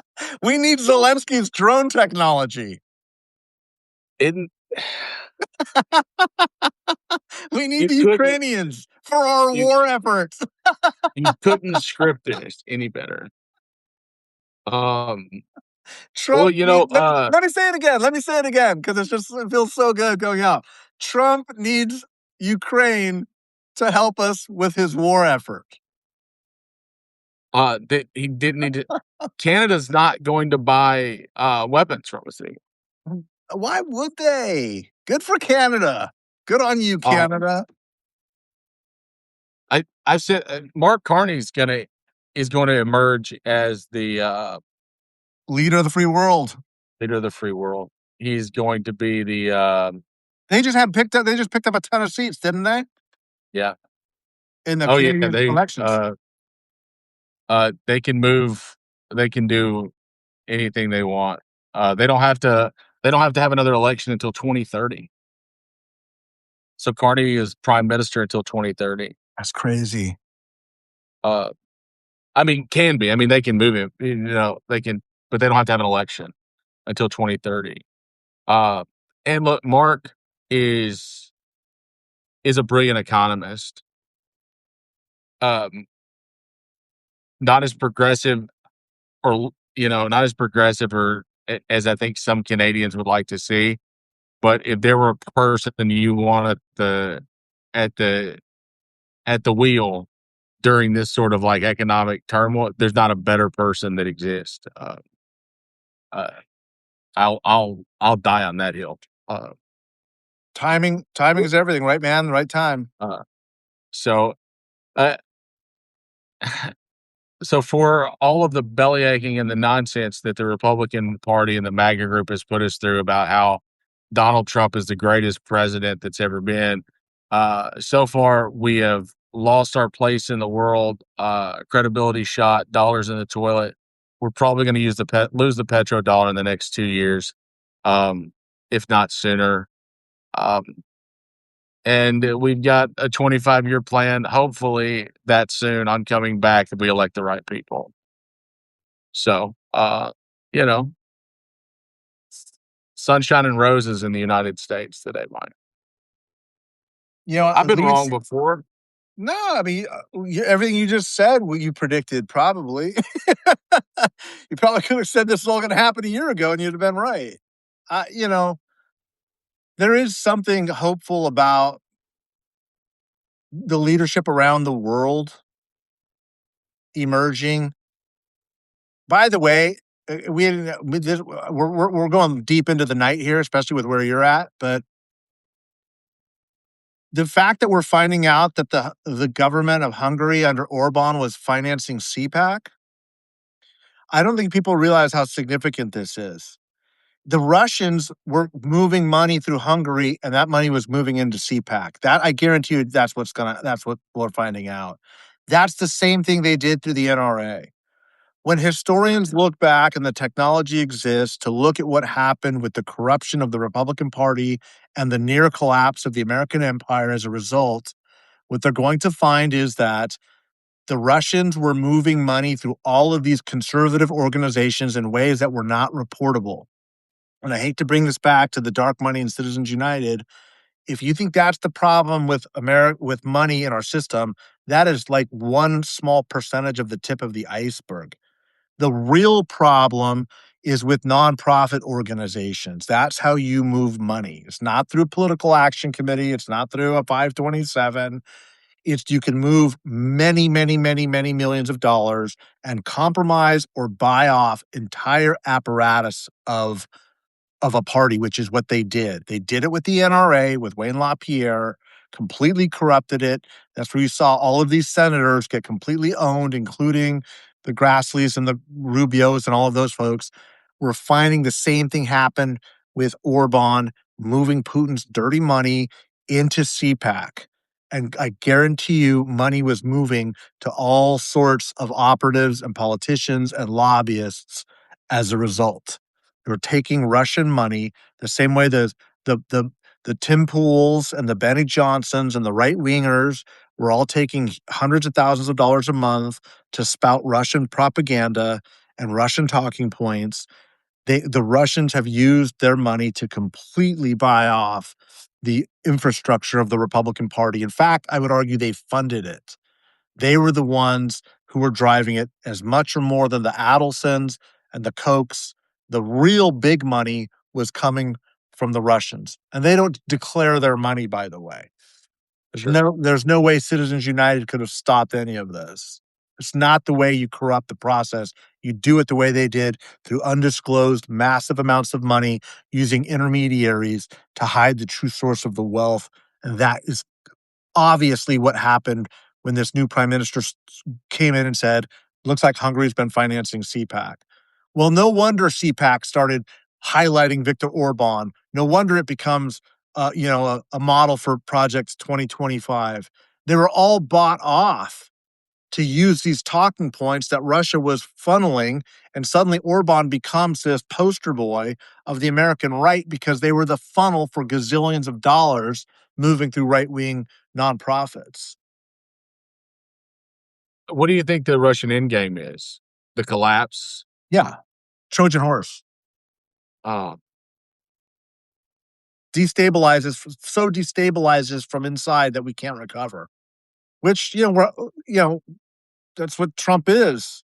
Speaker 1: We need Zelensky's drone technology.
Speaker 2: in
Speaker 1: We need
Speaker 2: you
Speaker 1: the
Speaker 2: couldn't
Speaker 1: Ukrainians for our
Speaker 2: you
Speaker 1: war efforts.
Speaker 2: you couldn't script this any better. Um, well,
Speaker 1: Trump need, let,
Speaker 2: uh,
Speaker 1: let me say it again. Let me say it again because it feels so good going out. Trump needs Ukraine to help us with his war effort.
Speaker 2: that he didn't need to. Canada's not going to buy weapons from us anymore.
Speaker 1: Why would they? Good for Canada. Good on you,
Speaker 2: Um,
Speaker 1: Canada.
Speaker 2: I said Mark Carney's is going to emerge as the
Speaker 1: Leader of the free world.
Speaker 2: leader of the free world. He's going to be the
Speaker 1: They just picked up a ton of seats, didn't they?
Speaker 2: yeah.
Speaker 1: In the
Speaker 2: Oh yeah,
Speaker 1: Canadian elections.
Speaker 2: they can move. They can do anything they want. They don't have to. They don't have to have another election until 2030. So Carney is prime minister until 2030.
Speaker 1: That's crazy.
Speaker 2: Uh, I mean, can be. I mean, they can move him. They can, but they don't have to have an election until 2030. Uh, and look, Mark is is a brilliant economist. Um, not as progressive, or not as progressive, or as I think some Canadians would like to see. But if there were a person you wanted at the at the wheel during this sort of like economic turmoil, there's not a better person that exists. Uh, I'll die on that hill. Uh,
Speaker 1: Timing is everything, right, man? The right time.
Speaker 2: so, uh, so for all of the belly aching and the nonsense that the Republican Party and the MAGA group has put us through about how Donald Trump is the greatest president that's ever been, so far we have lost our place in the world, credibility shot, dollars in the toilet. We're probably going to lose the petrodollar in the next 2 years, if not sooner. Um, and we've got a 25-year plan. Hopefully, that soon on coming back if we elect the right people. So, you know, sunshine and roses in the United States today, Mike. I've
Speaker 1: At
Speaker 2: been wrong
Speaker 1: least
Speaker 2: before.
Speaker 1: no. I mean, everything you just said, what you predicted, probably. You probably could have said this is all going to happen a year ago, and you'd have been right. Uh, you know, there is something hopeful about the leadership around the world emerging. By the way, we're going deep into the night here, especially with where you're at. But the fact that we're finding out that the government of Hungary under Orban was financing CPAC, I don't think people realize how significant this is. The Russians were moving money through Hungary, and that money was moving into CPAC. That I guarantee you, that's what we're finding out. That's the same thing they did through the NRA. When historians look back and the technology exists to look at what happened with the corruption of the Republican Party and the near collapse of the American empire as a result, what they're going to find is that the Russians were moving money through all of these conservative organizations in ways that were not reportable. And I hate to bring this back to the dark money and Citizens United. If you think that's the problem with America, with money in our system, that is like one small percentage of the tip of the iceberg. The real problem is with nonprofit organizations. That's how you move money. It's not through a political action committee. It's not through a 527. It's you can move many, many, many, many millions of dollars and compromise or buy off entire apparatus of a party, which is what they did. They did it with the NRA, with Wayne LaPierre, completely corrupted it. That's where you saw all of these senators get completely owned, including the Grassleys and the Rubios and all of those folks. We're finding the same thing happen with Orban moving Putin's dirty money into CPAC. And I guarantee you, money was moving to all sorts of operatives and politicians and lobbyists as a result. They were taking Russian money the same way the the the Tim Pools and the Benny Johnsons and the right wingers were all taking hundreds of thousands of dollars a month to spout Russian propaganda and Russian talking points. The Russians have used their money to completely buy off the infrastructure of the Republican Party. In fact, I would argue they funded it. They were the ones who were driving it as much or more than the Adelsons and the Kochs. The real big money was coming from the Russians. And they don't declare their money, by the way.
Speaker 2: Sure.
Speaker 1: There's no way Citizens United could have stopped any of this. It's not the way you corrupt the process. You do it the way they did, through undisclosed massive amounts of money using intermediaries to hide the true source of the wealth. And that is obviously what happened when this new prime minister came in and said, looks like Hungary's been financing CPAC. Well, no wonder CPAC started highlighting Viktor Orban. No wonder it becomes a model for Project 2025. They were all bought off to use these talking points that Russia was funneling, and suddenly Orban becomes this poster boy of the American right because they were the funnel for gazillions of dollars moving through right-wing nonprofits.
Speaker 2: What do you think the Russian endgame is? The collapse?
Speaker 1: Yeah, Trojan horse.
Speaker 2: Uh,
Speaker 1: Destabilizes from inside that we can't recover. Which, that's what Trump is.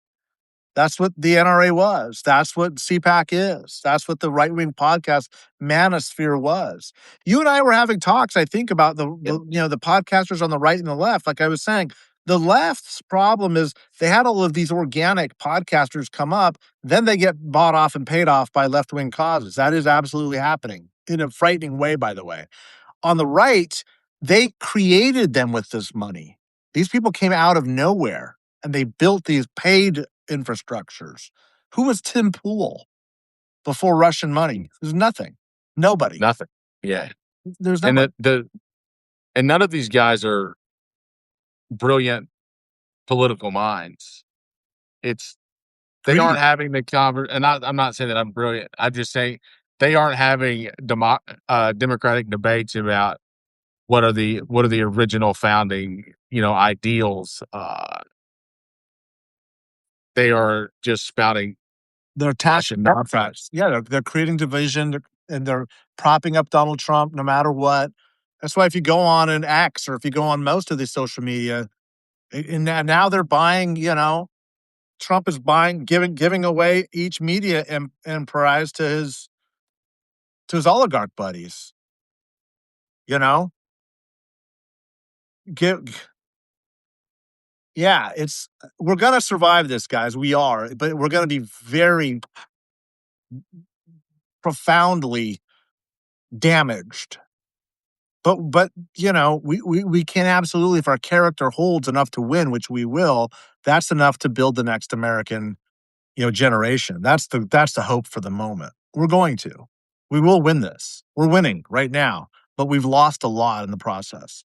Speaker 1: That's what the NRA was. That's what CPAC is. That's what the right-wing podcast manosphere was. You and I were having talks, I think, about the podcasters on the right and the left. Like I was saying, the left's problem is they had all of these organic podcasters come up, then they get bought off and paid off by left-wing causes. That is absolutely happening in a frightening way, by the way. On the right, they created them with this money. These people came out of nowhere and they built these paid infrastructures. Who was Tim Pool before Russian money? There's nothing. Nobody.
Speaker 2: Nothing. Yeah.
Speaker 1: There's
Speaker 2: And
Speaker 1: nobody.
Speaker 2: and none of these guys are brilliant political minds. They aren't
Speaker 1: Greed.
Speaker 2: having the and I'm not saying that I'm brilliant. I just say they aren't having democratic debates about what are the original founding ideals. They are just spouting.
Speaker 1: They're attacking nonprofits. Yeah, they're creating division and they're propping up Donald Trump no matter what. That's why if you go on an X or if you go on most of these social media, and now they're buying, Trump is giving away each media enterprise to his oligarch buddies. You know, give yeah, we're gonna survive this, guys. We are, but we're gonna be very profoundly damaged. But we can absolutely, if our character holds enough to win, which we will, that's enough to build the next American, generation. That's the hope for the moment. We're going to. We will win this. We're winning right now, but we've lost a lot in the process.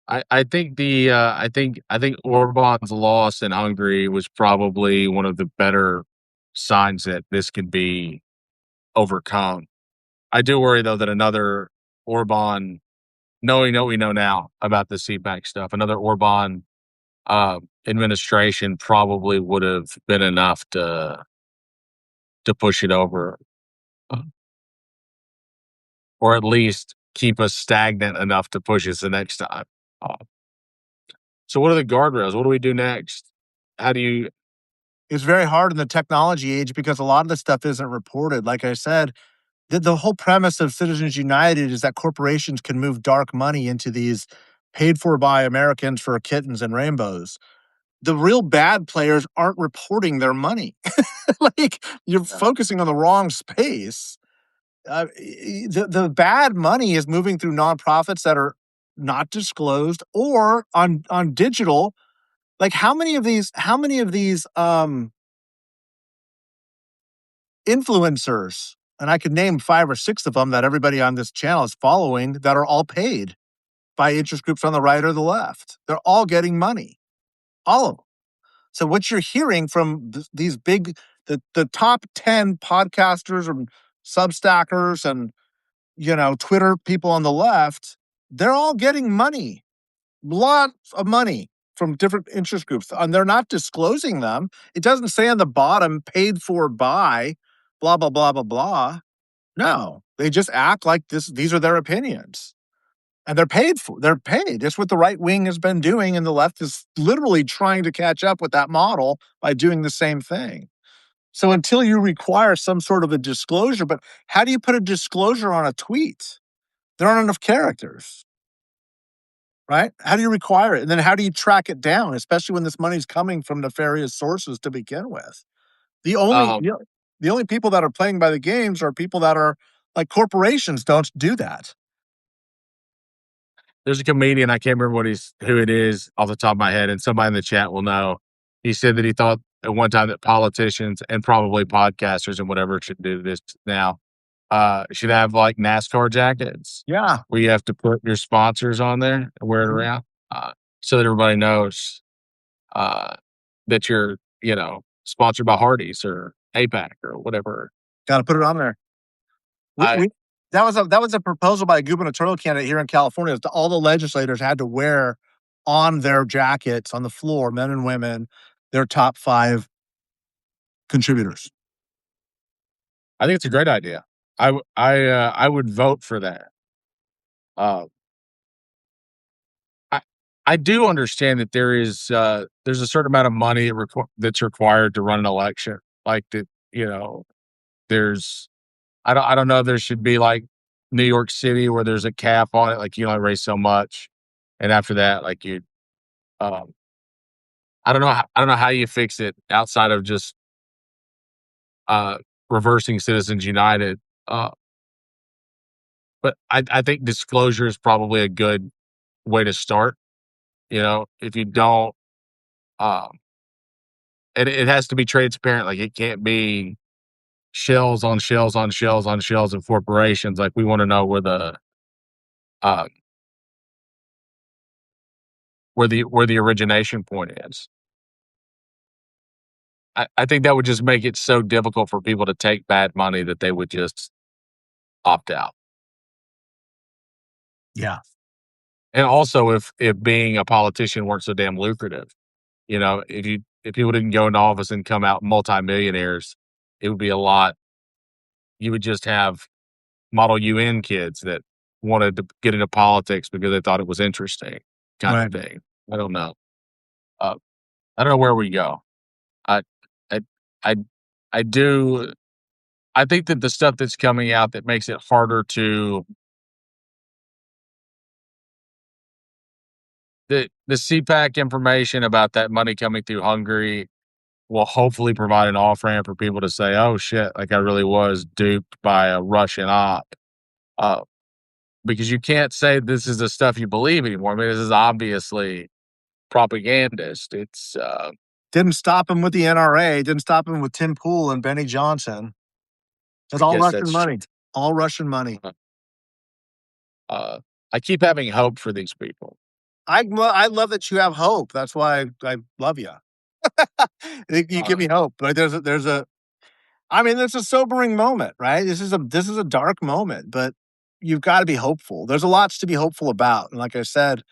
Speaker 2: I think I think Orban's loss in Hungary was probably one of the better signs that this could be overcome. I do worry though that another Orban knowing what we know now about the CPAC stuff, another Orban administration probably would have been enough to push it over, uh, or at least keep us stagnant enough to push us the next time. Uh, so, what are the guardrails? What do we do next? How do you?
Speaker 1: It's very hard in the technology age because a lot of the stuff isn't reported. Like I said, the whole premise of Citizens United is that corporations can move dark money into these paid for by Americans for kittens and rainbows. The real bad players aren't reporting their money. Like, you're focusing on the wrong space. The bad money is moving through nonprofits that are not disclosed or on digital. Like, how many of these influencers, and I could name 5 or 6 of them that everybody on this channel is following, that are all paid by interest groups on the right or the left. They're all getting money, all of them. So what you're hearing from these big, the top 10 podcasters and Substackers and, Twitter people on the left, they're all getting money, lots of money from different interest groups, and they're not disclosing them. It doesn't say on the bottom, paid for by, blah, blah, blah, blah, blah. No, they just act like these are their opinions. And they're paid for. They're paid. It's what the right wing has been doing, and the left is literally trying to catch up with that model by doing the same thing. So until you require some sort of a disclosure, but how do you put a disclosure on a tweet? There aren't enough characters, right? How do you require it? And then how do you track it down, especially when this money's coming from nefarious sources to begin with? The only
Speaker 2: Um,
Speaker 1: you know, the only people that are playing by the games are people that are like corporations don't do that.
Speaker 2: there's a comedian, I can't remember who it is off the top of my head, and somebody in the chat will know. He said that he thought at one time that politicians and probably podcasters and whatever should do this now, should have like NASCAR jackets
Speaker 1: Yeah.
Speaker 2: where you have to put your sponsors on there and wear it
Speaker 1: Mhm.
Speaker 2: around, so that everybody knows uh, that you're, sponsored by Hardee's or APAC or whatever.
Speaker 1: Gotta put it on there. We
Speaker 2: I
Speaker 1: we that was a proposal by a gubernatorial candidate here in California, is that all the legislators had to wear on their jackets on the floor, men and women, their top 5 contributors.
Speaker 2: I think it's a great idea. I would vote for that. Uh, I I do understand that there's a certain amount of money that's required to run an election. Like that, there's I don't know if there should be like New York City where there's a cap on it, like you only raise so much, and after that, like um, I don't know how you fix it outside of just uh, reversing Citizens United. Uh, but I think disclosure is probably a good way to start. If you don't, um, it has to be transparent. Like it can't be shells on shells on shells on shells of corporations. Like we want to know uh, where the origination point is. I think that would just make it so difficult for people to take bad money that they would just opt out.
Speaker 1: Yeah.
Speaker 2: And also, if being a politician weren't so damn lucrative, if people didn't go into office and come out multimillionaires, it would be a lot. You would just have Model UN kids that wanted to get into politics because they thought it was interesting, kind
Speaker 1: Right.
Speaker 2: of thing. I don't know. Uh, I don't know where we go. I, I, I, I do. I think that the stuff that's coming out that makes it harder to the CPAC information about that money coming through Hungary will hopefully provide an off ramp for people to say, "Oh shit, like I really was duped by a Russian op." Uh, because you can't say this is the stuff you believe anymore. I mean, this is obviously propagandist.
Speaker 1: Didn't stop him with the NRA, didn't stop him with Tim Pool and Benny Johnson. It's
Speaker 2: I
Speaker 1: all
Speaker 2: guess
Speaker 1: Russian
Speaker 2: that's
Speaker 1: money. All Russian money.
Speaker 2: uh, uh, I keep having hope for these people.
Speaker 1: I love that you have hope. That's why I love you. You give
Speaker 2: Uh,
Speaker 1: me hope. But there's a I mean, it's a sobering moment, right? This is a dark moment, but you've got to be hopeful. There's a lots to be hopeful about, and like I said,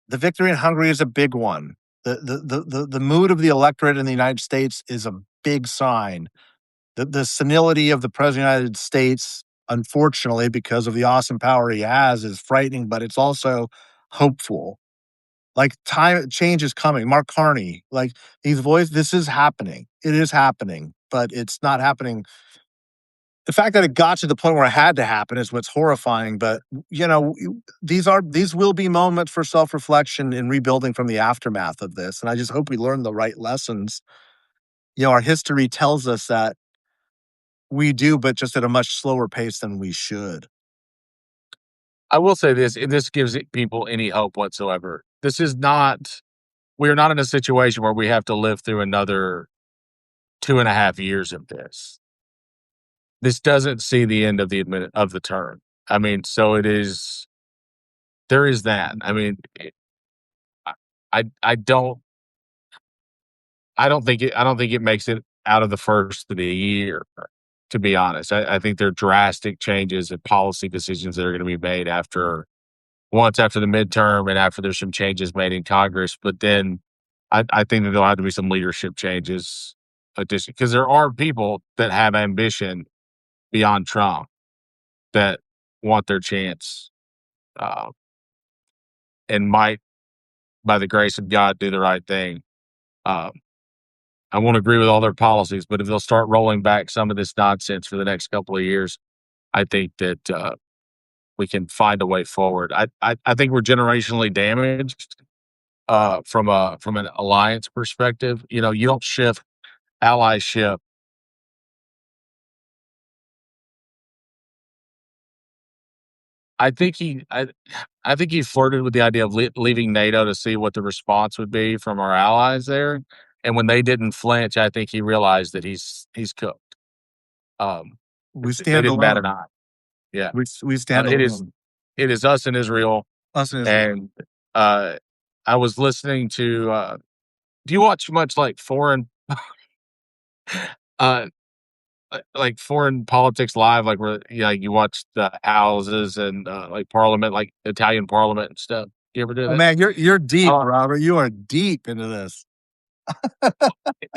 Speaker 1: the victory in Hungary is a big one. The mood of the electorate in the United States is a big sign. The senility of the president of the United States, unfortunately, because of the awesome power he has, is frightening, but it's also hopeful. Like time change is coming. Mark Carney, like he's voiced, this is happening. It is happening, but it's not happening. The fact that it got to the point where it had to happen is what's horrifying. But these will be moments for self reflection and rebuilding from the aftermath of this. And I just hope we learn the right lessons. Our history tells us that we do, but just at a much slower pace than we should.
Speaker 2: I will say this, if this gives people any hope whatsoever. We are not in a situation where we have to live through another 2.5 years of this. This doesn't see the end of the term. I mean, so there is that. I mean, I don't I don't think it makes it out of the first of the year, to be honest. I think there are drastic changes and policy decisions that are going to be made after the midterm and after there's some changes made in Congress. But then I think that there'll have to be some leadership changes because there are people that have ambition beyond Trump that want their chance, uh, and might, by the grace of God, do the right thing. Um, I won't agree with all their policies, but if they'll start rolling back some of this nonsense for the next couple of years, I think that we can find a way forward. I think we're generationally damaged from an alliance perspective. You don't shift allyship. I think I think he flirted with the idea of leaving NATO to see what the response would be from our allies there, and when they didn't flinch, I think he realized that he's cooked. Um,
Speaker 1: We
Speaker 2: they
Speaker 1: stand
Speaker 2: didn't bat an
Speaker 1: alone.
Speaker 2: eye. Yeah,
Speaker 1: We stand
Speaker 2: it is
Speaker 1: alone.
Speaker 2: us in Israel,
Speaker 1: Us and Israel.
Speaker 2: and uh, I was listening to. Do you watch much like uh, like foreign politics live, like where you watch the houses and like Parliament, like Italian Parliament and stuff? You ever do
Speaker 1: Oh
Speaker 2: that?
Speaker 1: man, you're deep,
Speaker 2: Uh,
Speaker 1: Robert. You are deep into this.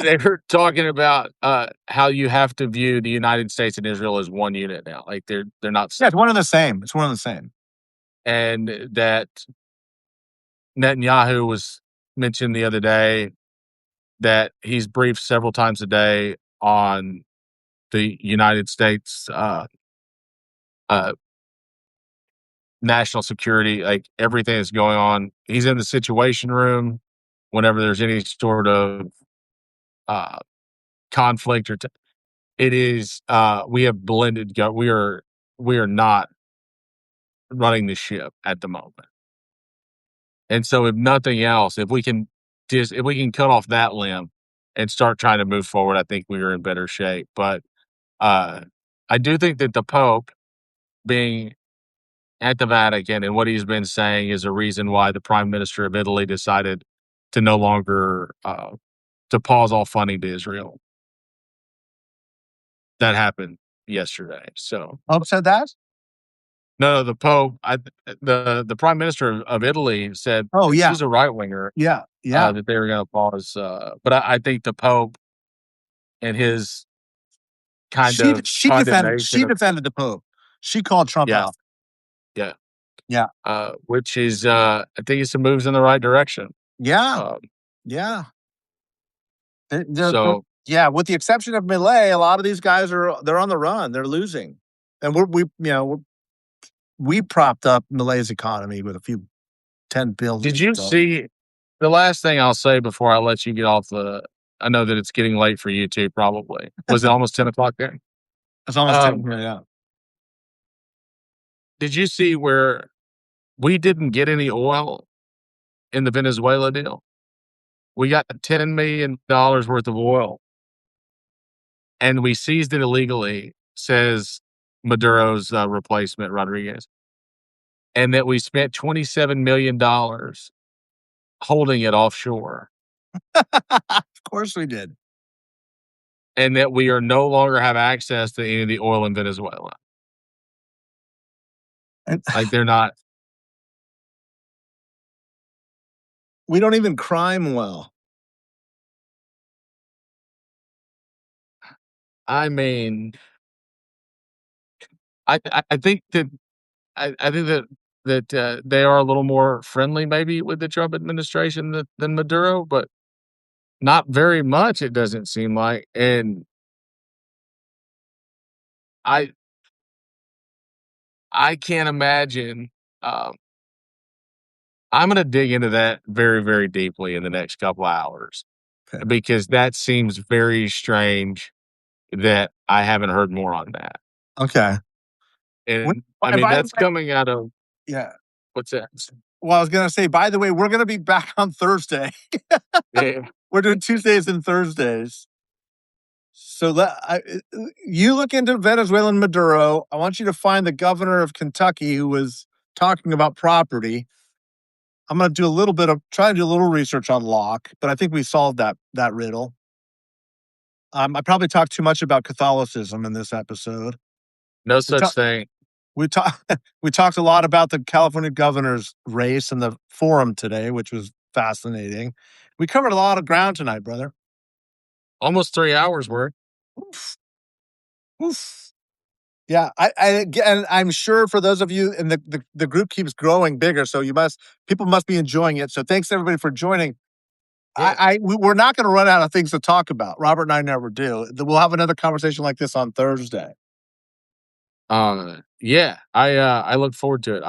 Speaker 2: they were talking about how you have to view the United States and Israel as one unit now, like they're not
Speaker 1: Yeah, it's
Speaker 2: separate,
Speaker 1: one and the same. It's one and the same.
Speaker 2: and that Netanyahu was mentioned the other day that he's briefed several times a day on the United States uh, national security, like everything that's going on. He's in the situation room whenever there's any sort of uh, conflict it is we have blended we are not running the ship at the moment. And so if nothing else, if we can cut off that limb and start trying to move forward, I think we are in better shape. But uh I do think that the Pope being at the Vatican and what he's been saying is a reason why the Prime Minister of Italy decided to no longer to pause all funding to Israel. That happened yesterday. So
Speaker 1: Pope said that?
Speaker 2: no, the Pope, the Prime Minister of Italy said
Speaker 1: Oh yeah.
Speaker 2: she's a right winger,
Speaker 1: Yeah. Yeah.
Speaker 2: that they were going to pause. But I think the Pope and his kind
Speaker 1: She
Speaker 2: of
Speaker 1: she defended
Speaker 2: condemnation
Speaker 1: she
Speaker 2: of
Speaker 1: defended the Pope. She called Trump
Speaker 2: yeah,
Speaker 1: out.
Speaker 2: yeah,
Speaker 1: Yeah.
Speaker 2: which is I think it's some moves in the right direction.
Speaker 1: Yeah.
Speaker 2: Um,
Speaker 1: Yeah.
Speaker 2: so
Speaker 1: Yeah, with the exception of Millet, a lot of these guys they're on the run. They're losing. And we propped up Millet's economy with a few 10 bills.
Speaker 2: did you see the last thing I'll say before I let you get off the? I know that it's getting late for you too. Probably was it almost 10 o'clock there?
Speaker 1: It's almost 10.
Speaker 2: Um,
Speaker 1: Yeah.
Speaker 2: did you see where we didn't get any oil in the Venezuela deal? We got $10 million worth of oil and we seized it illegally, says Maduro's replacement, Rodriguez, and that we spent $27 million holding it offshore,
Speaker 1: Of course we did.
Speaker 2: and that we are no longer have access to any of the oil in Venezuela.
Speaker 1: And
Speaker 2: Like they're not.
Speaker 1: we don't even crime well.
Speaker 2: I mean, I think that I think that they are a little more friendly maybe with the Trump administration than Maduro, but not very much. It doesn't seem like, and I I can't imagine. Um, I'm going to dig into that very very deeply in the next couple hours
Speaker 1: Okay.
Speaker 2: because that seems very strange that I haven't heard more on that.
Speaker 1: Okay.
Speaker 2: And I
Speaker 1: And
Speaker 2: mean,
Speaker 1: by the
Speaker 2: that's
Speaker 1: way,
Speaker 2: coming out of
Speaker 1: yeah.
Speaker 2: what's that?
Speaker 1: Well, I was gonna say, by the way, we're gonna be back on Thursday.
Speaker 2: Yeah.
Speaker 1: We're doing Tuesdays and Thursdays. So you look into Venezuelan Maduro. I want you to find the governor of Kentucky who was talking about property. I'm gonna do a little bit of try to do a little research on Locke, but I think we solved that riddle. I probably talked too much about Catholicism in this episode.
Speaker 2: No
Speaker 1: We
Speaker 2: such
Speaker 1: talked
Speaker 2: thing.
Speaker 1: we talked we talked a lot about the California governor's race and the forum today, which was fascinating. We covered a lot of ground tonight, brother.
Speaker 2: Almost 3 hours worth.
Speaker 1: Oof, oof. Yeah, and I'm sure for those of you, and the group keeps growing bigger, so people must be enjoying it. So thanks everybody for joining.
Speaker 2: Yeah.
Speaker 1: We're not going to run out of things to talk about. Robert and I never do. We'll have another conversation like this on Thursday.
Speaker 2: Yeah, I look forward to it.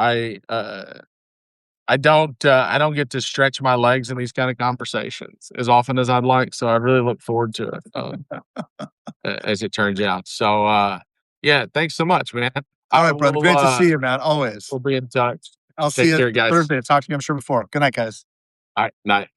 Speaker 2: I don't get to stretch my legs in these kind of conversations as often as I'd like, so I really look forward to it, as it turns out. So, yeah, thanks so much, man.
Speaker 1: All
Speaker 2: I
Speaker 1: right, brother.
Speaker 2: will,
Speaker 1: Great to see you, man. Always.
Speaker 2: we'll be in touch.
Speaker 1: I'll see
Speaker 2: Take
Speaker 1: you
Speaker 2: care, guys.
Speaker 1: Thursday. Talk to you, I'm sure, before. Good night, guys.
Speaker 2: All right, night.